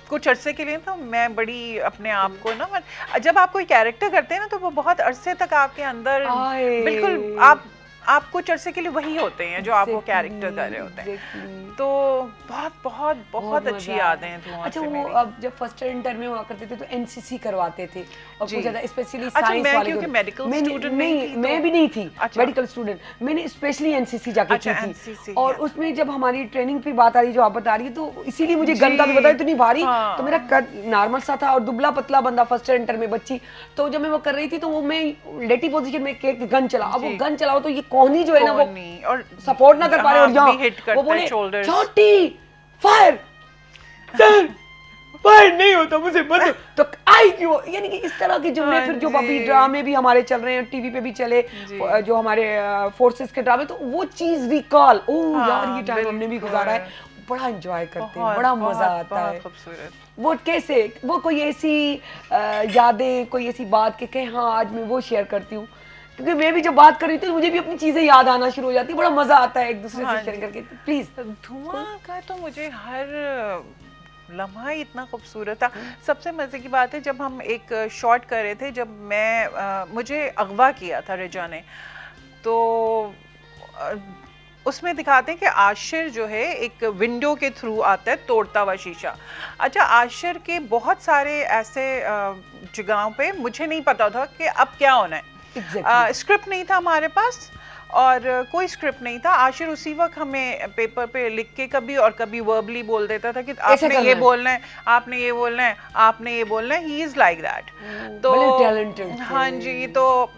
कुछ अरसे के लिए तो मैं बड़ी अपने आप को ना, जब आप कोई कैरेक्टर करते हैं ना, तो वो बहुत अरसे तक आपके अंदर बिल्कुल आप कुछ अरसे के लिए वही होते हैं जो आप वो कैरेक्टर कर रहे होते हैं। तो बहुत बहुत बहुत अच्छी यादें हैं धुआं अच्छा, से वो मेरी। अब जब फर्स्ट ईयर इंटर में हुआ करते थे तो एनसीसी करवाते थे और जी। कुछ ज्यादा स्पेशली अच्छा, साइंस मैं वाले क्योंकि ग्रुप। medical मैंने- student नहीं नहीं, थी तो- मैं भी नहीं थी अच्छा। मेडिकल स्टूडेंट, मैंने स्पेशली एनसीसी जाके अच्छा, की थी। NCC, और yeah. उसमें जब हमारी ट्रेनिंग की बात आ रही जो आप बता रही है तो इसीलिए मुझे गन का भी बताया इतनी भारी। हाँ। तो मेरा कद नॉर्मल सा था और दुबला पतला बंदा फर्स्ट ईयर इंटर में बच्ची, तो जब मैं वो कर रही थी तो वो मैं लेटी पोजीशन में के गन चला। अब वो गन चलाओ तो ये कोहनी जो है ना वो कोहनी, और सपोर्ट ना कर पा रहे और हाँ, भी hit यहाँ करता वो है बोले shoulders। छोटी फायर सर फायर नहीं होता मुझे बंद तो आई क्यों, यानी कि इस तरह के जुमले। फिर जो अभी ड्रामे भी हमारे चल रहे हैं टीवी पे भी चले जो हमारे फोर्सेस के ड्रामे, तो वो चीज रिकॉल, ओह यार ये टाइम हमने भी गुजारा है, बड़ा एंजॉय करते हैं, बड़ा मजा आता है। खूबसूरत। वो कैसे, वो कोई ऐसी यादें, कोई ऐसी बात के हाँ आज मैं वो शेयर करती हूँ, क्योंकि मैं भी जब बात कर रही थी तो मुझे भी अपनी चीजें याद आना शुरू हो जाती है, बड़ा मजा आता है एक दूसरे से शेयर करके। प्लीज। धुआं का तो मुझे हर लम्हा ही इतना खूबसूरत था। सबसे मज़े की बात है जब हम एक शॉट कर रहे थे, जब मैं मुझे अगवा किया था रिजा ने, तो उसमें दिखाते हैं कि आशिर जो है एक विंडो के थ्रू आता है तोड़ता हुआ शीशा। अच्छा, आशिर के बहुत सारे ऐसे जगहों पे मुझे नहीं पता था कि अब क्या होना है। स्क्रिप्ट नहीं था हमारे पास और कोई स्क्रिप्ट नहीं था। आशिर उसी वक्त हमें पेपर पे लिख के कभी और कभी वर्बली बोल देता था कि आपने ये बोलना है, आपने ये बोलना है, आपने ये बोलना है। He is like that. तो टैलेंटेड। हाँ जी, तो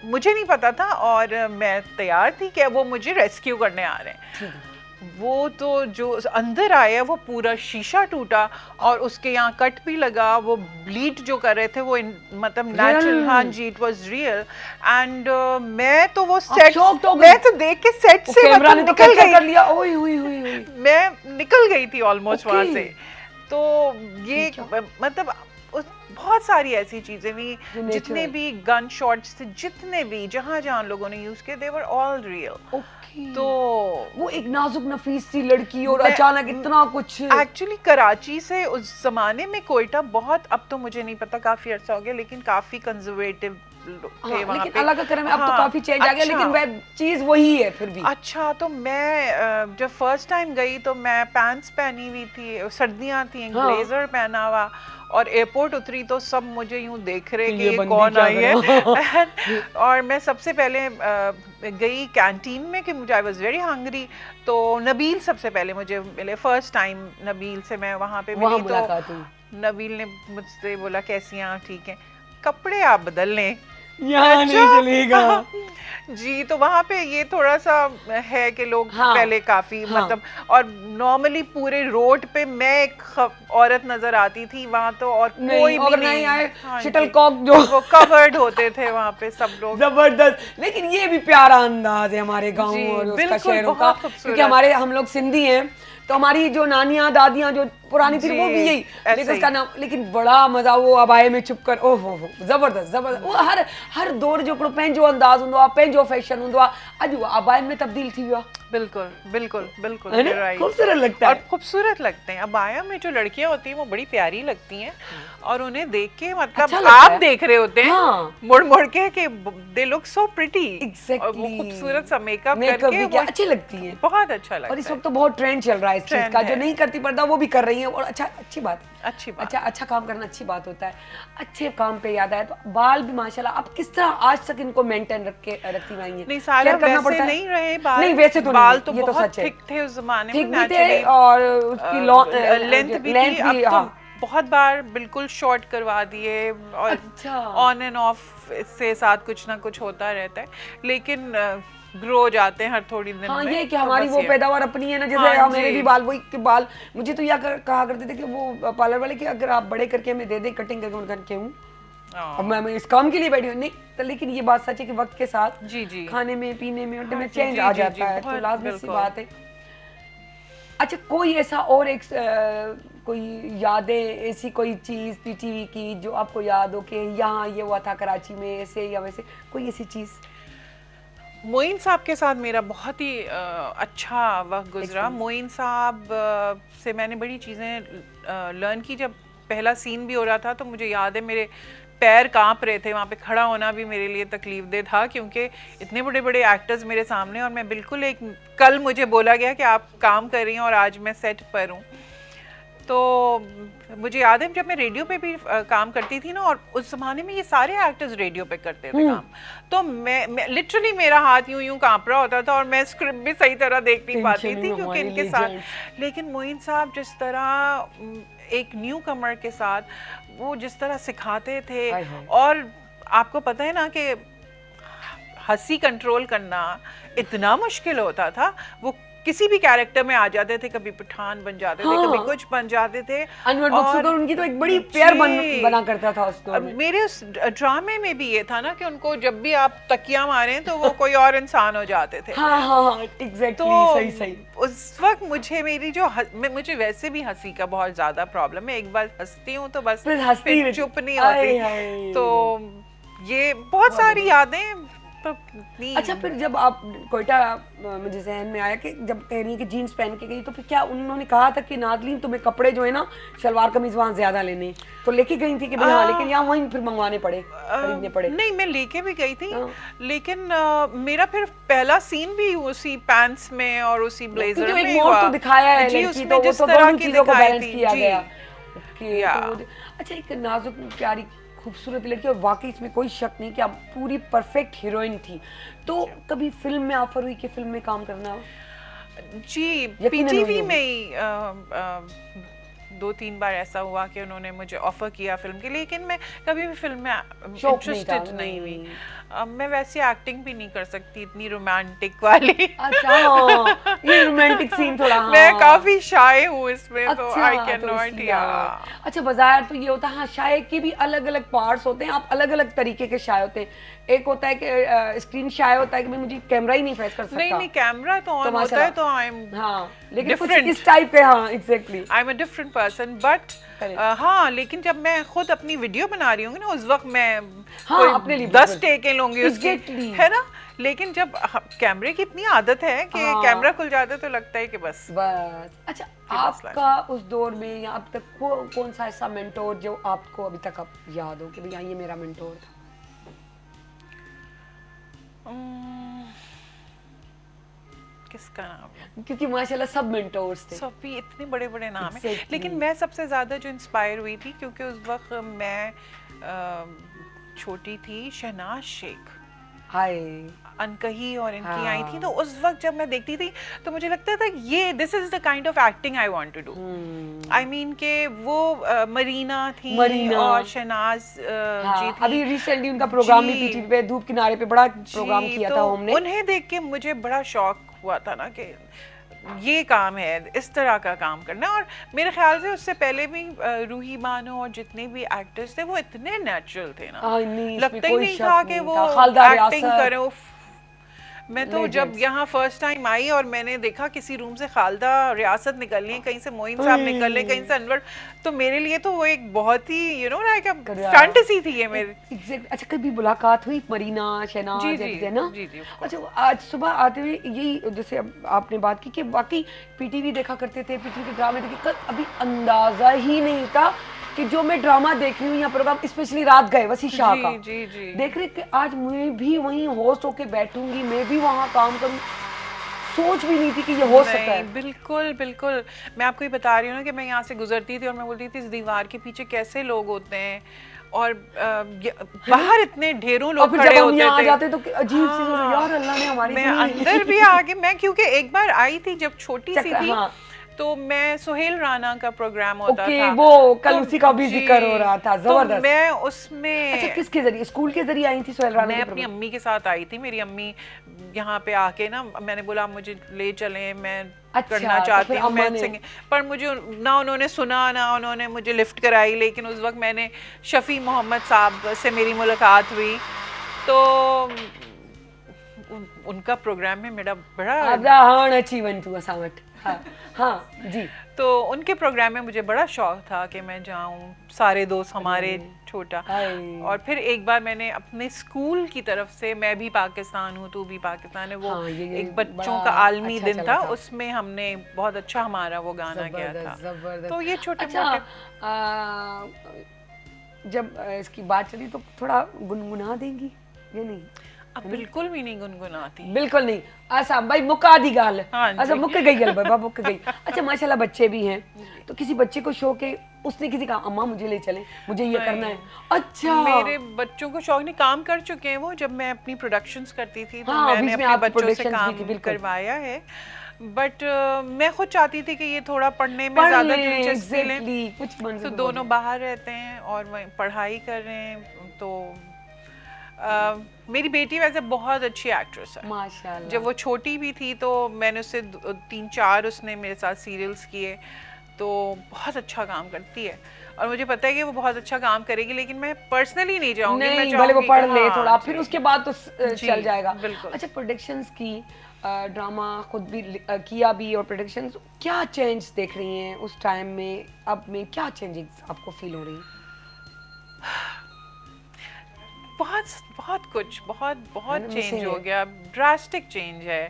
मुझे नहीं पता था और मैं तैयार थी कि वो मुझे रेस्क्यू करने आ रहे हैं। वो तो जो अंदर आया वो पूरा शीशा टूटा और उसके यहाँ कट भी लगा। वो ब्लीड जो कर रहे थे वो मतलब नेचुरल, हाँ जी, इट वाज रियल। एंड मैं तो वो सेट, मैं तो देख के सेट से कैमरा ने तो निकल कैप्चर कर गई, लिया। ओए हुई हुई हुई, मैं निकल गई थी ऑलमोस्ट वहां से। तो ये मतलब बहुत सारी ऐसी चीजें भी, जितने भी गन शॉट्स थे, जितने भी जहां जहां लोगों ने यूज किए, दे वर ऑल रियल। तो वो एक नाजुक नफीस सी लड़की और अचानक इतना कुछ। एक्चुअली कराची से उस जमाने में कोयटा बहुत, अब तो मुझे नहीं पता, काफी अर्सा हो गया, लेकिन काफी कंजर्वेटिव थे वहाँ पे। अलग करने में अब तो काफी चेंज आ गया, लेकिन वह चीज वही है फिर भी। अच्छा, तो मैं जब फर्स्ट टाइम गई तो मैं पैंट्स पहनी हुई थी, सर्दियाँ थी, ब्लेजर पहना हुआ, और एयरपोर्ट उतरी तो सब मुझे यूं देख रहे कि ये कौन आई है। और मैं सबसे पहले गई कैंटीन में कि मुझे, आई वॉज वेरी हंग्री, तो नबील सबसे पहले मुझे मिले। फर्स्ट टाइम नबील से मैं वहाँ पे मिली, तो नबील ने मुझसे बोला कैसी हैं, ठीक है, कपड़े आप बदल लें, यहाँ नहीं चलेगा। जी, तो वहाँ पे ये थोड़ा सा है कि लोग पहले काफी मतलब, और नॉर्मली पूरे रोड पे मैं एक औरत नजर आती थी वहाँ, तो और कोई भी नहीं आए। शटलकॉक जो वो कवर्ड होते थे वहाँ पे सब लोग। जबरदस्त। लेकिन ये भी प्यारा अंदाज है हमारे गाँव और उसका शहरों का, क्योंकि हमारे हम लोग सिंधी हैं, तो हमारी जो नानियां दादियां जो पुरानी थी वो भी यही, लेकिन उसका नाम, लेकिन बड़ा मजा वो अबाए में छुप कर, ओह हो जबरदस्त जबरदस्त। वो हर दौर जो पंहिंजो अंदाज हूंदो आहे, पंहिंजो फैशन हूंदो आहे, अॼु अबाए में तब्दील थी वियो आहे। बिल्कुल बिल्कुल बिल्कुल, खूबसूरत लगता है। और खूबसूरत लगते हैं। अबाया में जो लड़कियां होती हैं वो बड़ी प्यारी लगती हैं, और उन्हें देख के मतलब अच्छा आप देख रहे होते हैं मुड़ मुड़ के कि they look so pretty. Exactly. वो खूबसूरत सा मेकअप करके वो अच्छी लगती है, बहुत अच्छा लगता है। और इस वक्त तो बहुत ट्रेंड चल रहा है इस चीज का, जो नहीं करती पर्दा वो भी कर रही है, और अच्छी बात है। अच्छा काम करना अच्छी बात होता है। अच्छे काम पे याद आया तो बाल भी माशाल्लाह आप किस तरह आज तक इनको मेंटेन रखती आई हैं? नहीं, सारा वैसे नहीं रहे बाल। नहीं, वैसे तो बाल तो ये तो बहुत सच है, थिक थे उस जमाने में, ठीक भी थे, और उसकी लेंथ भी थी। अब तो बहुत बार बिल्कुल शॉर्ट करवा दिए, और ऑन एंड ऑफ से साथ कुछ ना कुछ होता रहता है, लेकिन ग्रो हो जाते हैं हर थोड़ी दिन में। ये कि हमारी वो पैदावार अपनी है ना, जैसे मेरे भी बाल, वही के बाल मुझे तो यह कहा करते थे कि वो पार्लर वाले कि अगर आप बड़े करके हमें दे दे कटिंग करके उनका क्यों, अब मैं इस काम के लिए बैठी हूँ नहीं तो, लेकिन ये बात सच है कि वक्त के साथ जी खाने में पीने में उनके में चेंज आ जाता है, तो लाजमी सी बात है। अच्छा, कोई ऐसा और एक कोई यादें, ऐसी कोई चीज पीटीवी की जो आपको याद हो कि यहाँ ये हुआ था कराची में ऐसे या वैसे, कोई ऐसी चीज? मोइन साहब के साथ मेरा बहुत ही अच्छा वक्त गुजरा। मोइन साहब से मैंने बड़ी चीज़ें लर्न की। जब पहला सीन भी हो रहा था तो मुझे याद है मेरे पैर कांप रहे थे, वहाँ पे खड़ा होना भी मेरे लिए तकलीफदेह था क्योंकि इतने बड़े बड़े एक्टर्स मेरे सामने और मैं बिल्कुल कल मुझे बोला गया कि आप काम कर रही हैं और आज मैं सेट पर हूँ। तो मुझे याद है जब मैं रेडियो पे भी काम करती थी ना, और उस ज़माने में ये सारे एक्टर्स रेडियो पे करते थे काम, तो मैं लिटरली मेरा हाथ यूं यूं कांप रहा होता था और मैं स्क्रिप्ट भी सही तरह देख नहीं पाती थी क्योंकि इनके साथ। लेकिन मोइन साहब जिस तरह एक न्यू कमर के साथ वो जिस तरह सिखाते थे, और आपको पता है ना कि हंसी कंट्रोल करना इतना मुश्किल होता था। वो किसी भी कैरेक्टर में आ जाते थे, कभी पठान बन जाते थे, कभी कुछ बन जाते थे। अनवर बख्शी उनकी तो एक बड़ी पेयर बना करता था उस दौर में। मेरे उस ड्रामे में भी ये था ना कि उनको जब भी आप तकिया मारें तो वो कोई और इंसान हो जाते थे। एग्जैक्टली, सही सही। उस वक्त मुझे मेरी मुझे वैसे भी हंसी का बहुत ज्यादा प्रॉब्लम है। एक बार हंसती हूँ तो बस फिर चुप नहीं होती। तो ये बहुत सारी यादें। अच्छा, फिर जब आप कोयटा, मुझे जहन में आया कि जब कह रही है कि जीन्स पहन के गई, तो फिर क्या उन्होंने कहा था कि नाज़लीन तुम्हें कपड़े जो है ना शलवार कमीज वहाँ ज्यादा लेने, तो लेके गई थी कि भाई हाँ, लेकिन यहाँ वहीं फिर मंगवाने पड़े, खरीदने पड़े? नहीं, मैं लेके भी गई थी, लेकिन मेरा फिर पहला सीन भी उसी पैंट्स में और उसी ब्लेजर में एक मोड़ तो दिखाया है लड़की, तो वो तो दोनों चीजों को बैलेंस किया गया। अच्छा, एक नाजुक प्यारी खूबसूरत लड़की, और वाकई इसमें कोई शक नहीं कि आप पूरी परफेक्ट हीरोइन थी। तो कभी फिल्म में ऑफर हुई कि फिल्म में काम करना? जी, पीटीवी में ही 2-3 बार ऐसा हुआ कि उन्होंने मुझे ऑफर किया फिल्म के लिए, लेकिन मैं कभी भी फिल्म में इंटरेस्टेड नहीं हुई। मैं वैसे एक्टिंग भी नहीं कर सकती इतनी रोमांटिक वाली। अच्छा, ये रोमांटिक सीन थोड़ा मैं काफी शाय हूँ इसमें, तो आई कैन नॉट। अच्छा, बाजार तो ये होता है, हाँ, शाय के भी अलग अलग पार्ट्स होते हैं, आप अलग अलग तरीके के शाय होते हैं। एक होता है कि स्क्रीन शाय होता है कि मुझे कैमरा ही नहीं फेस कर सकता। नहीं, कैमरा तो ऑन होता है, तो आई एम लेकिन कुछ इस टाइप के, हाँ exactly, I am a different person. But हाँ, लेकिन जब मैं खुद अपनी वीडियो बना रही हूँ ना, उस वक्त मैं अपने लिए 10 टेकें लूंगी उसकी, है ना। लेकिन जब कैमरे की इतनी आदत है कि कैमरा खुल जाता है तो लगता है कि बस। अच्छा, आपका उस दौर में या अब तक कौन सा ऐसा मेंटोर जो आपको अभी तक आप याद हो कि भैया ये मेरा मेंटोर था? किसका नाम? क्योंकि माशाल्लाह सब मेंटोर्स थे, सब भी इतने बड़े बड़े नाम हैं। लेकिन मैं सबसे ज्यादा जो इंस्पायर हुई थी, क्योंकि उस वक्त मैं छोटी थी, शहनाज शेख अनकही और इनकी आई थी, तो उस वक्त जब मैं देखती थी तो मुझे लगता था ये this is the kind of acting I want to do. I mean के वो मरीना थी और शहनाज जी थी। अभी रिसेंटली उनका प्रोग्राम भी पीटीवी पे धूप किनारे पे बड़ा प्रोग्राम किया था हमने। उन्हें देख के मुझे बड़ा शौक हुआ था ना कि ये काम है, इस तरह का काम करना। और मेरे ख्याल से उससे पहले भी रूही बानो और जितने भी एक्टर्स थे वो इतने नेचुरल थे ना, लगता ही नहीं था कि वो एक्टिंग करें। मैं तो जब यहाँ फर्स्ट टाइम आई और मैंने देखा किसी रूम से खालदा रियासत निकल रही है, कहीं से मोइन साहब निकल रहे, कहीं से अनवर, तो मेरे लिए तो वो एक बहुत ही लाइक फैंटेसी थी ये मेरी। अच्छा, कभी मुलाकात हुई मरीना, शहनाज है ना? जी जी। अच्छा, आज सुबह आते हुए यही जैसे आपने बात की कि बाकी पीटीवी देखा करते थे, पीटीवी के ड्रामे देखे, अभी अंदाजा ही नहीं था कि जो मैं ड्रामा देख रही हूँ या प्रोग्राम, स्पेशली रात गए वसी शाह का देख रहे कि आज मैं भी वहीं होस्ट होके बैठूंगी, मैं भी वहाँ काम करूँ, सोच भी नहीं थी कि ये हो सकता है। बिल्कुल बिल्कुल, मैं आपको ये बता रही हूँ ना कि मैं यहाँ से गुजरती थी और मैं बोलती थी इस दीवार के पीछे कैसे लोग होते हैं, और बाहर इतने ढेरों लोग खड़े होते थे। जाते तो अजीब सी, यार अल्लाह ने हमारी, मैं अंदर भी आगे, मैं क्योंकि एक बार आई थी जब छोटी सी थी, तो मैं सुहेल राना का प्रोग्राम होता था, वो कल तो उसी का भी जिक्र हो रहा था, जबरदस्त। तो मैं उसमें, अच्छा, किसके जरिए? स्कूल के जरिए आई थी सुहेल राना? मैं अपनी अम्मी के साथ आई थी। मेरी अम्मी यहाँ पे आके ना, मैंने बोला मुझे ले चलें, मैं करना चाहती हूँ मैं सिंगिंग, पर मुझे ना उन्होंने सुना ना उन्होंने मुझे लिफ्ट कराई। लेकिन उस वक्त मैंने शफी मोहम्मद साहब से मेरी मुलाकात हुई, तो उनका प्रोग्राम में मेरा बड़ा अचीवमेंट हुआ सावट। हाँ जी। तो उनके प्रोग्राम में मुझे बड़ा शौक था कि मैं जाऊं, सारे दोस्त हमारे छोटा। और फिर एक बार मैंने अपने स्कूल की तरफ से, मैं भी पाकिस्तान हूँ तू भी पाकिस्तान है, वो एक बच्चों का आलमी दिन था, उसमें हमने बहुत अच्छा हमारा वो गाना गया था। तो ये छोटे मोटे जब इसकी बात चली तो थोड़ा गुनगुना देंगी या नहीं? अब बिल्कुल भी नहीं गुनगुनाती। बिल्कुल नहीं। अच्छा भाई मुका दी गाल। हाँ जी। अच्छा मुक गई गल बाबा मुक गई। अच्छा माशाल्लाह बच्चे भी हैं, तो किसी बच्चे को शौक है, उसने किसी कहा अम्मा मुझे ले चले, मुझे ये करना है। अच्छा मेरे बच्चों को शौक नहीं, काम कर चुके हैं वो। जब मैं अपनी प्रोडक्शंस करती थी तो हाँ, मैंने बीच में अपने आप बच्चों से productions भी काम थी, बिल्कुल। करवाया है। बट मैं खुद चाहती थी कि ये थोड़ा पढ़ने में ज्यादा दिलचस्पी लें। एग्जैक्टली कुछ बन तो दोनों बाहर रहते हैं और वहीं पढ़ाई कर रहे हैं। तो मेरी बेटी वैसे बहुत अच्छी एक्ट्रेस है माशाल्लाह। जब वो छोटी भी थी तो मैंने उससे 3-4 उसने मेरे साथ सीरियल्स किए, तो बहुत अच्छा काम करती है और मुझे पता है कि वो बहुत अच्छा काम करेगी, लेकिन मैं पर्सनली नहीं जाऊंगी। मैं भले वो चाहूंगी पढ़ कि ले हाँ, थोड़ा, जी। फिर उसके बाद तो जी, चल जाएगा। बिल्कुल। अच्छा प्रोडक्शंस की ड्रामा खुद भी किया भी, और प्रोडक्शंस क्या चेंज देख रही हैं उस टाइम में, अब में क्या चेंजेस आपको फील हो रही हैं? बहुत कुछ बहुत मैंने चेंज मिसिंग हो है। गया, ड्रास्टिक चेंज है।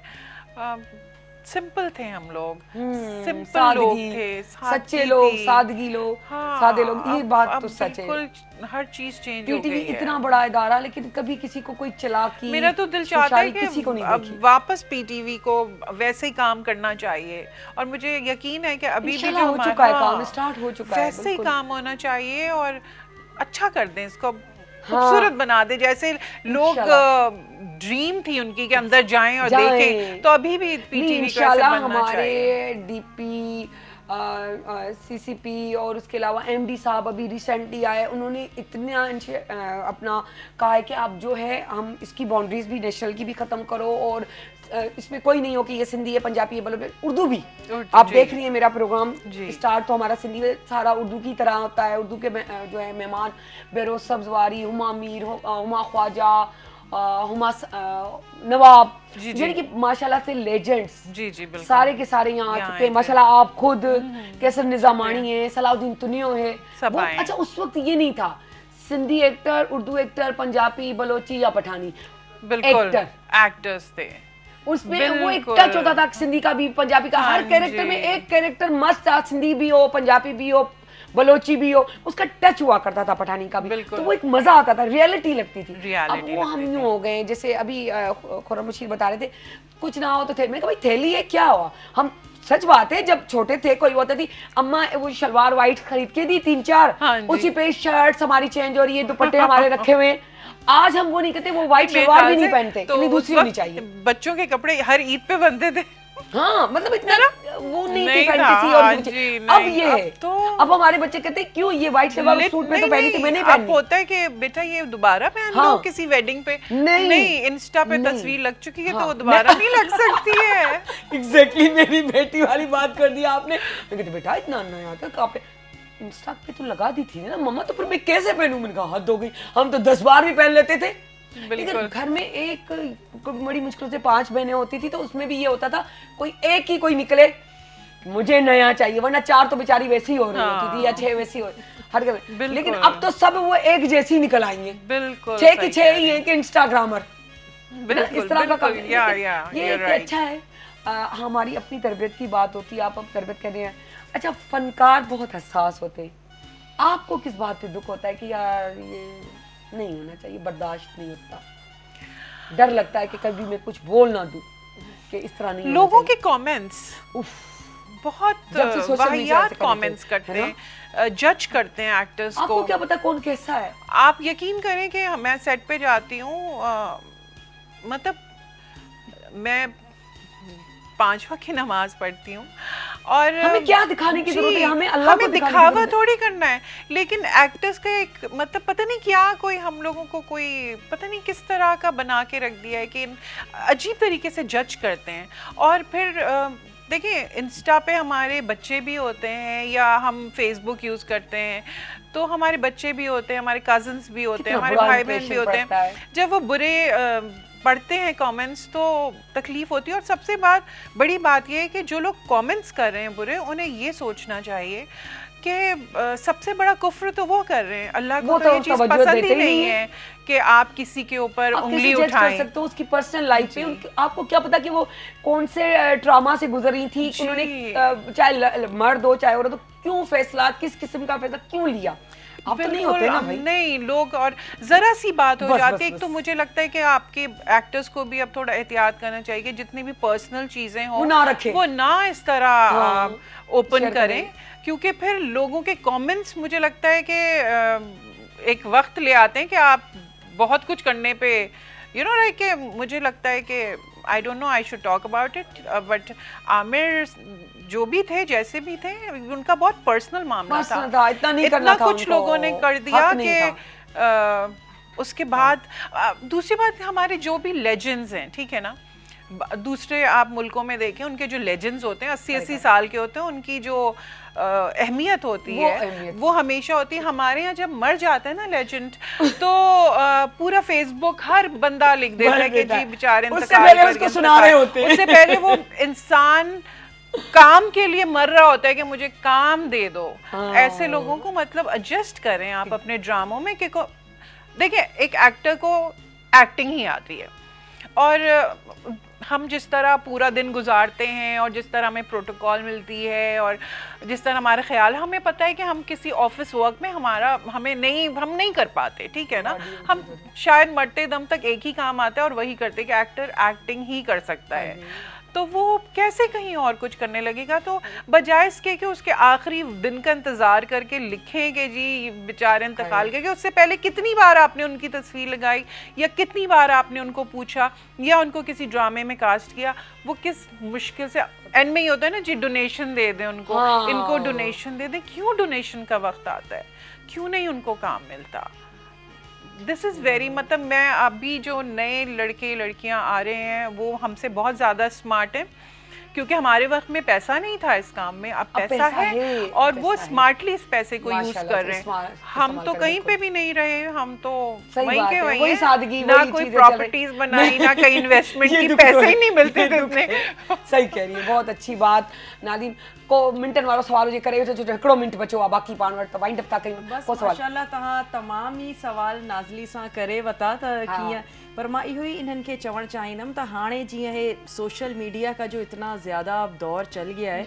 सिंपल थे हम लोग, सिंपल लोग सादगी, थे, सच्चे लोग, सादगी लोग, हाँ, सादे लोग, ये बात अब तो सच है। बिल्कुल हर चीज चेंज हो पीटीवी गई है। इतना बड़ा इदारा, लेकिन कभी किसी को कोई चालाकी, मेरा तो दिल चाहता है होशियारी कि किसी को नहीं अब देखी। वापस पीटीवी को वैसे ही काम करना चाहिए, और मुझे यकीन है कि अभी भी जो इंशाल्लाह हो हमारा- चुका है हाँ, काम, स्टार्ट हो चुका है, वैसे ही बिल्कुल। काम होना चाहिए और अच्छा कर दें इसको, खूबसूरत बना दे, जैसे लोग ड्रीम थी उनकी कि अंदर जाएं और देखें, तो अभी भी पीटीवी को ऐसे इंशाल्लाह बनना हमारे चाहिए। डीपी सीसीपी और उसके अलावा एमडी साहब अभी रिसेंटली आए, उन्होंने इतना अपना कहा है कि आप जो है हम इसकी बाउंड्रीज भी नेशनल की भी ख़त्म करो, और इसमें कोई नहीं हो कि ये सिंधी है, पंजाबी है, बल्कि उर्दू भी। आप देख रही हैं मेरा प्रोग्राम स्टार्ट तो हमारा सिंधी में सारा उर्दू की तरह होता है। उर्दू के जो है मेहमान बेरोज सब्जवारी, हुमा मीर, हुमा ख्वाजा, हुमा नवाब, यानी कि माशाल्लाह से लेजेंड्स जी बिल्कुल सारे के सारे यहाँ आ चुके हैं। माशाल्लाह आप खुद, कैसर निजामानी है, सलाउद्दीन तुनियो है, सब आए। अच्छा उस वक्त ये नहीं था सिंधी एक्टर, उर्दू एक्टर, पंजाबी, बलोची या पठानी बिल्कुल एक्टर, एक्टर्स थे उसमें वो एक टच होता था सिंधी का भी, पंजाबी का, हर कैरेक्टर में एक कैरेक्टर मस्त था, सिंधी भी हो, पंजाबी भी हो, बलोची भी हो, उसका टच हुआ करता था पठानी का भी, तो वो एक मजा आता था, रियलिटी लगती थी। अब वो हम यूं हो गए, जैसे अभी खुर्रम बशीर बता रहे थे कुछ ना हो तो थे, मैं कहा भाई थैली है क्या हुआ, हम सच बात है जब छोटे थे कोई होता थी अम्मा वो शलवार वाइट खरीद के दी 3-4, उसी पे शर्ट्स हमारी चेंज हो रही है, दुपट्टे हमारे रखे हुए हैं। आज हम वो नहीं करते, वो वाइट शलवार भी नहीं पहनते, इतनी दूसरी होनी चाहिए। बच्चों के कपड़े हर ईद पे बनते थे। हाँ मतलब इतना वो नहीं थी फैंटेसी, और अब ये है, अब हमारे बच्चे कहते हैं क्यों ये व्हाइट शलवार सूट में तो पहनी थी, मैंने पहनी। अब होता है कि बेटा ये दोबारा पहन लो किसी वेडिंग पे, नहीं इंस्टा पे तस्वीर लग चुकी है तो वो दोबारा नहीं लग सकती है। एग्जैक्टली मेरी बेटी वाली बात कर दी आपने। मैं कहती बेटा इतना नया था कहाँ पे, इंस्टा पे तो लगा दी थी ना मम्मा, तो फिर मैं कैसे पहनूं? मैंने कहा हद हो गई, हम तो 10 बार भी पहन लेते थे। लेकिन घर में एक बड़ी मुश्किल से 5 बहनें होती थी, तो उसमें भी ये होता था कोई एक ही कोई निकले मुझे नया चाहिए, वरना 4 तो बेचारी वैसी हो रही होती थी या 6 वैसी हो हर घर में। लेकिन अब तो सब वो एक जैसी निकल आएंगे, बिल्कुल 6 की 6 ही है कि इंस्टाग्रामर, इस तरह का काम। ये अच्छा है, हमारी अपनी तरबियत की बात होती है, आप अब तरबियत कर रहे हैं। अच्छा फनकार बहुत हसास होते हैं, आपको किस बात पे दुख होता है कि यार ये नहीं होना चाहिए, बर्दाश्त नहीं होता, डर लगता है कि कभी मैं कुछ बोल ना दूं कि इस तरह नहीं? लोगों के कमेंट्स बहुत वाहियात कमेंट्स करते हैं, जज करते हैं एक्टर्स को। आपको क्या पता कौन कैसा है? आप यकीन करें कि मैं सेट पे जाती हूँ, मतलब मैं 5 वक्त की नमाज पढ़ती हूँ, और हमें क्या दिखाने की जरूरत है? हमें अल्लाह को दिखावा थोड़ी करना है, लेकिन एक्टर्स का एक मतलब पता नहीं क्या कोई हम लोगों को कोई पता नहीं किस तरह का बना के रख दिया है कि अजीब तरीके से जज करते हैं। और फिर देखिए इंस्टा पे हमारे बच्चे भी होते हैं, या हम फेसबुक यूज़ करते हैं तो हमारे बच्चे भी होते हैं, हमारे कजन्स भी होते हैं, हमारे भाई बहन भी होते हैं। जब वो बुरे पढ़ते हैं कमेंट्स तो तकलीफ होती है। और सबसे बड़ी बात ये है कि जो लोग कमेंट्स कर रहे हैं बुरे, उन्हें ये सोचना चाहिए क्योंकि सबसे बड़ा कुफ्र तो वो कर रहे हैं, अल्लाह को वो तो ये तो चीज़ तवज्जो पसंद देते ही ही नहीं नहीं है कि आप किसी के ऊपर आप उंगली कैसे जज कर उठाएं। सकते हो उसकी पर्सनल लाइफ पे आपको क्या पता कि वो कौन से ट्रॉमा से गुजर रही थी, जी। उन्होंने चाहे मर्द हो चाहे औरत हो, क्यों फैसला, किस किस्म का फैसला क्यों लिया, आप तो नहीं होते ना भाई। नहीं, लोग और जरा सी बात हो बस, जाती बस, है। एक बस। तो मुझे लगता है कि आपके एक्टर्स को भी अब थोड़ा एहतियात करना चाहिए कि जितनी भी पर्सनल चीजें हों वो ना रखें। वो ना इस तरह ओपन शेयर करें, क्योंकि फिर लोगों के कमेंट्स मुझे लगता है कि एक वक्त ले आते हैं कि आप बहुत कुछ करने पे लाइक कि मुझे लगता है कि I don't know I should talk about it, but Aamir जो भी थे जैसे भी थे उनका बहुत पर्सनल मामला था, इतना नहीं करना था कुछ उनको, लोगों ने कर दिया हक नहीं कि उसके बाद दूसरी बात, हमारे जो भी लेजेंड्स हैं, ठीक है ना, दूसरे आप मुल्कों में देखें उनके जो लेजेंड्स होते हैं 80-80 साल के होते हैं, उनकी जो अहमियत होती है वो हमेशा होती है। हमारे यहाँ जब मर जाता है ना लेजेंड तो पूरा फेसबुक हर बंदा लिख देता है कि जी बेचारे उससे पहले वो इंसान काम के लिए मर रहा होता है कि मुझे काम दे दो। ऐसे लोगों को मतलब एडजस्ट करें आप अपने ड्रामों में कि देखिए एक एक्टर को एक्टिंग ही आती है, और हम जिस तरह पूरा दिन गुजारते हैं और जिस तरह हमें प्रोटोकॉल मिलती है और जिस तरह हमारा ख्याल, हमें पता है कि हम किसी ऑफिस वर्क में हम नहीं कर पाते, ठीक है ना, हम शायद मरते दम तक एक ही काम आता है और वही करते कि एक्टर एक्टिंग ही कर सकता है, तो वो कैसे कहीं और कुछ करने लगेगा। तो बजाय इसके कि उसके आखिरी दिन का इंतज़ार करके लिखें कि जी बेचारे इंतकाल करके, उससे पहले कितनी बार आपने उनकी तस्वीर लगाई या कितनी बार आपने उनको पूछा या उनको किसी ड्रामे में कास्ट किया, वो किस मुश्किल से एंड में ही होता है ना जी डोनेशन दे दें उनको, इनको डोनेशन दे दें। क्यों डोनेशन का वक्त आता है, क्यों नहीं उनको काम मिलता? दिस इज़ वेरी, मतलब मैं अभी जो नए लड़के लड़कियां आ रहे हैं वो हमसे बहुत ज़्यादा स्मार्ट हैं, क्योंकि हमारे वक्त में पैसा नहीं था इस काम में, अब पैसा है और वो स्मार्टली इस पैसे को यूज कर रहे हैं। हम तो कहीं पे भी नहीं रहे, हम तो वहीं के वहीं हैं, ना कोई प्रॉपर्टीज बनाई ना कहीं इन्वेस्टमेंट की, पैसे ही नहीं मिलते थे उतने। सही कह रही है, बहुत अच्छी बात। नादिम को मिंटन वारो सवाल जे करे जो हिकिड़ो मिंट बचो आहे, बाक़ी पाण वटि वाइंड अप था कयूं। बस माशाल्लाह तव्हां तमाम ई सवाल नाज़ली सां करे वता त कीअं, पर मां इहो ही इन्हनि खे चवणु चाहींदमि त हाणे जीअं हे सोशल मीडिया का जो इतना ज़्यादा दौर चल गया है,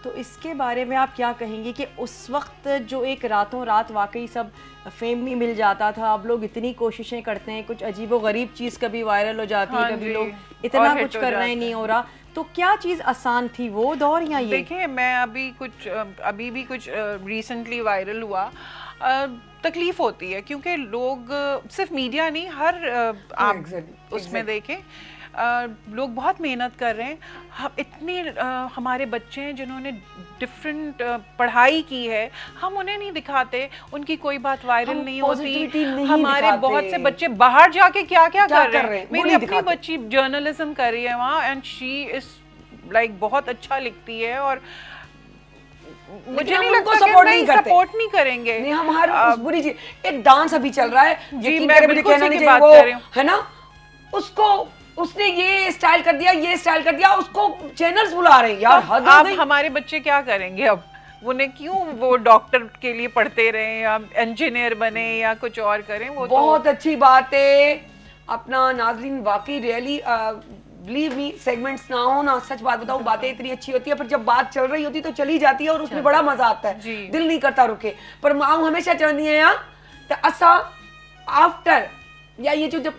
तो इसके बारे में आप क्या कहेंगे कि उस वक्त जो एक रातों रात वाकई सब फेम भी मिल जाता था, अब लोग इतनी कोशिशें करते हैं, कुछ अजीबो गरीब चीज़ कभी वायरल हो जाती है, कभी लोग इतना कुछ कर रहे हैं नहीं हो रहा, तो क्या चीज़ आसान थी, वो दौर या ये? देखिए मैं अभी भी कुछ रिसेंटली वायरल हुआ, तकलीफ होती है क्योंकि लोग सिर्फ मीडिया नहीं, हर आप उसमें देखें लोग बहुत मेहनत कर रहे हैं। हम इतने हमारे बच्चे हैं जिन्होंने डिफरेंट पढ़ाई की है, हम उन्हें नहीं दिखाते, उनकी कोई बात वायरल नहीं होती। हमारे बहुत से बच्चे बाहर जाके क्या क्या कर रहे हैं। मेरी अपनी बच्ची जर्नलिज्म कर रही है वहाँ, एंड शी इज लाइक बहुत अच्छा लिखती है, और मुझे नहीं लगता कि सपोर्ट नहीं करेंगे। नहीं, हम हर उस बुरी चीज, एक डांस अभी चल रहा है जी, मैं बिल्कुल सही बात कर रही हूँ, है ना, उसको उसने ये स्टाइल कर दिया, ये स्टाइल कर दिया, उसको चैनल्स बुला रहे हैं यार, हद हो गई। हमारे बच्चे क्या करेंगे अब, उन्हें क्यों वो डॉक्टर के लिए पढ़ते रहे या इंजीनियर बने या कुछ और करें, वो बहुत अच्छी बात है। अपना नाज़रीन वाकई रियली बिलीव मी, सेगमेंट्स ना हो ना, सच बात बताऊं, बातें इतनी अच्छी होती है, पर जब बात चल रही होती तो चली जाती है और उसमें बड़ा मजा आता है, दिल नहीं करता रुके। पर मां हमेशा चवंदी आहियां त असां आफ्टर या ये जो जब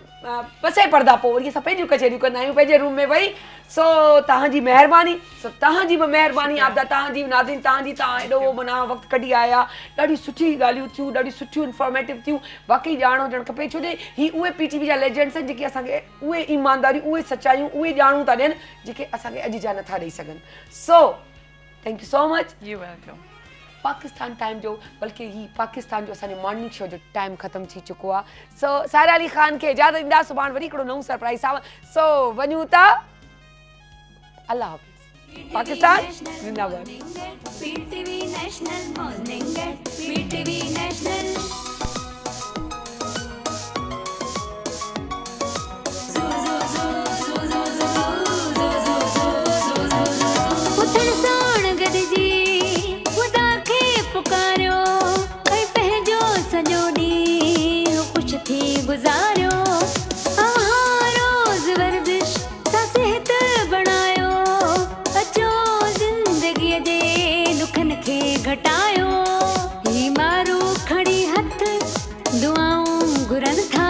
पसे पर्दा पोइ वरी असां पंहिंजियूं कचहरियूं कंदा आहियूं पंहिंजे रूम में वेही। सो तव्हांजी महिरबानी, सो तव्हांजी बि महिरबानी आबदा, तव्हांजी नाज़रीन, तव्हां एॾो माना वक़्तु कढी आया, ॾाढी सुठी ॻाल्हियूं थियूं, ॾाढी सुठियूं इंफॉर्मेटिव थियूं, वाकई ॼाण हुजणु खपे, छो जे ही उहे PTV जा लेजेंड्स आहिनि जेके असांखे उहे ईमानदारियूं, उहे सचायूं, उहे ॼाणूं था ॾियनि जेके असांखे अॼु जा नथा ॾेई सघनि। सो thank you so much. You welcome. Pakistan time जो, बल्कि ही पाकिस्तान जो असांजे मॉर्निंग शो जो टाइम ख़त्म थी चुको आहे। सो सारा अली ख़ान खे इजाज़त ॾींदा, सुभाणे वरी हिकिड़ो नओं सरप्राइज़ आहे। सो वञूं था, अल्लाह हाफ़िज़। पाकिस्तान जिंदाबाद। PTV national morning at PTV national. उथड़ साण गॾिजी ख़ुदा खे पुकार घुरन था